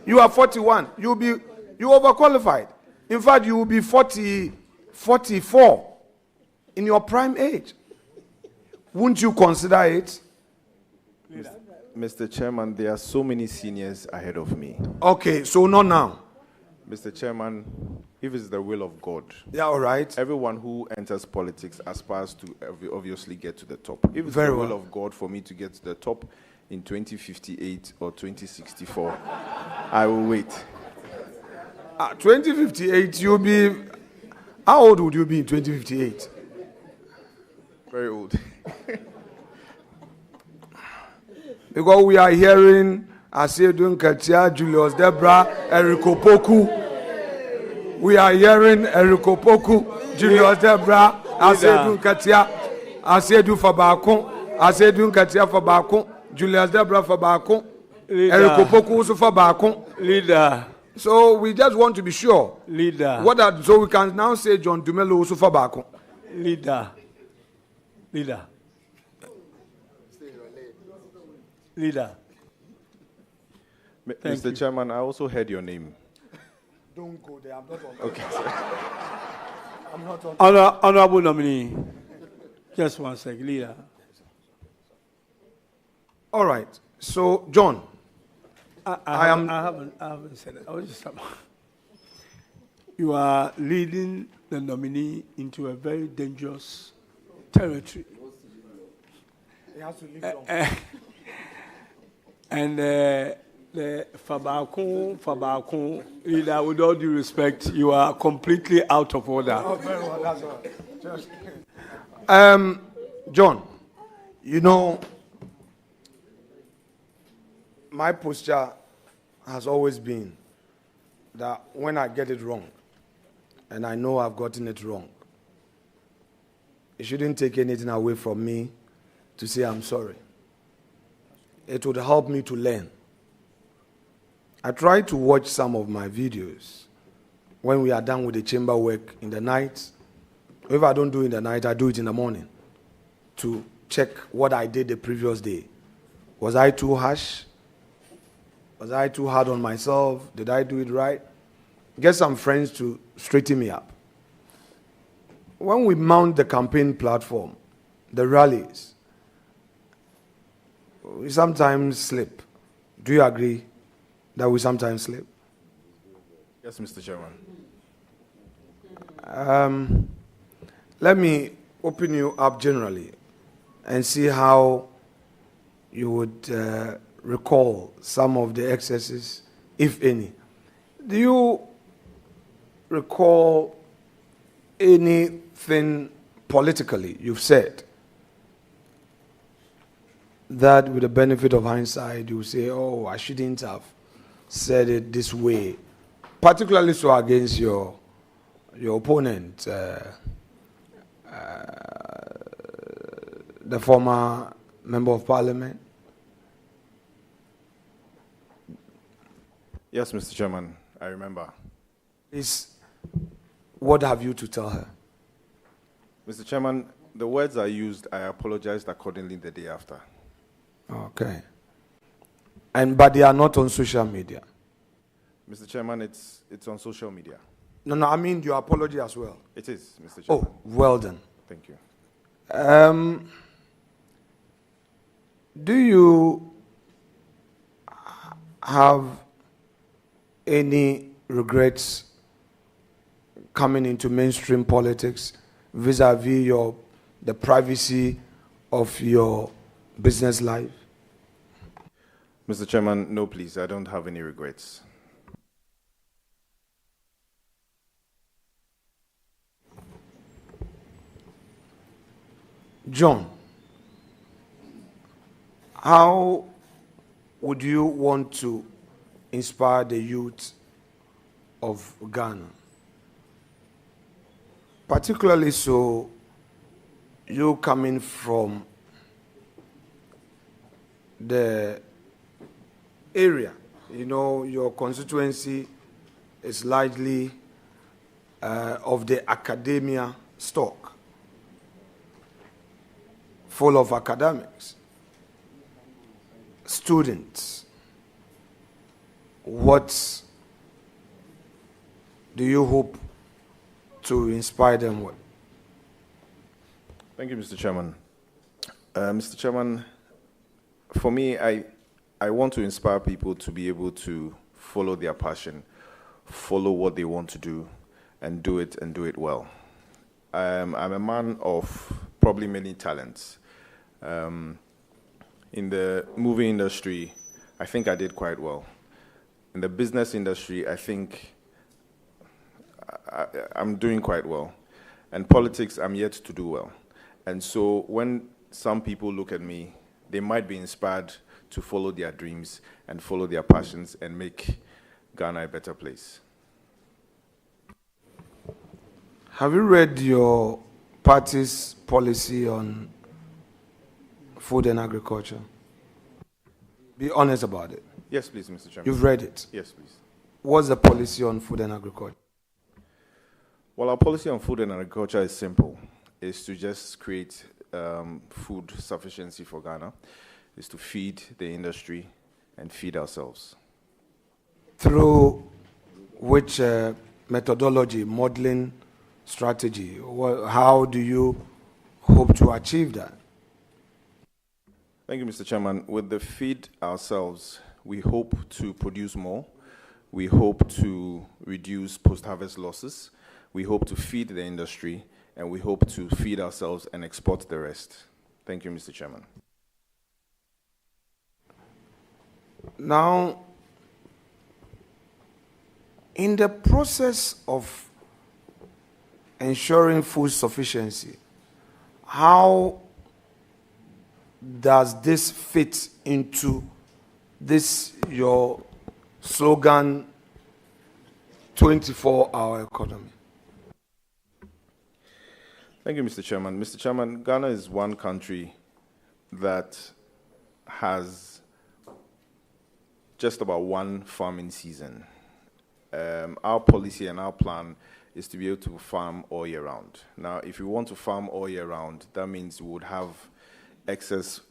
You are 41. You overqualified. In fact, you will be 44 in your prime age. Wouldn't you consider it? Mr. Chairman, there are so many seniors ahead of me. Okay, so not now. Mr. Chairman, if it's the will of God, yeah, all right. Everyone who enters politics aspires to obviously get to the top. If it's Very the will well. of God for me to get to the top in 2058 or 2064, I will wait. 2058, you'll be... How old would you be in 2058? Very old. Because we are hearing Asedun Katia, Julius Debra, Eriko Poku. We are hearing Eriko Poku, Julius Debra, Asedun Katia, Asedu Fabakon, Asedun Katia Fabakon, Julius Debra Fabakon, Eriko Poku also Fabakon. Leader. So we just want to be sure. Leader. So we can now say John Dumelo also Fabakon. Leader. Leader. Mr. Chairman, I also heard your name. Don't go there. I'm not on. Okay. I'm not on. Honorable nominee. Just one second, Leader. All right. So, John, I haven't said it. I was just. You are leading the nominee into a very dangerous territory. He has to leave And the Fabakun, Leader, with all due respect, you are completely out of order. Oh, very well, that's all right. John, you know, my posture has always been that when I get it wrong, and I know I've gotten it wrong, it shouldn't take anything away from me to say I'm sorry. It would help me to learn. I try to watch some of my videos when we are done with the chamber work in the night. If I don't do it in the night, I do it in the morning to check what I did the previous day. Was I too harsh? Was I too hard on myself? Did I do it right? Get some friends to straighten me up. When we mount the campaign platform, the rallies, we sometimes slip. Do you agree that we sometimes slip? Yes, Mr. Chairman. Let me open you up generally and see how you would recall some of the excesses, if any. Do you recall anything politically you've said that with the benefit of hindsight you say, oh, I shouldn't have said it this way, particularly so against your opponent, the former member of parliament? Yes, Mr. Chairman, I remember. What have you to tell her? Mr. Chairman, the words I used, I apologized accordingly the day after. Okay. But they are not on social media. Mr. Chairman, it's on social media. No, I mean your apology as well. It is, Mr. Chairman. Oh, well done. Thank you. Do you have any regrets coming into mainstream politics vis-a-vis the privacy of your business life? Mr. Chairman, no, please. I don't have any regrets. John, how would you want to inspire the youth of Ghana? Particularly so, you coming from the area, you know, your constituency is largely of the academia stock, full of academics, students. What do you hope to inspire them with? Thank you, Mr. Chairman. Mr. Chairman, for me, I want to inspire people to be able to follow their passion, follow what they want to do, and do it well. I'm a man of probably many talents. In the movie industry, I think I did quite well. In the business industry, I think I'm doing quite well. And politics, I'm yet to do well. And so when some people look at me, they might be inspired to follow their dreams and follow their passions and make Ghana a better place. Have you read your party's policy on food and agriculture? Be honest about it. Yes, please, Mr. Chairman. You've read it? Yes, please. What's the policy on food and agriculture? Well, our policy on food and agriculture is simple. It's to just create food sufficiency for Ghana. is to feed the industry and feed ourselves. Through which methodology, modeling strategy? How do you hope to achieve that? Thank you, Mr. Chairman. With the feed ourselves, we hope to produce more. We hope to reduce post-harvest losses. We hope to feed the industry, and we hope to feed ourselves and export the rest. Thank you, Mr. Chairman. Now, in the process of ensuring food sufficiency, how does this fit into this, your slogan, 24-hour economy? Thank you, Mr. Chairman. Mr. Chairman, Ghana is one country that has just about one farming season. Our policy and our plan is to be able to farm all year round. Now, if we want to farm all year round, that means we would have excess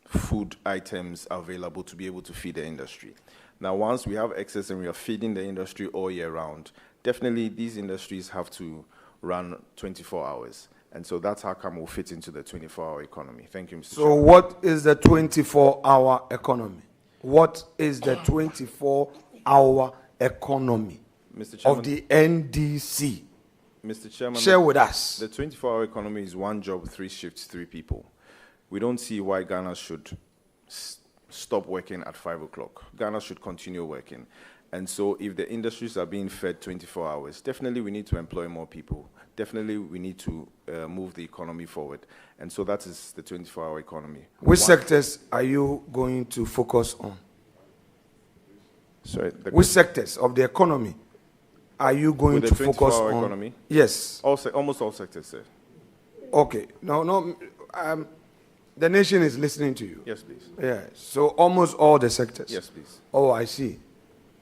food items available to be able to feed the industry. Now, once we have excess and we are feeding the industry all year round, definitely these industries have to run 24 hours. And so that's how come we'll fit into the 24-hour economy. Thank you, Mr. So what is the 24-hour economy? What is the 24-hour economy Mr. Chairman, of the NDC? Mr. Chairman, share with us. The 24-hour economy is one job, 3 shifts, 3 people. We don't see why Ghana should stop working at 5 o'clock. Ghana should continue working. And so if the industries are being fed 24 hours, definitely we need to employ more people. Definitely we need to move the economy forward. And so that is the 24-hour economy. Which sectors are you going to focus on? Sorry, which sectors of the economy are you going to focus on? Economy? Yes. Almost all sectors, sir. Okay. No. The nation is listening to you. Yes, please. Yeah. So almost all the sectors. Yes, please. Oh, I see.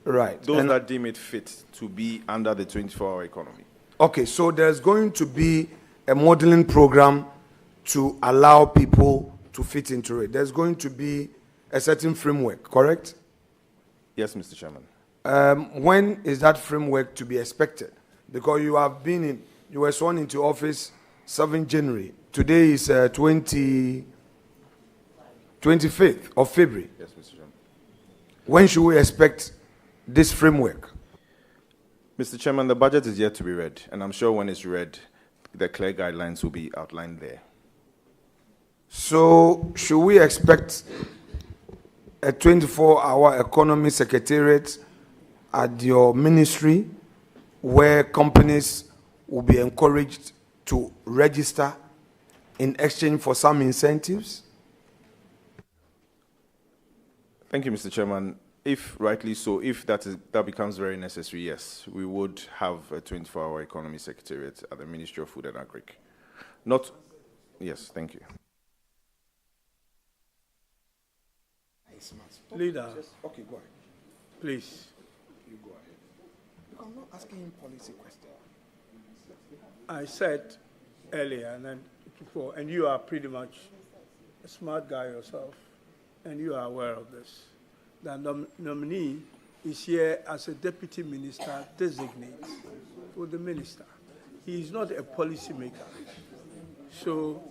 Right. Those that deem it fit to be under the 24-hour economy. Okay, so there's going to be a modeling program to allow people to fit into it. There's going to be a certain framework, correct? Yes, Mr. Chairman. When is that framework to be expected? Because you were sworn into office 7 January. Today is 25th of February. Yes, Mr. Chairman. When should we expect this framework? Mr. Chairman, the budget is yet to be read, and I'm sure when it's read, the clear guidelines will be outlined there. So, should we expect a 24-hour economy secretariat at your ministry where companies will be encouraged to register in exchange for some incentives? Thank you, Mr. Chairman. If rightly so, if that becomes very necessary, yes, we would have a 24-hour economy secretariat at the Ministry of Food and Agric. Yes, thank you. Leader. Okay, go ahead. Please. You go ahead. I'm not asking him policy questions. I said earlier and you are pretty much a smart guy yourself, and you are aware of this. The nominee is here as a deputy minister designate for the minister. He is not a policy maker. So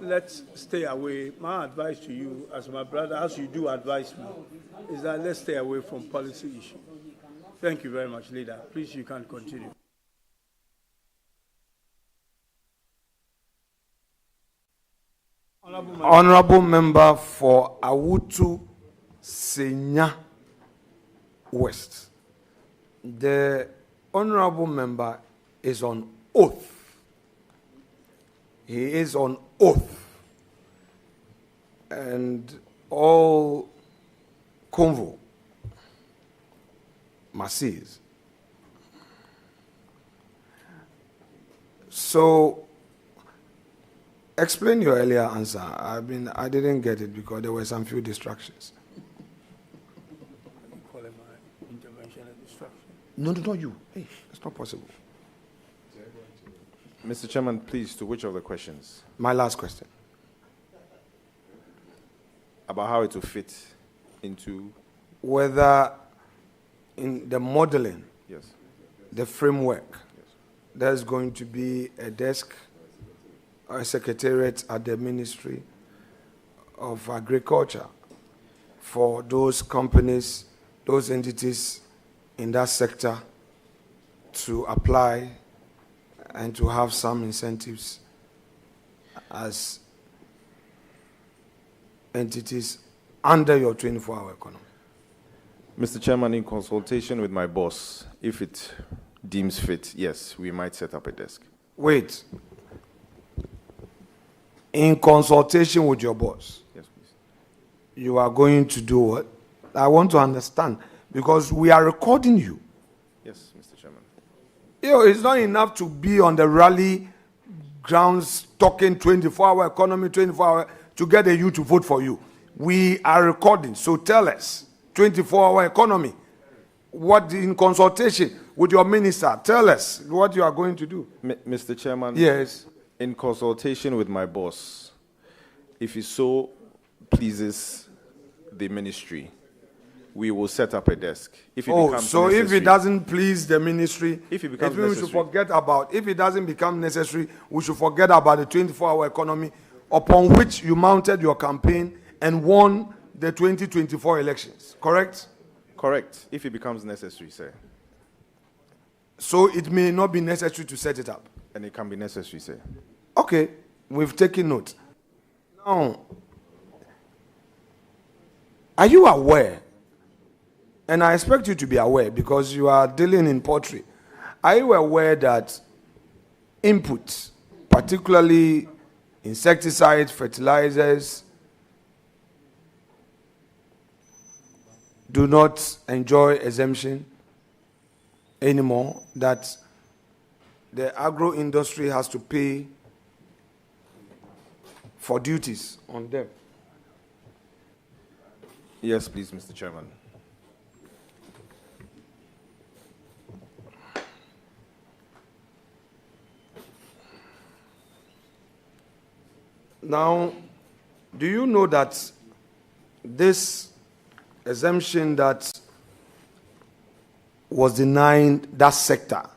let's stay away. My advice to you, as my brother, as you do advise me, is that let's stay away from policy issues. Thank you very much, Leader. Please, you can continue. Honorable member for Awutu Senya West. The honorable member is on oath. He is on oath. And all convo must cease. So, explain your earlier answer. I didn't get it because there were some few distractions. You call it my intervention a distraction? No, not you. Hey, it's not possible. Mr. Chairman, please, to which of the questions? My last question. About how it will fit into? Whether in the modeling, Yes. the framework, there's going to be a desk, a secretariat at the Ministry of Agriculture for those companies, those entities in that sector to apply and to have some incentives as entities under your 24-hour economy. Mr. Chairman, in consultation with my boss, if it deems fit, yes, we might set up a desk. Wait. In consultation with your boss, yes, please. You are going to do what? I want to understand, because we are recording you. Yes, Mr. Chairman. You know, it's not enough to be on the rally grounds talking 24-hour economy, 24-hour, to get the youth to vote for you. We are recording, so tell us, 24-hour economy, what in consultation with your minister, tell us what you are going to do. Mr. Chairman? Yes. In consultation with my boss, if it so pleases the ministry, we will set up a desk. If it becomes so necessary, if it doesn't please the ministry, if it becomes we should forget about, if it doesn't become necessary, we should forget about the 24-hour economy upon which you mounted your campaign and won the 2024 elections, correct? Correct, if it becomes necessary, sir. So it may not be necessary to set it up. And it can be necessary, sir. Okay, we've taken note. Now, are you aware, and I expect you to be aware because you are dealing in poultry, are you aware that inputs, particularly insecticides, fertilizers, do not enjoy exemption anymore, that the agro industry has to pay for duties on them? Yes, please, Mr. Chairman. Now, do you know that this exemption that was denying that sector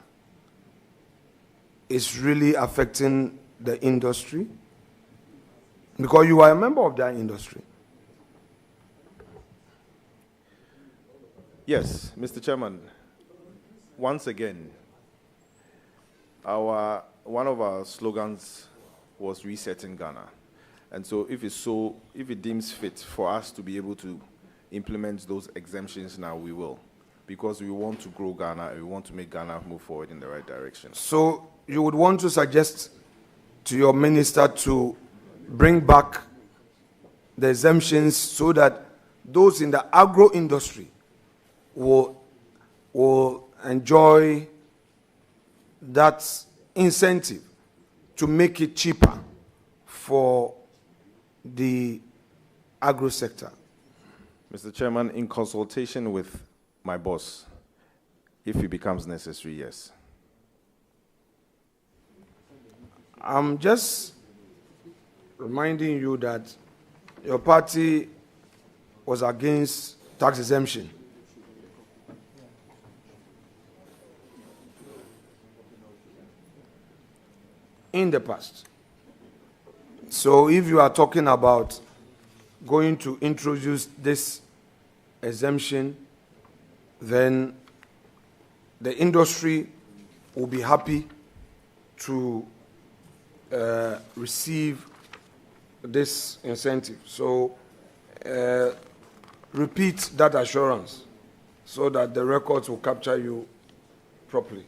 is really affecting the industry? Because you are a member of that industry. Yes, Mr. Chairman. Once again, one of our slogans was resetting Ghana. And so if it deems fit for us to be able to implement those exemptions now, we will. Because we want to grow Ghana and we want to make Ghana move forward in the right direction. So you would want to suggest to your minister to bring back the exemptions so that those in the agro industry will enjoy that incentive to make it cheaper for the agro sector. Mr. Chairman, in consultation with my boss, if it becomes necessary, yes. I'm just reminding you that your party was against tax exemption. In the past. So if you are talking about going to introduce this exemption, then the industry will be happy to receive this incentive. So repeat that assurance so that the records will capture you properly.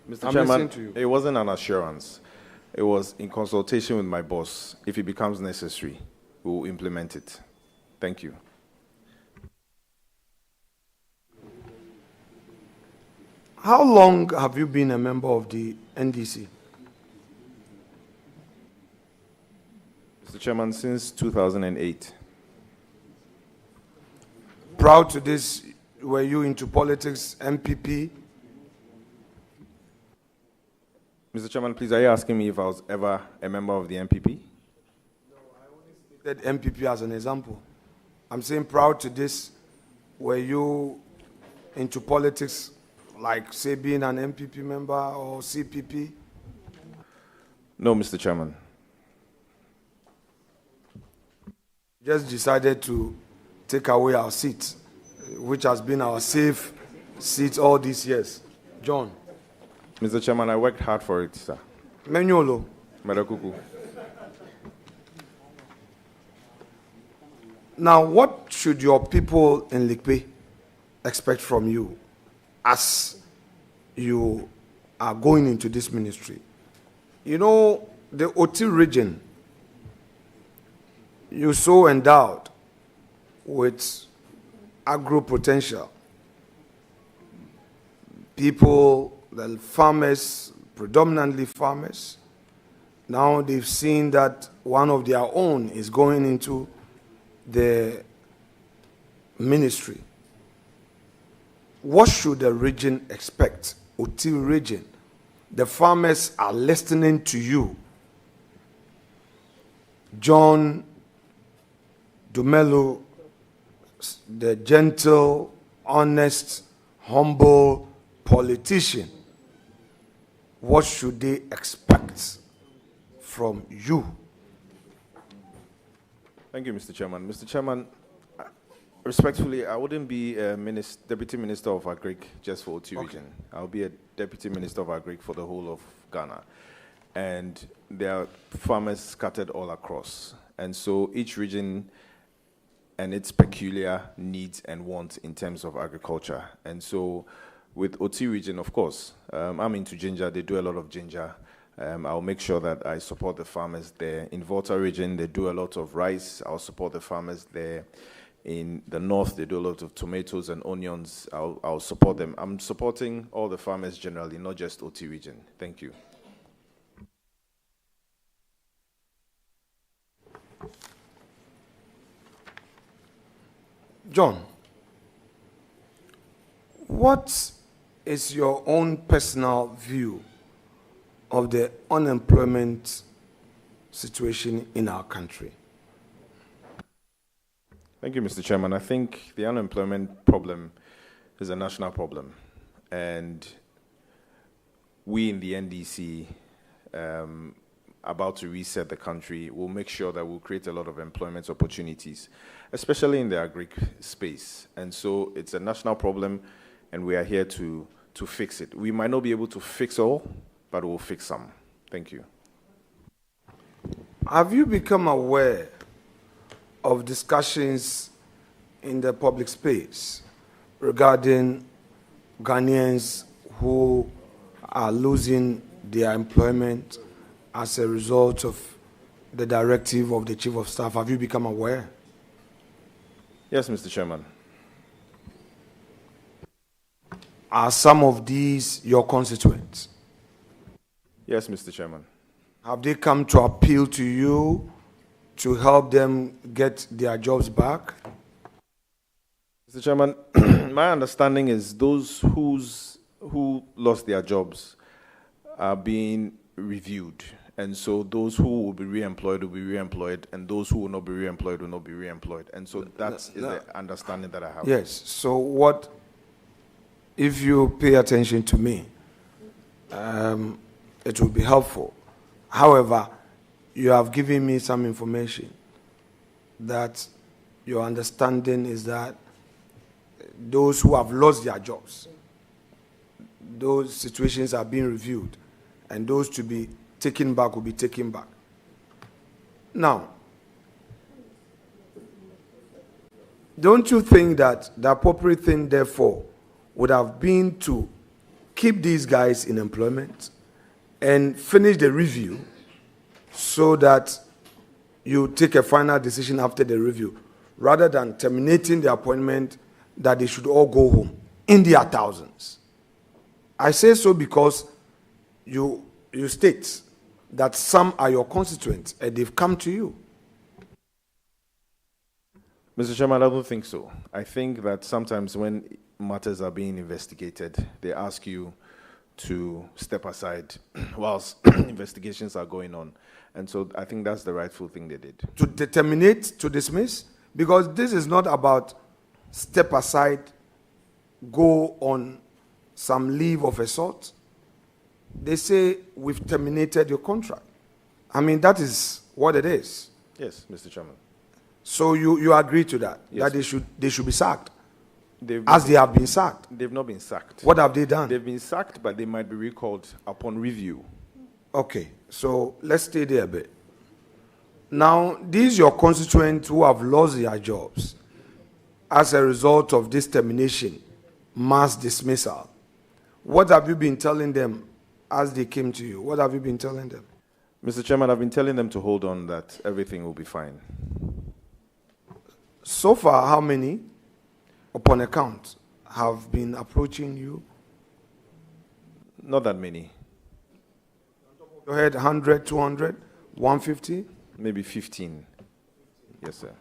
Mr. Chairman, it wasn't an assurance. It was in consultation with my boss. If it becomes necessary, we will implement it. Thank you. How long have you been a member of the NDC? Mr. Chairman, since 2008. Prior to this, were you into politics, MPP? Mr. Chairman, please, are you asking me if I was ever a member of the MPP? No, I only stated MPP as an example. I'm saying prior to this, were you into politics, like, say, being an MPP member or CPP? No, Mr. Chairman. Just decided to take away our seat, which has been our safe seat all these years. John. Mr. Chairman, I worked hard for it, sir. Menyolo. Madakuku. Now, what should your people in Likpe expect from you as you are going into this ministry? You know, the Oti region, you're so endowed with agro potential. People, the farmers, predominantly farmers, now they've seen that one of their own is going into the ministry. What should the region expect? Oti region. The farmers are listening to you. John Dumelo, the gentle, honest, humble politician. What should they expect from you? Thank you, Mr. Chairman. Mr. Chairman, respectfully, I wouldn't be a Deputy Minister of Agric just for Oti region. I'll be a Deputy Minister of Agric for the whole of Ghana. And there are farmers scattered all across. And so each region and its peculiar needs and wants in terms of agriculture. And so with Oti region, of course, I'm into ginger. They do a lot of ginger. I'll make sure that I support the farmers there. In Volta region, they do a lot of rice. I'll support the farmers there. In the north, they do a lot of tomatoes and onions. I'll support them. I'm supporting all the farmers generally, not just Oti region. Thank you. John, what is your own personal view of the unemployment situation in our country? Thank you, Mr. Chairman. I think the unemployment problem is a national problem. And we in the NDC, about to reset the country, will make sure that we'll create a lot of employment opportunities, especially in the agri space. And so it's a national problem, and we are here to fix it. We might not be able to fix all, but we'll fix some. Thank you. Have you become aware of discussions in the public space regarding Ghanaians who are losing their employment as a result of the directive of the Chief of Staff? Have you become aware? Yes, Mr. Chairman. Are some of these your constituents? Yes, Mr. Chairman. Have they come to appeal to you to help them get their jobs back? Mr. Chairman, my understanding is those who lost their jobs are being reviewed. And so those who will be re-employed, and those who will not be re-employed will not be re-employed. And so that's the understanding that I have. Yes. So what, if you pay attention to me, it will be helpful. However, you have given me some information that your understanding is that those who have lost their jobs, those situations are being reviewed, and those to be taken back will be taken back. Now, don't you think that the appropriate thing, therefore, would have been to keep these guys in employment and finish the review so that you take a final decision after the review, rather than terminating the appointment that they should all go home in their thousands? I say so because you state that some are your constituents and they've come to you. Mr. Chairman, I don't think so. I think that sometimes when matters are being investigated, they ask you to step aside whilst investigations are going on. And so I think that's the rightful thing they did. To terminate, to dismiss? Because this is not about step aside, go on some leave of a sort. They say, we've terminated your contract. I mean, that is what it is. Yes, Mr. Chairman. So you agree to that? Yes. That they should be sacked? They have been sacked? They've not been sacked. What have they done? They've been sacked, but they might be recalled upon review. Okay, so let's stay there a bit. Now, these your constituents who have lost their jobs as a result of this termination, mass dismissal. What have you been telling them as they came to you? What have you been telling them? Mr. Chairman, I've been telling them to hold on, that everything will be fine. So far, how many, upon account, have been approaching you? Not that many. You had 100, 200, 150? Maybe 15. Yes, sir.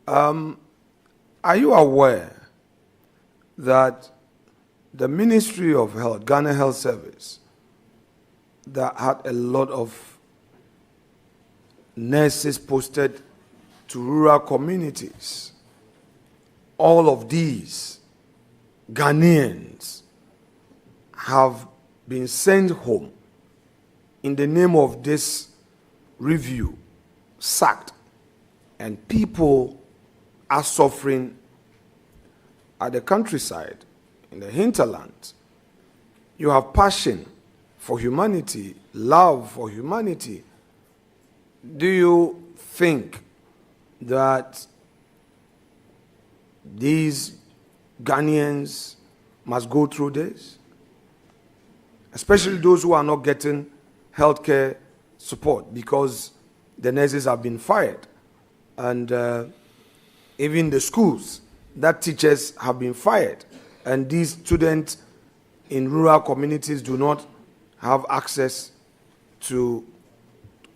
Are you aware that the Ministry of Health, Ghana Health Service, that had a lot of nurses posted to rural communities, all of these Ghanaians have been sent home in the name of this review, sacked, and people are suffering at the countryside, in the hinterland. You have passion for humanity, love for humanity. Do you think that these Ghanaians must go through this? Especially those who are not getting healthcare support because the nurses have been fired. And even the schools, that teachers have been fired. And these students in rural communities do not have access to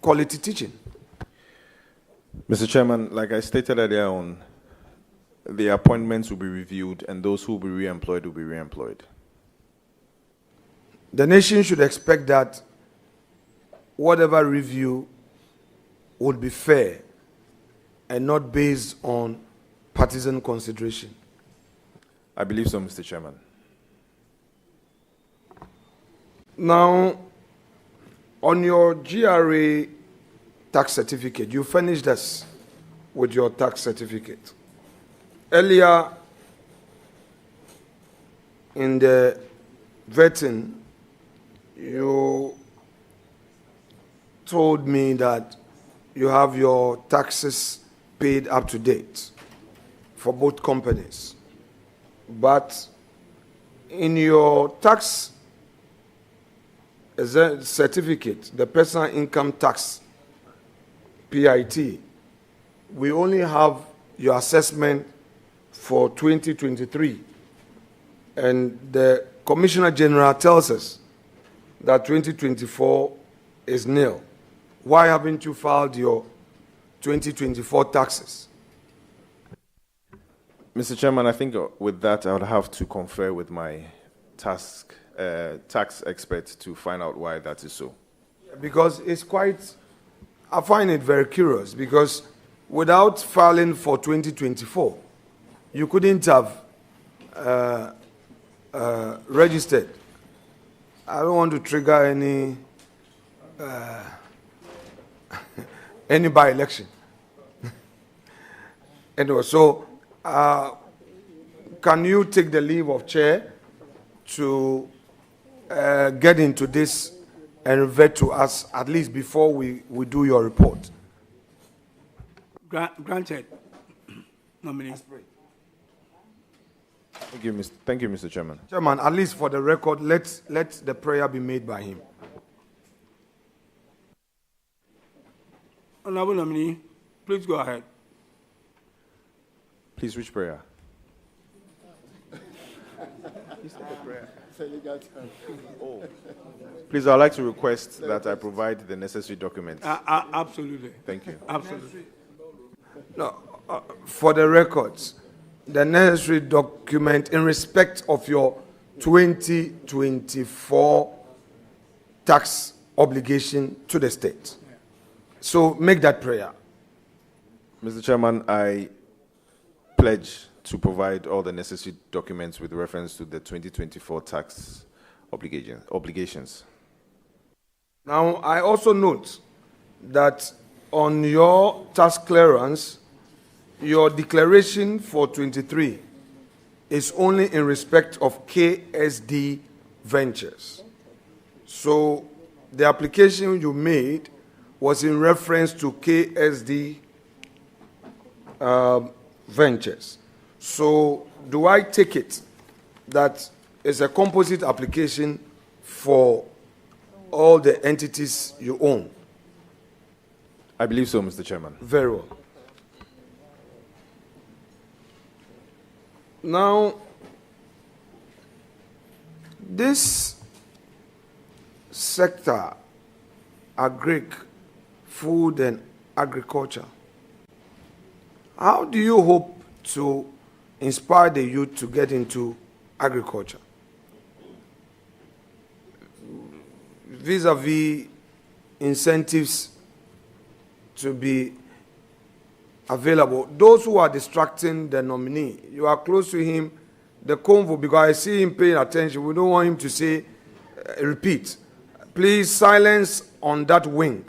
quality teaching. Mr. Chairman, like I stated earlier on, the appointments will be reviewed and those who will be re-employed will be re-employed. The nation should expect that whatever review would be fair and not based on partisan consideration. I believe so, Mr. Chairman. Now, on your GRA tax certificate, you furnished us with your tax certificate. Earlier in the vetting, you told me that you have your taxes paid up to date for both companies. But in your tax certificate, the personal income tax, PIT, we only have your assessment for 2023. And the Commissioner General tells us that 2024 is nil. Why haven't you filed your 2024 taxes? Mr. Chairman, I think with that I would have to confer with my tax expert to find out why that is so. Because it's quite, I find it very curious, because without filing for 2024, you couldn't have registered. I don't want to trigger any by-election. Anyway, so can you take the leave of chair to get into this and revert to us at least before we do your report? Granted. Nominee. Thank you, Mr. Chairman. Chairman, at least for the record, let the prayer be made by him. Honorable nominee, please go ahead. Please, which prayer? Oh. Please, I'd like to request that I provide the necessary documents. Absolutely. Thank you. Absolutely. No, for the records, the necessary document in respect of your 2024 tax obligation to the state. So make that prayer. Mr. Chairman, I pledge to provide all the necessary documents with reference to the 2024 tax obligations. Now, I also note that on your tax clearance, your declaration for 23 is only in respect of KSD Ventures. So the application you made was in reference to KSD Ventures. So do I take it that it's a composite application for all the entities you own? I believe so, Mr. Chairman. Very well. Now, this sector, agric, food and agriculture, how do you hope to inspire the youth to get into agriculture? Vis-a-vis incentives to be available. Those who are distracting the nominee, you are close to him, the convo, because I see him paying attention. We don't want him to say, repeat. Please silence on that wing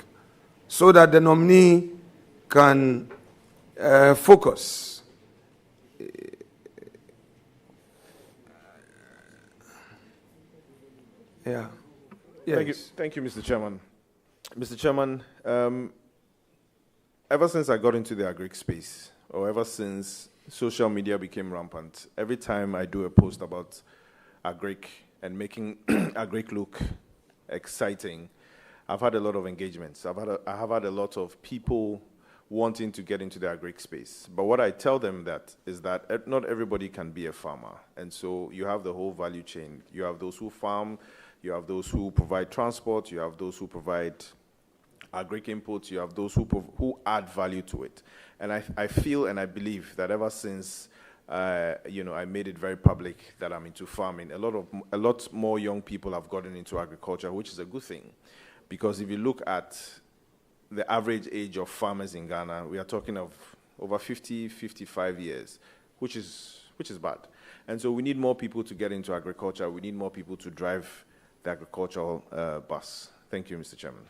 so that the nominee can focus. Yeah. Yes. Thank you, Mr. Chairman. Mr. Chairman, ever since I got into the agric space, or ever since social media became rampant, every time I do a post about agric and making agric look exciting, I've had a lot of engagements. I have had a lot of people wanting to get into the agric space. But what I tell them is that not everybody can be a farmer. And so you have the whole value chain. You have those who farm, you have those who provide transport, you have those who provide agric inputs, you have those who add value to it. And I feel and I believe that ever since I made it very public that I'm into farming, a lot more young people have gotten into agriculture, which is a good thing. Because if you look at the average age of farmers in Ghana, we are talking of over 50, 55 years, which is bad. And so we need more people to get into agriculture. We need more people to drive the agricultural bus. Thank you, Mr. Chairman.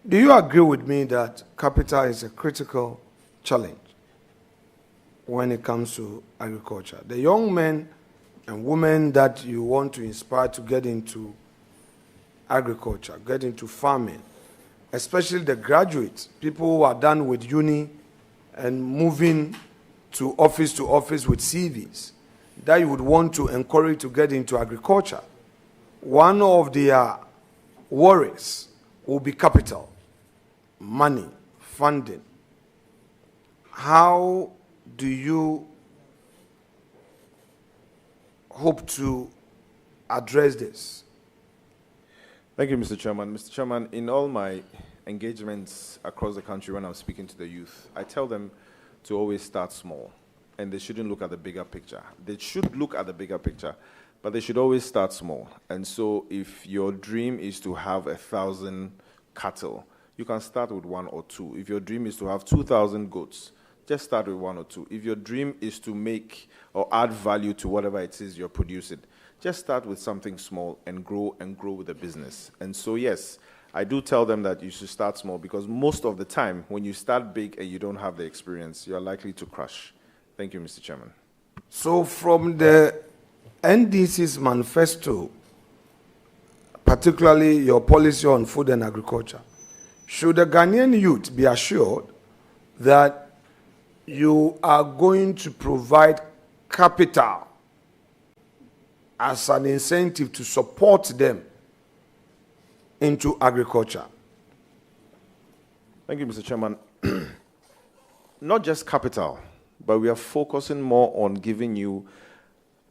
Do you agree with me that capital is a critical challenge when it comes to agriculture? The young men and women that you want to inspire to get into agriculture, get into farming, especially the graduates, people who are done with uni and moving to office with CVs, that you would want to encourage to get into agriculture. One of their worries will be capital, money, funding. How do you hope to address this? Thank you, Mr. Chairman. Mr. Chairman, in all my engagements across the country when I'm speaking to the youth, I tell them to always start small, and they shouldn't look at the bigger picture. They should look at the bigger picture, but they should always start small. And so if your dream is to have 1,000 cattle, you can start with 1 or 2. If your dream is to have 2,000 goats, just start with 1 or 2. If your dream is to make or add value to whatever it is you're producing, just start with something small and grow with the business. And so, yes, I do tell them that you should start small, because most of the time, when you start big and you don't have the experience, you're likely to crash. Thank you, Mr. Chairman. So from the NDC's manifesto, particularly your policy on food and agriculture, should the Ghanaian youth be assured that you are going to provide capital as an incentive to support them into agriculture? Thank you, Mr. Chairman. Not just capital, but we are focusing more on giving you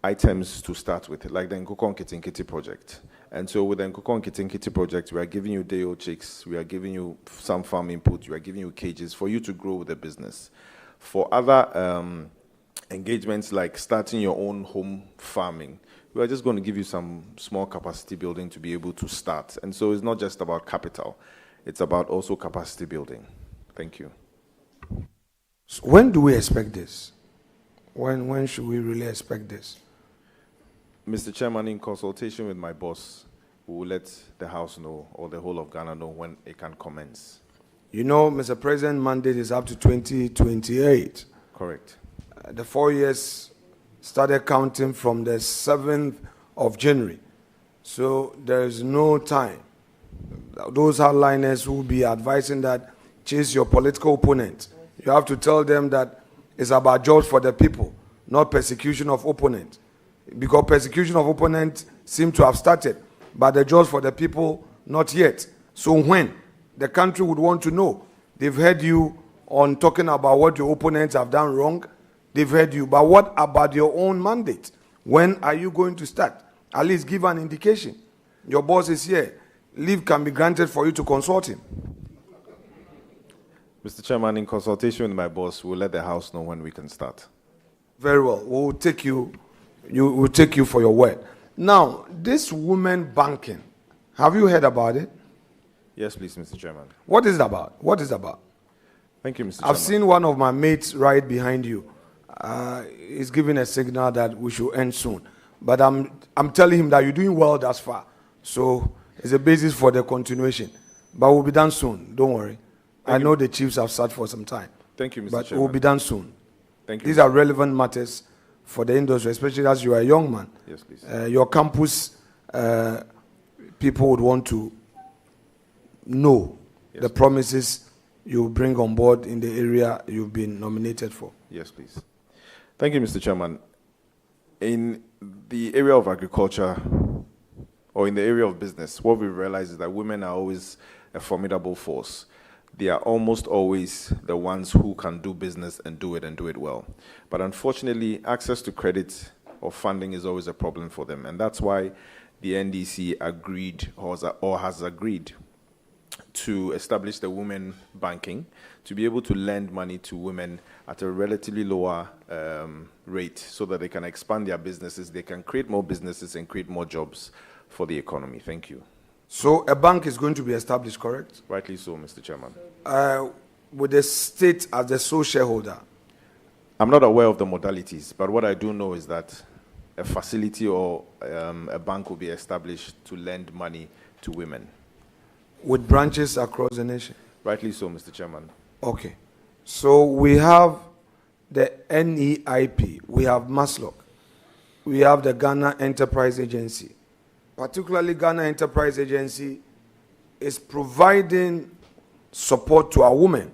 items to start with, like the Nkukon Kitinkiti project. And so with the Nkukon Kitinkiti project, we are giving you day-old chicks, we are giving you some farm input, we are giving you cages for you to grow with the business. For other engagements like starting your own home farming, we are just going to give you some small capacity building to be able to start. And so it's not just about capital, it's about also capacity building. Thank you. So when do we expect this? When should we really expect this? Mr. Chairman, in consultation with my boss, we will let the House know, or the whole of Ghana know, when it can commence. You know, Mr. President, mandate is up to 2028. Correct. The 4 years started counting from the 7th of January. So there is no time. Those hardliners who will be advising that chase your political opponent, you have to tell them that it's about jobs for the people, not persecution of opponent. Because persecution of opponent seems to have started, but the jobs for the people, not yet. So when the country would want to know, they've heard you on talking about what your opponents have done wrong, they've heard you, but what about your own mandate? When are you going to start? At least give an indication. Your boss is here. Leave can be granted for you to consult him. Mr. Chairman, in consultation with my boss, we'll let the House know when we can start. Very well. We'll take you for your word. Now, this women banking, have you heard about it? Yes, please, Mr. Chairman. What is it about? What is it about? Thank you, Mr. Chairman. I've seen one of my mates right behind you. He's giving a signal that we should end soon. But I'm telling him that you're doing well thus far. So it's a basis for the continuation. But we'll be done soon. Don't worry. I know the chiefs have sat for some time. Thank you, Mr. But Chairman. we'll be done soon. Thank you. These are relevant matters for the industry, especially as you are a young man. Yes, please. Your campus people would want to know the promises you bring on board in the area you've been nominated for. Yes, please. Thank you, Mr. Chairman. In the area of agriculture, or in the area of business, what we realize is that women are always a formidable force. They are almost always the ones who can do business and do it well. But unfortunately, access to credit or funding is always a problem for them. And that's why the NDC agreed or has agreed to establish the women banking to be able to lend money to women at a relatively lower rate so that they can expand their businesses, they can create more businesses and create more jobs for the economy. Thank you. So a bank is going to be established, correct? Rightly so, Mr. Chairman. With the state as the sole shareholder? I'm not aware of the modalities, but what I do know is that a facility or a bank will be established to lend money to women. With branches across the nation? Rightly so, Mr. Chairman. Okay. So we have the NEIP, we have MASLOC, we have the Ghana Enterprise Agency. Particularly Ghana Enterprise Agency is providing support to our women.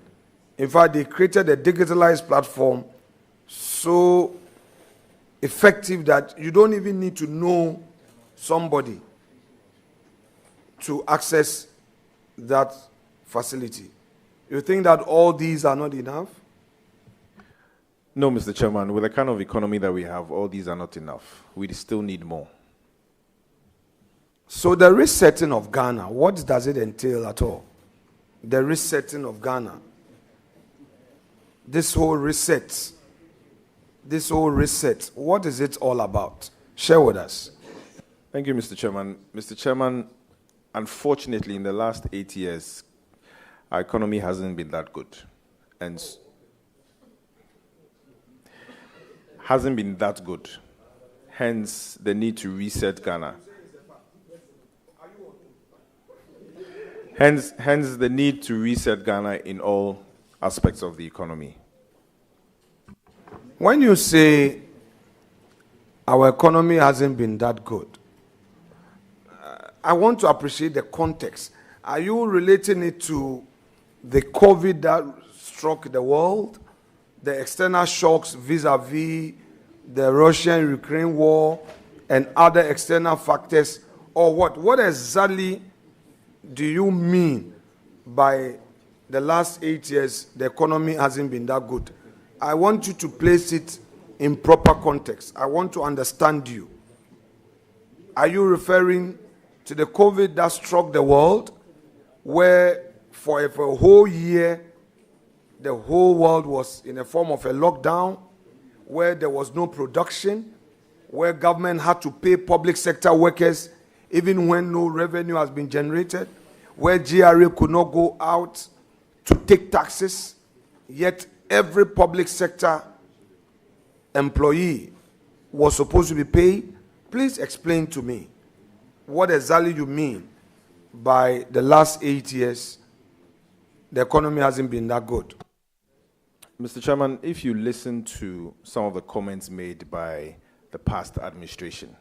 In fact, they created a digitalized platform so effective that you don't even need to know somebody to access that facility. You think that all these are not enough? No, Mr. Chairman. With the kind of economy that we have, all these are not enough. We still need more. So the resetting of Ghana, what does it entail at all? The resetting of Ghana. This whole reset, what is it all about? Share with us. Thank you, Mr. Chairman. Mr. Chairman, unfortunately, in the last 8 years, our economy hasn't been that good. And hasn't been that good. Hence, the need to reset Ghana. Hence the need to reset Ghana in all aspects of the economy. When you say our economy hasn't been that good, I want to appreciate the context. Are you relating it to the COVID that struck the world, the external shocks vis-a-vis the Russian-Ukraine war and other external factors, or what? What exactly do you mean by the last 8 years the economy hasn't been that good? I want you to place it in proper context. I want to understand you. Are you referring to the COVID that struck the world, where for a whole year the whole world was in a form of a lockdown, where there was no production, where government had to pay public sector workers even when no revenue has been generated, where GRA could not go out to take taxes, yet every public sector employee was supposed to be paid? Please explain to me what exactly you mean by the last 8 years the economy hasn't been that good. Mr. Chairman, if you listen to some of the comments made by the past administration,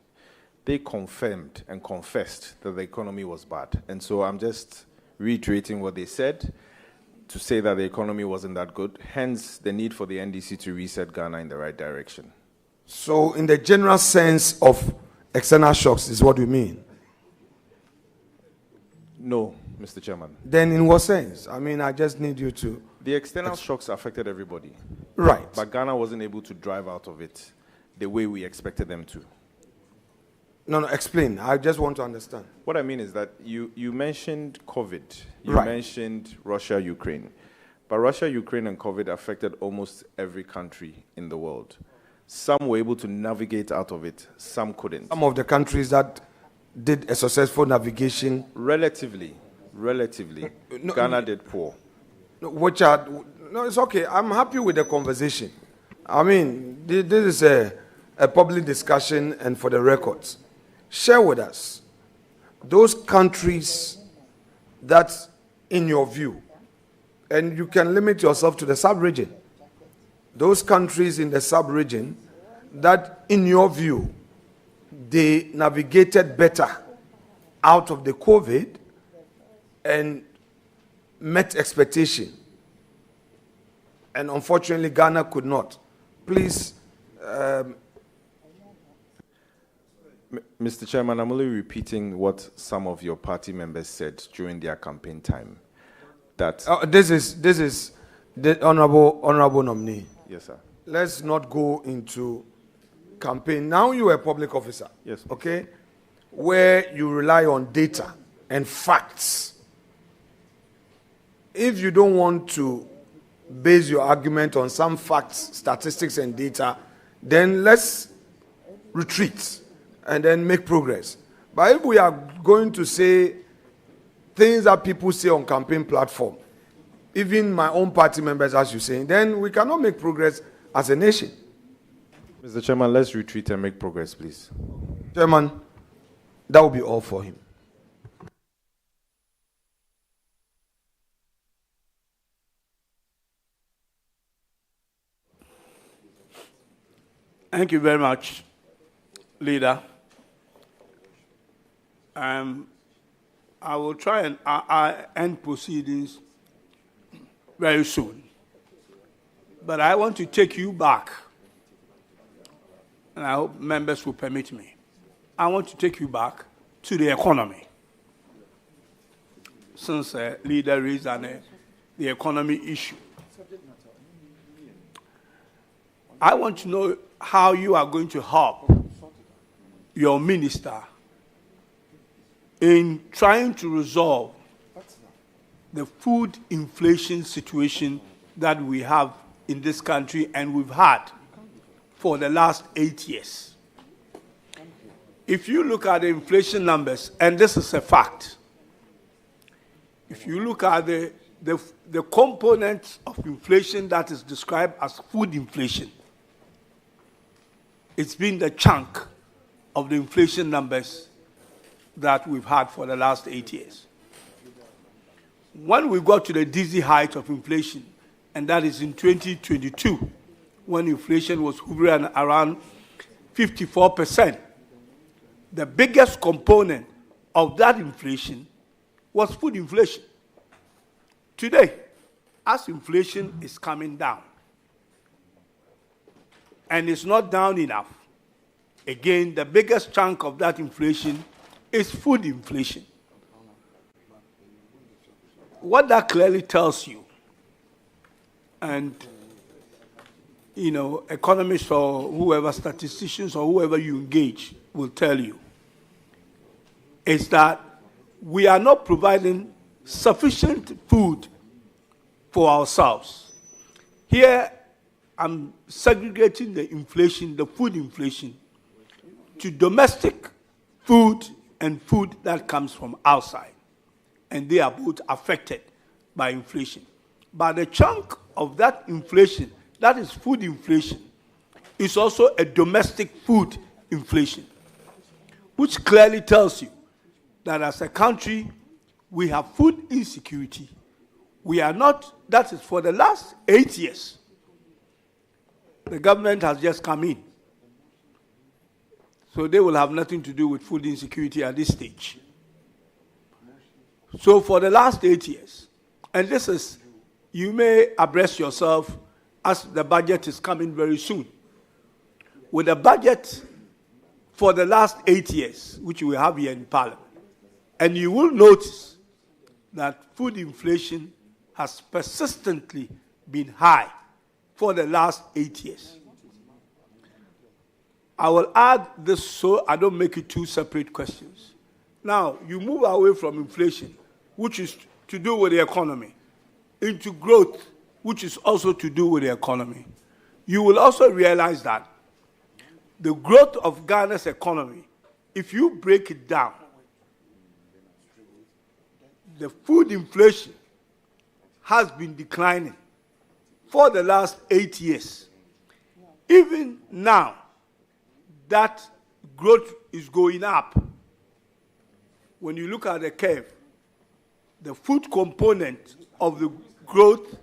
they confirmed and confessed that the economy was bad. And so I'm just reiterating what they said to say that the economy wasn't that good, hence the need for the NDC to reset Ghana in the right direction. So in the general sense of external shocks is what you mean? No, Mr. Chairman. Then in what sense? I mean, I just need you to... The external shocks affected everybody. Right. But Ghana wasn't able to drive out of it the way we expected them to. No, explain. I just want to understand. What I mean is that you mentioned COVID. You Right. mentioned Russia, Ukraine. But Russia, Ukraine, and COVID affected almost every country in the world. Some were able to navigate out of it, some couldn't. Some of the countries that did a successful navigation... Relatively, Ghana did poor. No, it's okay. I'm happy with the conversation. I mean, this is a public discussion and for the records. Share with us those countries that, in your view, and you can limit yourself to the sub-region, those countries in the sub-region that, in your view, they navigated better out of the COVID and met expectation. And unfortunately, Ghana could not. Please. Mr. Chairman, I'm only repeating what some of your party members said during their campaign time. That this is the honorable nominee. Yes, sir. Let's not go into campaign. Now you are a public officer. Yes. Okay, where you rely on data and facts. If you don't want to base your argument on some facts, statistics, and data, then let's retreat and then make progress. But if we are going to say things that people say on campaign platform, even my own party members, as you say, then we cannot make progress as a nation. Mr. Chairman, let's retreat and make progress, please. Chairman, that will be all for him. Thank you very much, Leader. I will try and end proceedings very soon. But I want to take you back, and I hope members will permit me. I want to take you back to the economy. Since Leader raised the economy issue. I want to know how you are going to help your minister in trying to resolve the food inflation situation that we have in this country and we've had for the last 8 years. If you look at the inflation numbers, and this is a fact, if you look at the components of inflation that is described as food inflation, it's been the chunk of the inflation numbers that we've had for the last 8 years. When we got to the dizzy height of inflation, and that is in 2022, when inflation was hovering around 54%, the biggest component of that inflation was food inflation. Today, as inflation is coming down, and it's not down enough, again, the biggest chunk of that inflation is food inflation. What that clearly tells you, and economists or whoever, statisticians or whoever you engage will tell you, is that we are not providing sufficient food for ourselves. Here, I'm segregating the inflation, the food inflation, to domestic food and food that comes from outside. And they are both affected by inflation. But the chunk of that inflation, that is food inflation, is also a domestic food inflation, which clearly tells you that as a country, we have food insecurity. We are not, that is for the last 8 years. The government has just come in. So they will have nothing to do with food insecurity at this stage. So for the last 8 years, and this is, you may address yourself as the budget is coming very soon. With the budget for the last 8 years, which we have here in Parliament, and you will notice that food inflation has persistently been high for the last 8 years. I will add this so I don't make it two separate questions. Now, you move away from inflation, which is to do with the economy, into growth, which is also to do with the economy. You will also realize that the growth of Ghana's economy, if you break it down, the food inflation has been declining for the last 8 years. Even now, that growth is going up. When you look at the curve, the food component of the growth.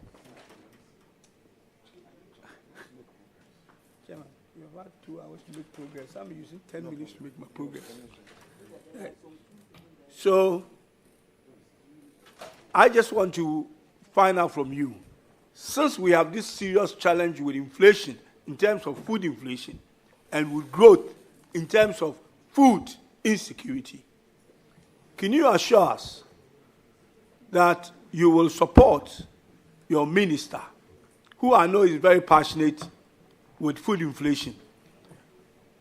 Chairman, you have had 2 hours to make progress. I'm using 10 minutes to make my progress. So, I just want to find out from you, since we have this serious challenge with inflation in terms of food inflation and with growth in terms of food insecurity, can you assure us that you will support your minister, who I know is very passionate with food inflation,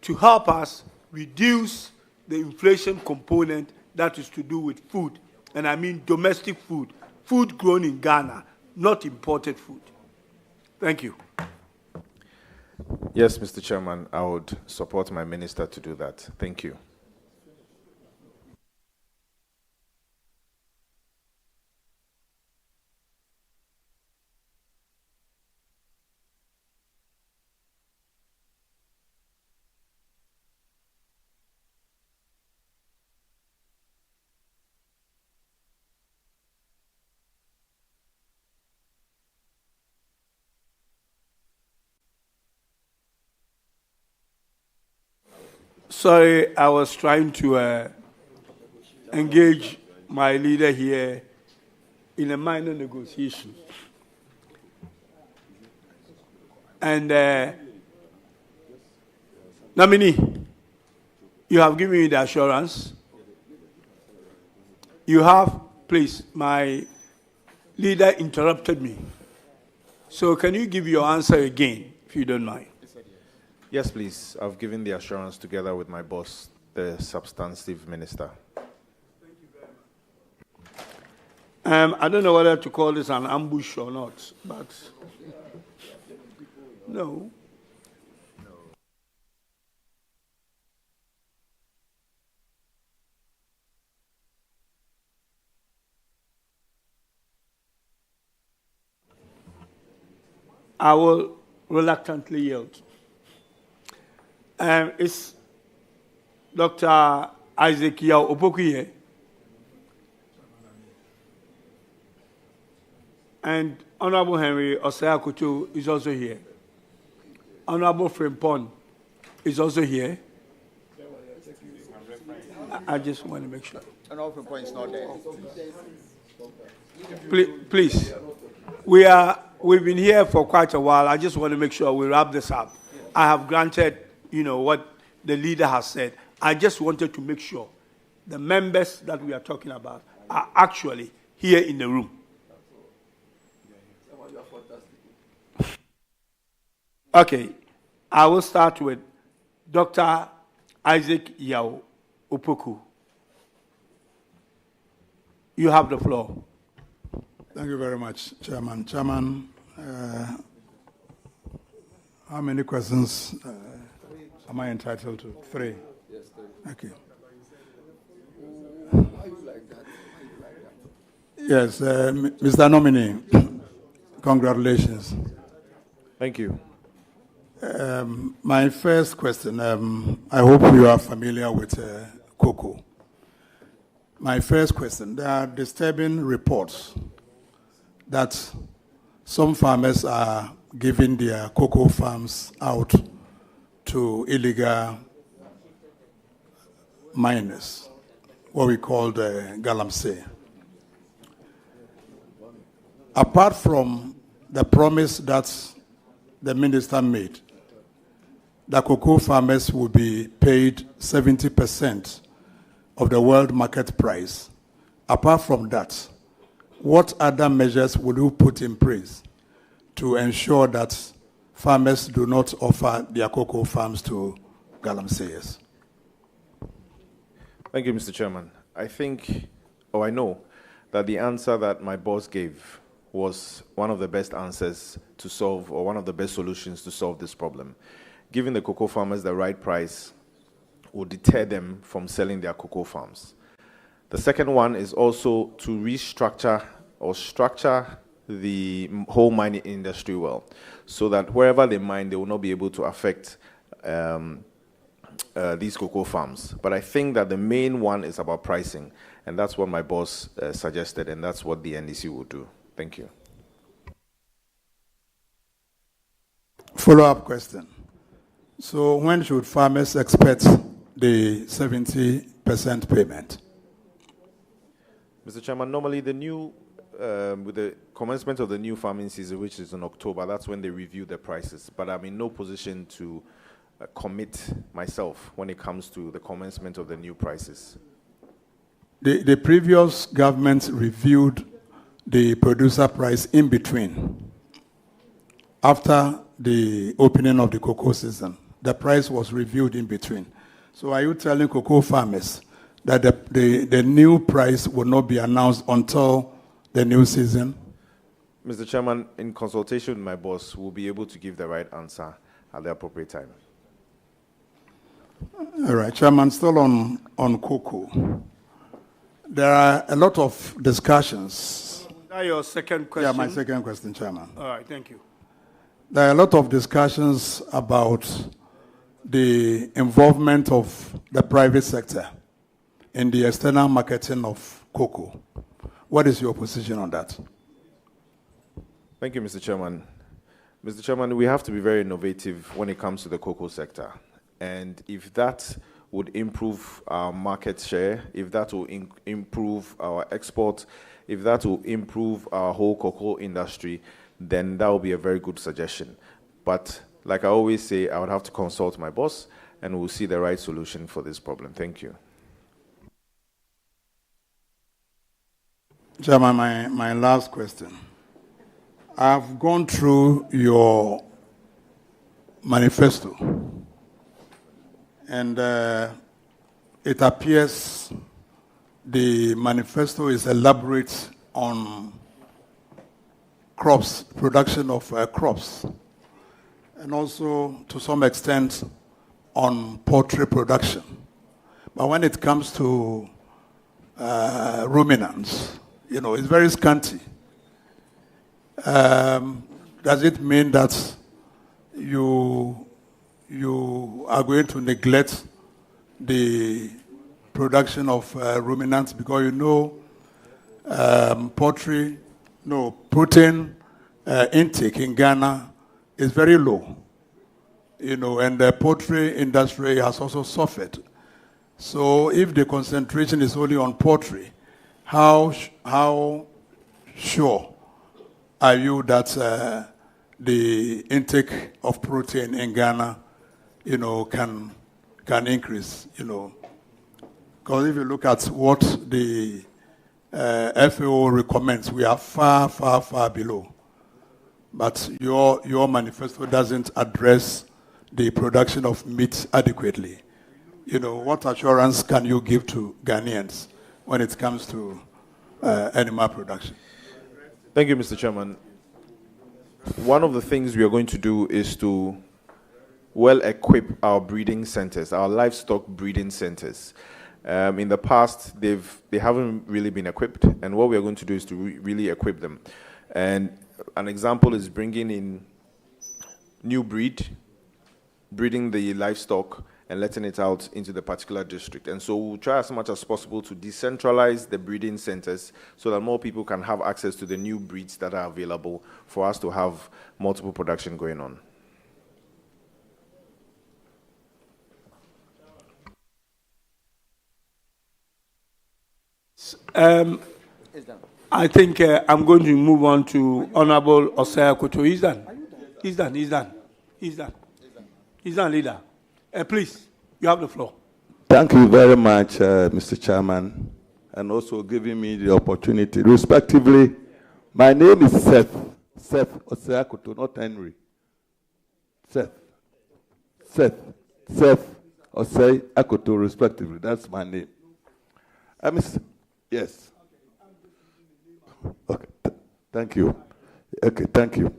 to help us reduce the inflation component that is to do with food? And I mean domestic food, food grown in Ghana, not imported food. Thank you. Yes, Mr. Chairman, I would support my minister to do that. Thank you. Sorry, I was trying to engage my leader here in a minor negotiation. And nominee, you have given me the assurance. You have, please, my leader interrupted me. So can you give your answer again, if you don't mind? Yes, please. I've given the assurance together with my boss, the substantive minister. Thank you very much. I don't know whether to call this an ambush or not, but no. I will reluctantly yield. Is Dr. Isaac Yao Opoku here? And Honorable Henry Osei-Akoto is also here. Honorable Frimpong is also here. I just want to make sure. Honorable Frimpong is not there. Please. We've been here for quite a while. I just want to make sure we wrap this up. I have granted, what the leader has said. I just wanted to make sure the members that we are talking about are actually here in the room. Okay, I will start with Dr. Isaac Yao Opoku. You have the floor. Thank you very much, Chairman. Chairman, how many questions am I entitled to? 3? Yes, 3. Okay. Yes, Mr. Nominee, Congratulations. Thank you. My first question, I hope you are familiar with cocoa. My first question, there are disturbing reports that some farmers are giving their cocoa farms out to illegal miners, what we call the galamsey. Apart from the promise that the minister made, the cocoa farmers will be paid 70% of the world market price. Apart from that, what other measures will you put in place to ensure that farmers do not offer their cocoa farms to galamseyers? Thank you, Mr. Chairman. I know that the answer that my boss gave was one of the best answers to solve, or one of the best solutions to solve this problem. Giving the cocoa farmers the right price will deter them from selling their cocoa farms. The second one is also to restructure or structure the whole mining industry well, so that wherever they mine, they will not be able to affect these cocoa farms. But I think that the main one is about pricing, and that's what my boss suggested, and that's what the NDC will do. Thank you. Follow-up question. So when should farmers expect the 70% payment? Mr. Chairman, normally the new, with the commencement of the new farming season, which is in October, that's when they review the prices. But I'm in no position to commit myself when it comes to the commencement of the new prices. The previous government reviewed the producer price in between. After the opening of the cocoa season, the price was reviewed in between. So are you telling cocoa farmers that the new price will not be announced until the new season? Mr. Chairman, in consultation with my boss, we'll be able to give the right answer at the appropriate time. All right, Chairman, still on cocoa. There are a lot of discussions. Is that your second question? Yeah, my second question, Chairman. All right, thank you. There are a lot of discussions about the involvement of the private sector in the external marketing of cocoa. What is your position on that? Thank you, Mr. Chairman. Mr. Chairman, we have to be very innovative when it comes to the cocoa sector. And if that would improve our market share, if that will improve our export, if that will improve our whole cocoa industry, then that will be a very good suggestion. But like I always say, I would have to consult my boss, and we'll see the right solution for this problem. Thank you. Chairman, my last question. I've gone through your manifesto, and it appears the manifesto is elaborate on crops, production of crops, and also to some extent on poultry production. But when it comes to ruminants, it's very scanty. Does it mean that you are going to neglect the production of ruminants, because protein intake in Ghana is very low, and the poultry industry has also suffered. So if the concentration is only on poultry, how sure are you that the intake of protein in Ghana, can increase, Because if you look at what the FAO recommends, we are far, far, far below. But your manifesto doesn't address the production of meat adequately. What assurance can you give to Ghanaians when it comes to animal production? Thank you, Mr. Chairman. One of the things we are going to do is to well equip our breeding centers, our livestock breeding centers. In the past, they haven't really been equipped, and what we are going to do is to really equip them. And an example is bringing in new breeding the livestock and letting it out into the particular district. And so we'll try as much as possible to decentralize the breeding centers so that more people can have access to the new breeds that are available for us to have multiple production going on. I think I'm going to move on to Honorable Osei Akoto. He's done, leader. Please, you have the floor. Thank you very much, Mr. Chairman, and also giving me the opportunity. Respectively, my name is Seth Osei Akoto, not Henry. Seth Osei Akoto, respectively. That's my name. Yes. Okay. Thank you. Okay, thank you.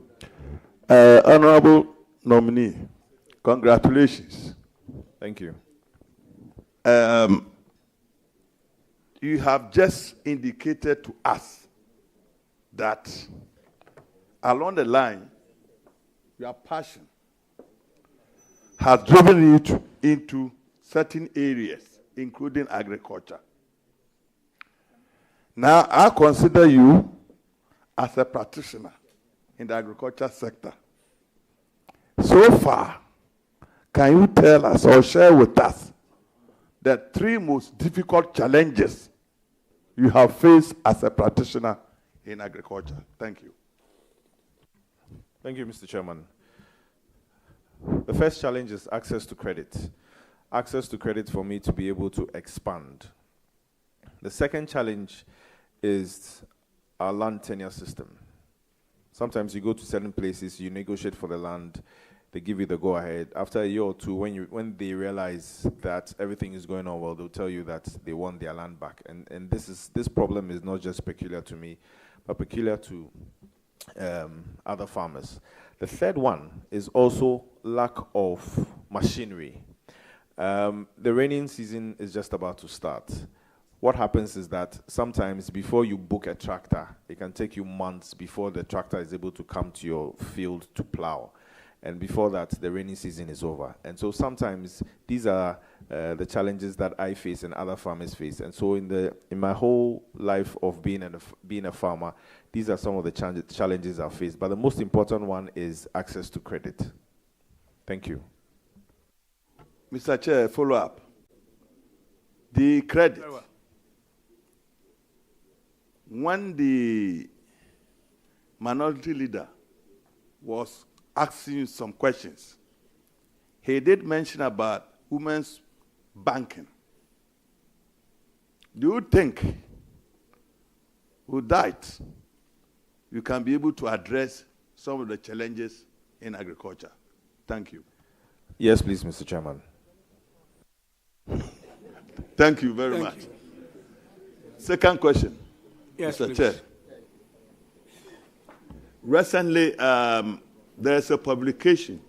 Honorable nominee, congratulations. Thank you. You have just indicated to us that along the line, your passion has driven you into certain areas, including agriculture. Now, I consider you as a practitioner in the agriculture sector. So far, can you tell us or share with us the 3 most difficult challenges you have faced as a practitioner in agriculture? Thank you. Thank you, Mr. Chairman. The first challenge is access to credit. Access to credit for me to be able to expand. The second challenge is our land tenure system. Sometimes you go to certain places, you negotiate for the land, they give you the go-ahead. After a year or two, when they realize that everything is going on well, they'll tell you that they want their land back. And this problem is not just peculiar to me, but peculiar to other farmers. The third one is also lack of machinery. The raining season is just about to start. What happens is that sometimes before you book a tractor, it can take you months before the tractor is able to come to your field to plow. And before that, the rainy season is over. And so sometimes these are the challenges that I face and other farmers face. And so in my whole life of being a farmer, these are some of the challenges I've faced. But the most important one is access to credit. Thank you. Mr. Chair, follow up. The credit. When the minority leader was asking you some questions, he did mention about women's banking. Do you think with that you can be able to address some of the challenges in agriculture? Thank you. Yes, please, Mr. Chairman. Thank you very much. Second question. Yes, Mr. please. Chair. Recently, there is a publication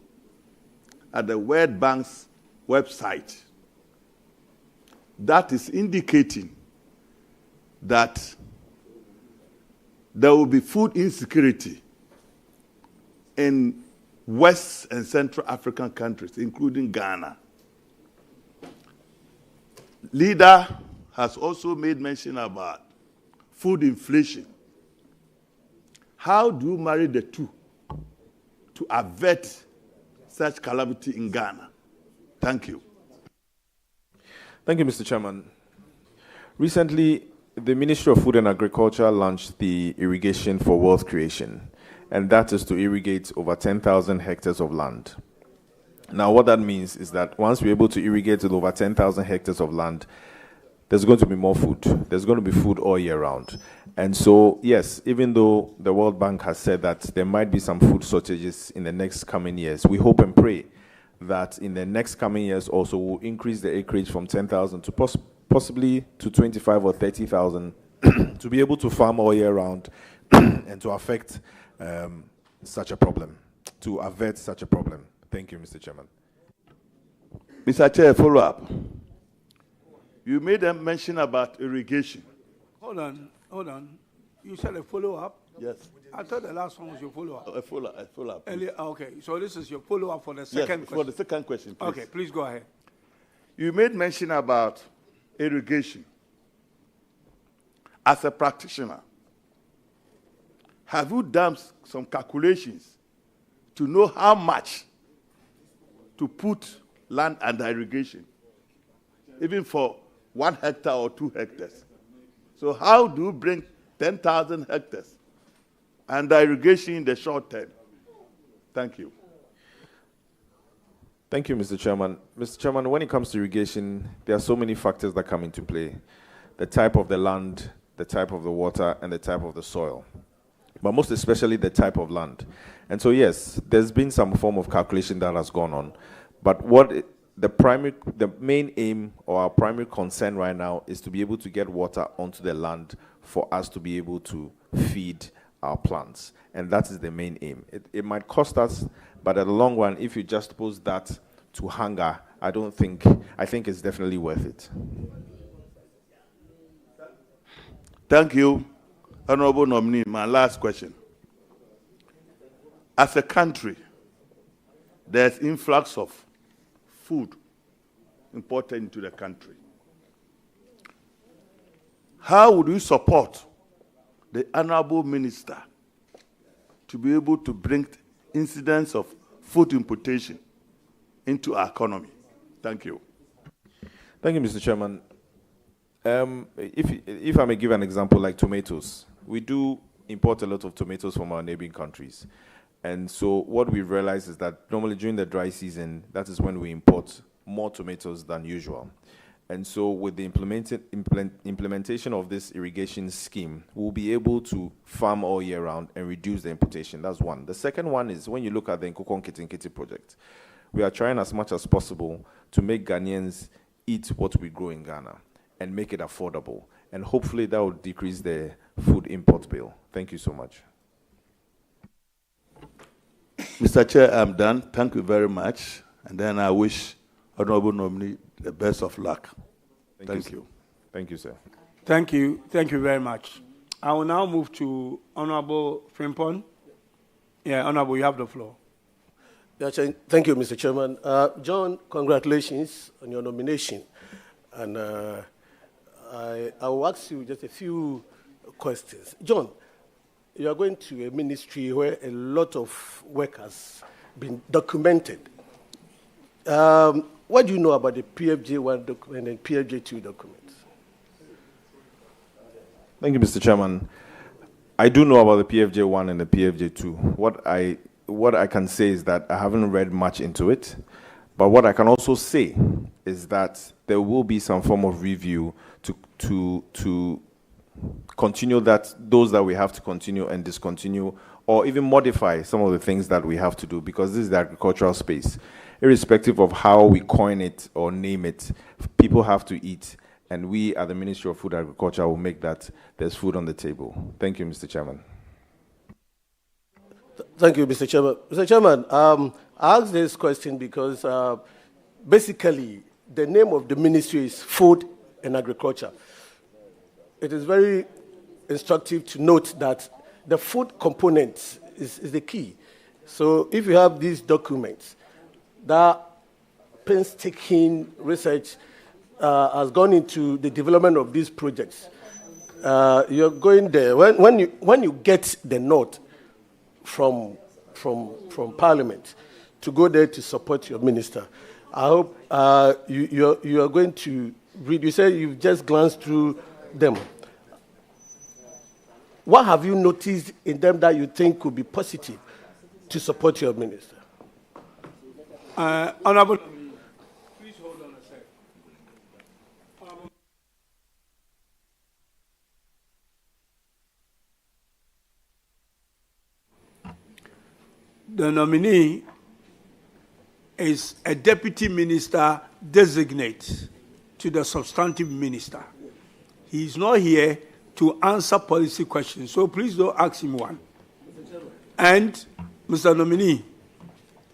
at the World Bank's website that is indicating that there will be food insecurity in West and Central African countries, including Ghana. Leader has also made mention about food inflation. How do you marry the two to avert such calamity in Ghana? Thank you. Thank you, Mr. Chairman. Recently, the Ministry of Food and Agriculture launched the Irrigation for Wealth Creation, and that is to irrigate over 10,000 hectares of land. Now, what that means is that once we're able to irrigate over 10,000 hectares of land, there's going to be more food. There's going to be food all year round. And so, yes, even though the World Bank has said that there might be some food shortages in the next coming years, we hope and pray that in the next coming years also we'll increase the acreage from 10,000 to possibly to 25 or 30,000 to be able to farm all year round and to affect such a problem, to avert such a problem. Thank you, Mr. Chairman. Mr. Chair, follow up. You made a mention about irrigation. Hold on. You said a follow-up? Yes. I thought the last one was your follow-up. A follow-up. Okay, so this is your follow-up for the second question. For the second question, please. Okay, please go ahead. You made mention about irrigation. As a practitioner, have you done some calculations to know how much to put land under irrigation, even for 1 hectare or 2 hectares? So how do you bring 10,000 hectares under irrigation in the short term? Thank you. Thank you, Mr. Chairman. Mr. Chairman, when it comes to irrigation, there are so many factors that come into play. The type of the land, the type of the water, and the type of the soil. But most especially the type of land. And so, yes, there's been some form of calculation that has gone on. But the main aim or our primary concern right now is to be able to get water onto the land for us to be able to feed our plants. And that is the main aim. It might cost us, but at the long run, if you just pose that to hunger, I think it's definitely worth it. Thank you, Honorable Nominee. My last question. As a country, there's influx of food imported into the country. How would you support the Honorable Minister to be able to bring incidence of food importation into our economy? Thank you. Thank you, Mr. Chairman. If I may give an example like tomatoes, we do import a lot of tomatoes from our neighboring countries. And so what we realize is that normally during the dry season, that is when we import more tomatoes than usual. And so with the implementation of this irrigation scheme, we'll be able to farm all year round and reduce the importation. That's one. The second one is when you look at the Nkukon Kitinkiti project, we are trying as much as possible to make Ghanaians eat what we grow in Ghana and make it affordable. And hopefully that will decrease the food import bill. Thank you so much. Mr. Chair, I'm done. Thank you very much. And then I wish Honorable Nominee the best of luck. Thank you. Thank you, sir. Thank you. Thank you very much. I will now move to Honorable Frimpong. Yeah, Honorable, you have the floor. Yeah, thank you, Mr. Chairman. John, congratulations on your nomination. And I will ask you just a few questions. John, you are going to a ministry where a lot of work has been documented. What do you know about the PFJ1 document and PFJ2 documents? Thank you, Mr. Chairman. I do know about the PFJ1 and the PFJ2. What I can say is that I haven't read much into it, but what I can also say is that there will be some form of review to continue those that we have to continue and discontinue, or even modify some of the things that we have to do, because this is the agricultural space. Irrespective of how we coin it or name it, people have to eat, and we at the Ministry of Food and Agriculture will make that there's food on the table. Thank you, Mr. Chairman. Thank you, Mr. Chairman. Mr. Chairman, I asked this question because basically the name of the ministry is Food and Agriculture. It is very instructive to note that the food component is the key. So if you have these documents, that painstaking research has gone into the development of these projects. You're going there. When you get the note from Parliament to go there to support your minister, I hope you are going to read. You say you've just glanced through them. What have you noticed in them that you think could be positive to support your minister? Honorable, please hold on a second. The nominee is a deputy minister designate to the substantive minister. He is not here to answer policy questions, so please don't ask him one. And, Mr. Nominee,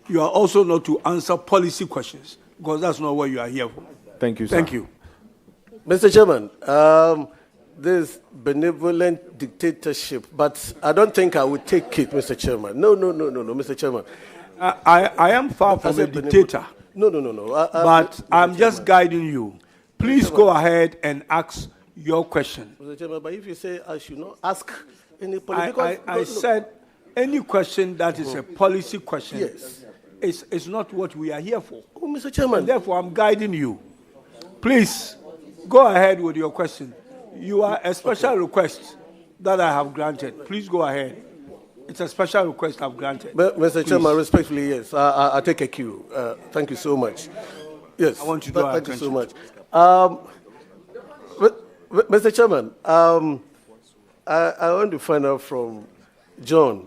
you are also not to answer policy questions, because that's not what you are here for. Thank you, sir. Thank you. Mr. Chairman, this benevolent dictatorship, but I don't think I would take it, Mr. Chairman. No, Mr. Chairman. I am far from a dictator. No. But I'm just guiding you. Please go ahead and ask your question. Mr. Chairman, but if you say I should not ask any political... I said any question that is a policy question is not what we are here for. Oh, Mr. Chairman. And therefore, I'm guiding you. Please, go ahead with your question. You are a special request that I have granted. Please go ahead. It's a special request I've granted. But, Mr. Please. Chairman, respectfully, yes. I take a cue. Thank you so much. Yes. I want you to Thank you so much. Mr. Chairman, I want to find out from John.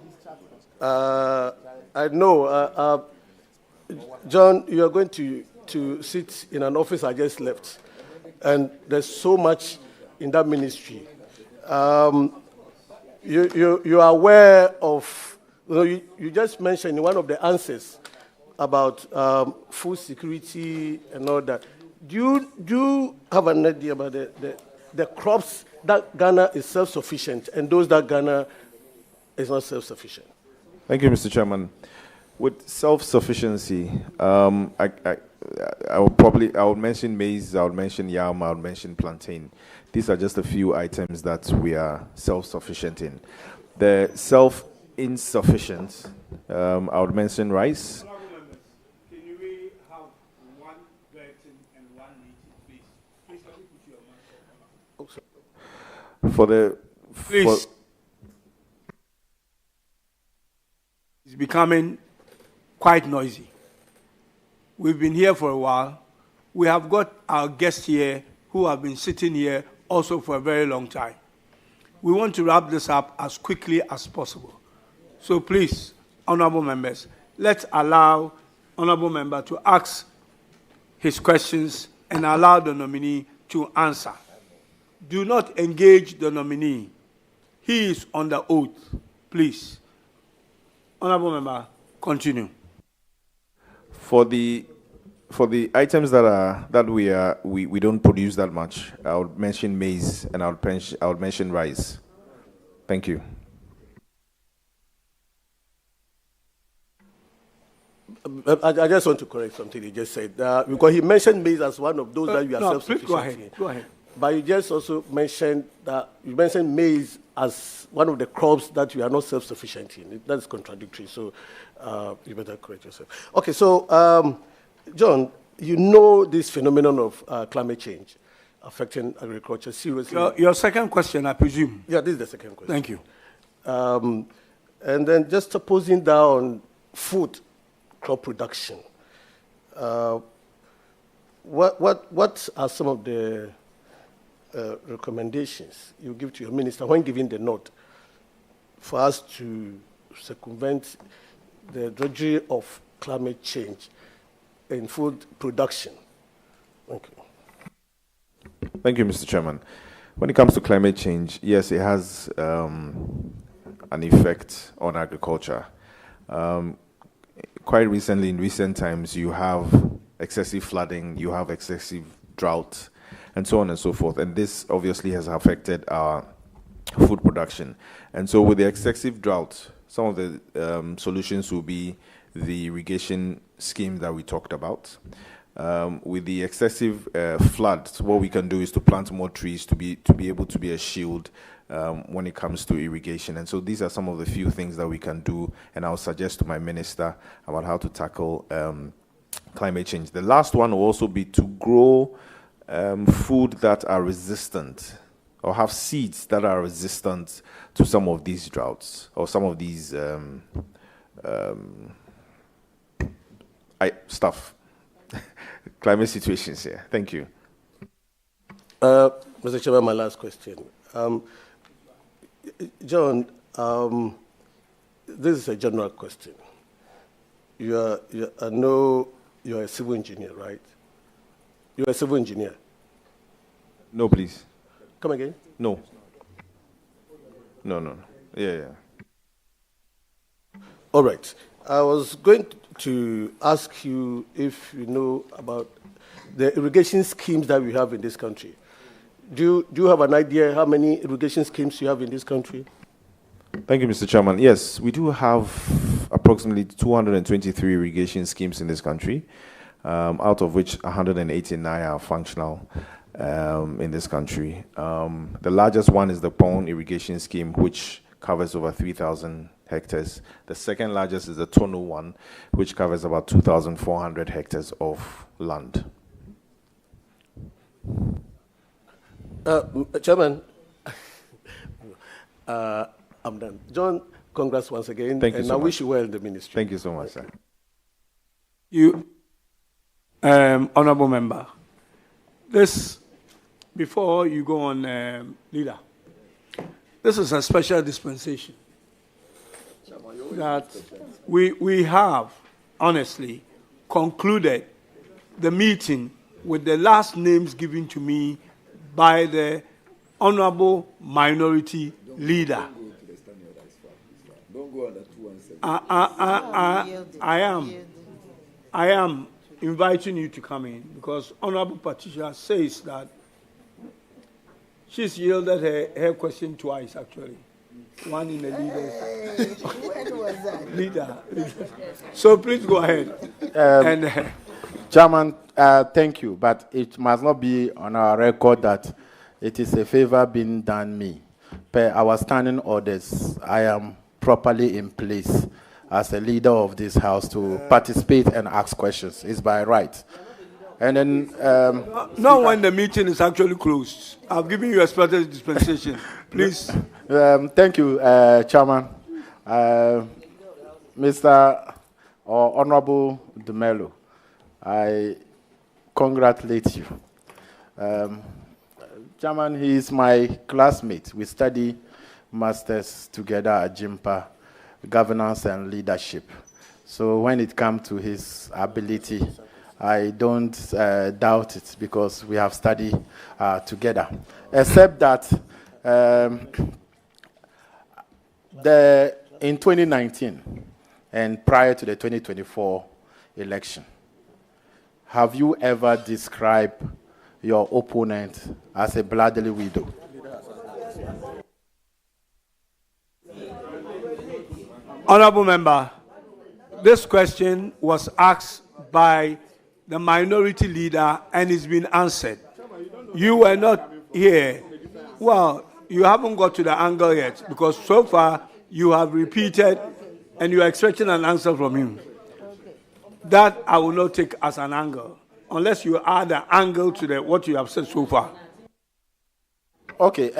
I know, John, you are going to sit in an office I just left, and there's so much in that ministry. You are aware of, you just mentioned in one of the answers about food security and all that. Do you have an idea about the crops that Ghana is self-sufficient and those that Ghana is not self-sufficient? Thank you, Mr. Chairman. With self-sufficiency, I would mention maize, I would mention yam, I would mention plantain. These are just a few items that we are self-sufficient in. The self-insufficient, I would mention rice. Can we have one Burton and one meeting, please? Please, For the... Please. It's becoming quite noisy. We've been here for a while. We have got our guests here who have been sitting here also for a very long time. We want to wrap this up as quickly as possible. So please, honorable members, let's allow honorable member to ask his questions and allow the nominee to answer. Do not engage the nominee. He is under oath. Please. Honorable member, continue. For the items that we don't produce that much, I would mention maize and I would mention rice. Thank you. I just want to correct something he just said because he mentioned maize as one of those that you are self-sufficient. Go ahead. Go ahead. But you just also mentioned that you mentioned maize as one of the crops that you are not self-sufficient in. That's contradictory. So you better correct yourself. Okay. So. John, you know this phenomenon of climate change affecting agriculture seriously. Your second question, I presume. Yeah, this is the second question. Thank you. And then just supposing down food crop production. What are some of the recommendations you give to your minister when giving the nod for us to circumvent the drudgery of climate change in food production? Thank you. Thank you, Mr. Chairman. When it comes to climate change, yes, it has an effect on agriculture. Quite recently, in recent times, you have excessive flooding, you have excessive drought, and so on and so forth. And this obviously has affected our food production. And so with the excessive drought, some of the solutions will be the irrigation scheme that we talked about. With the excessive floods, what we can do is to plant more trees to be able to be a shield when it comes to irrigation. And so these are some of the few things that we can do, and I'll suggest to my minister about how to tackle climate change. The last one will also be to grow food that are resistant, or have seeds that are resistant to some of these droughts, or some of these climate situations here. Thank you. Mr. Chairman, my last question. John, this is a general question. I know you're a civil engineer, right? You're a civil engineer. No, please. Come again? No. Yeah. All right. I was going to ask you if you know about the irrigation schemes that we have in this country. Do you have an idea how many irrigation schemes you have in this country? Thank you, Mr. Chairman. Yes, we do have approximately 223 irrigation schemes in this country, out of which 189 are functional in this country. The largest one is the Pond irrigation scheme, which covers over 3,000 hectares. The second largest is the Tono one, which covers about 2,400 hectares of land. Chairman, I'm done. John, congrats once again. Thank you and so I much. wish you well in the ministry. Thank you so much, sir. You, honorable member, this, before you go on, leader, this is a special dispensation that we have, honestly, concluded the meeting with the last names given to me by the honorable minority leader. I am inviting you to come in because Honorable Patricia says that she's yielded her question twice, actually. One in the leader's. When was that? Leader. So please go ahead. Chairman, thank you, but it must not be on our record that it is a favor being done me. Per our standing orders, I am properly in place as a leader of this house to participate and ask questions. It's by right. And then... not when the meeting is actually closed. I've given you a special dispensation. Please. Thank you, Chairman. Mr. or Honorable Dumelo, I congratulate you. Chairman, he is my classmate. We study masters together at Jimpa, governance and leadership. So when it comes to his ability, I don't doubt it because we have studied together. Except that in 2019 and prior to the 2024 election, have you ever described your opponent as a bloodily widow? Honorable member, this question was asked by the minority leader and it's been answered. You were not here. Well, you haven't got to the angle yet because so far you have repeated and you are expecting an answer from him. That I will not take as an angle unless you add an angle to what you have said so far. Okay,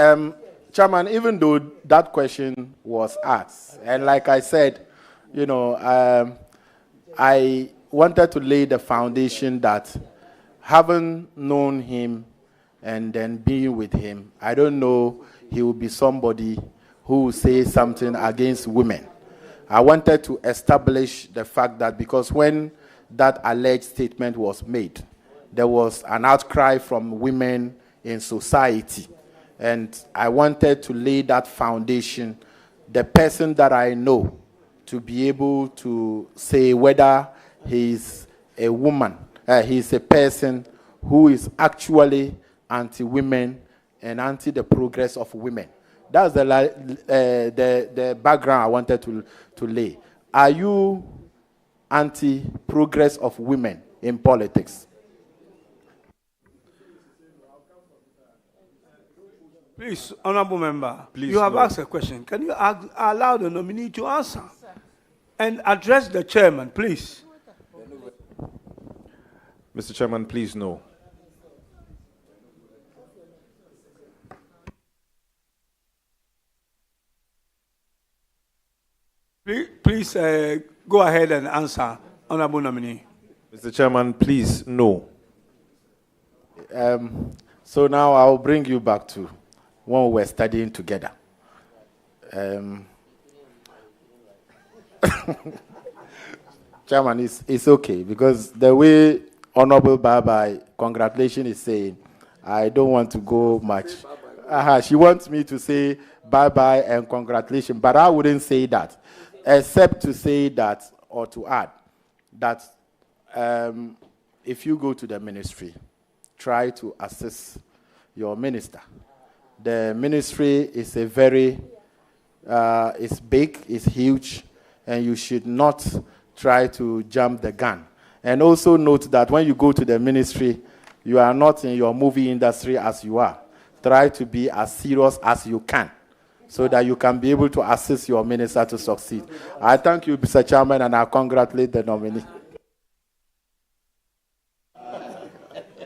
Chairman, even though that question was asked, and like I said, you know, I wanted to lay the foundation that having known him and then being with him, I don't know he will be somebody who will say something against women. I wanted to establish the fact that because when that alleged statement was made, there was an outcry from women in society. And I wanted to lay that foundation, the person that I know, to be able to say whether he's a woman, he's a person who is actually anti-women and anti the progress of women. That's the background I wanted to lay. Are you anti-progress of women in politics? Please, honorable member, Please, you have no. asked a question. Can you allow the nominee to answer and address the chairman, please? Mr. Chairman, please no. Please go ahead and answer, honorable nominee. Mr. Chairman, please no. So now I'll bring you back to when we were studying together. Chairman, it's okay because the way Honorable Bye-Bye, congratulations, is saying, I don't want to go much. She wants me to say bye-bye and congratulations, but I wouldn't say that, except to say that, or to add, that if you go to the ministry, try to assist your minister. The ministry is a very, it's big, it's huge, and you should not try to jump the gun. And also note that when you go to the ministry, you are not in your movie industry as you are. Try to be as serious as you can, so that you can be able to assist your minister to succeed. I thank you, Mr. Chairman, and I congratulate the nominee.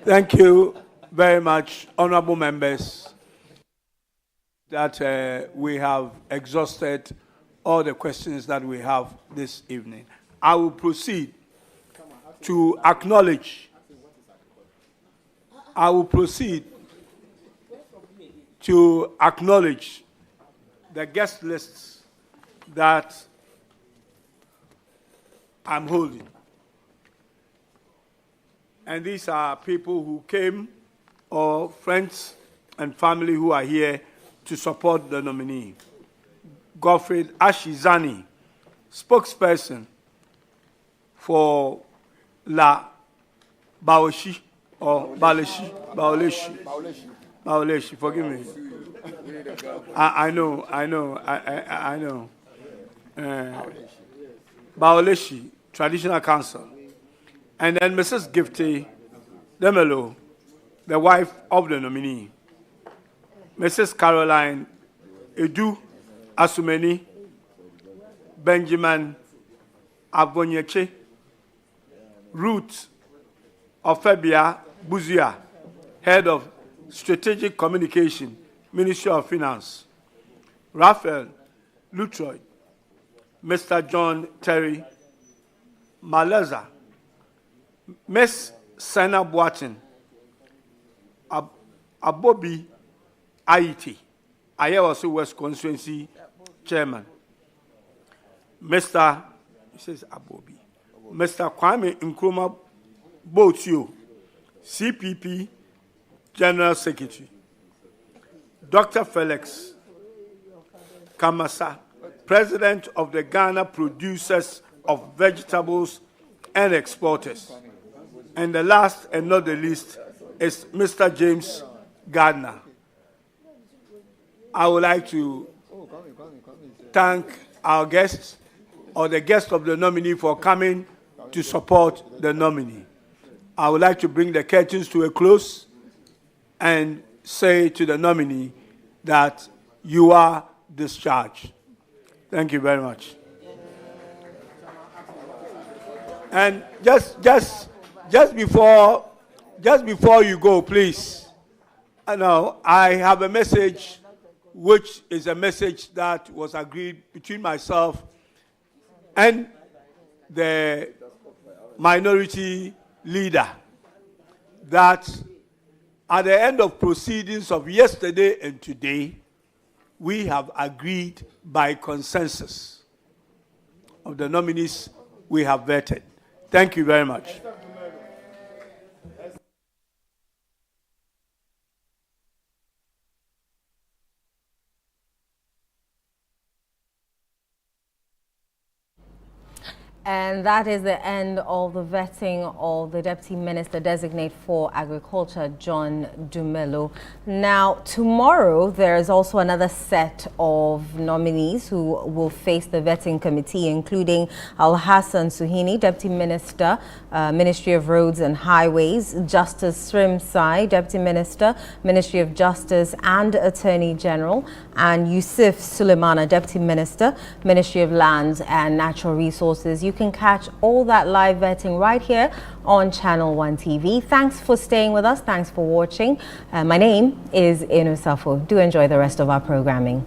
Thank you very much, honorable members, that we have exhausted all the questions that we have this evening. I will proceed to acknowledge. I will proceed to acknowledge the guest lists that I'm holding. And these are people who came, or friends and family who are here to support the nominee. Godfrey Ashizani, spokesperson for La Baoshi, or Baoleshi, forgive me. I know. Baoleshi, Traditional Council. And then Mrs. Gifty Demelo, the wife of the nominee. Mrs. Caroline Edu Asumeni, Benjamin Abonyeche, Ruth Ofebia Buzia, Head of Strategic Communication, Ministry of Finance. Raphael Lutroy, Mr. John Terry Maleza, Miss Sana Boatin, Abobi Aiti, Ayawasu West Constituency Chairman. Mr. He says Abobi. Mr. Kwame Nkrumah Botio, CPP General Secretary. Dr. Felix Kamasa, President of the Ghana Producers of Vegetables and Exporters. And the last and not the least is Mr. James Gardner. I would like to thank our guests, or the guest of the nominee, for coming to support the nominee. I would like to bring the curtains to a close and say to the nominee that you are discharged. Thank you very much. And just before you go, please, I have a message, which is a message that was agreed between myself and the minority leader, that at the end of proceedings of yesterday and today, we have agreed by consensus of the nominees we have vetted. Thank you very much. And that is the end of the vetting of the Deputy Minister-Designate for Agriculture, John Dumelo. Now, tomorrow, there is also another set of nominees who will face the vetting committee, including Al-Hassan Suhini, Deputy Minister, Ministry of Roads and Highways, Justice Srim Sai, Deputy Minister, Ministry of Justice and Attorney General, and Yusuf Suleimana, Deputy Minister, Ministry of Lands and Natural Resources. You can catch all that live vetting right here on Channel 1 TV. Thanks for staying with us. Thanks for watching. My name is Inu Safo. Do enjoy the rest of our programming.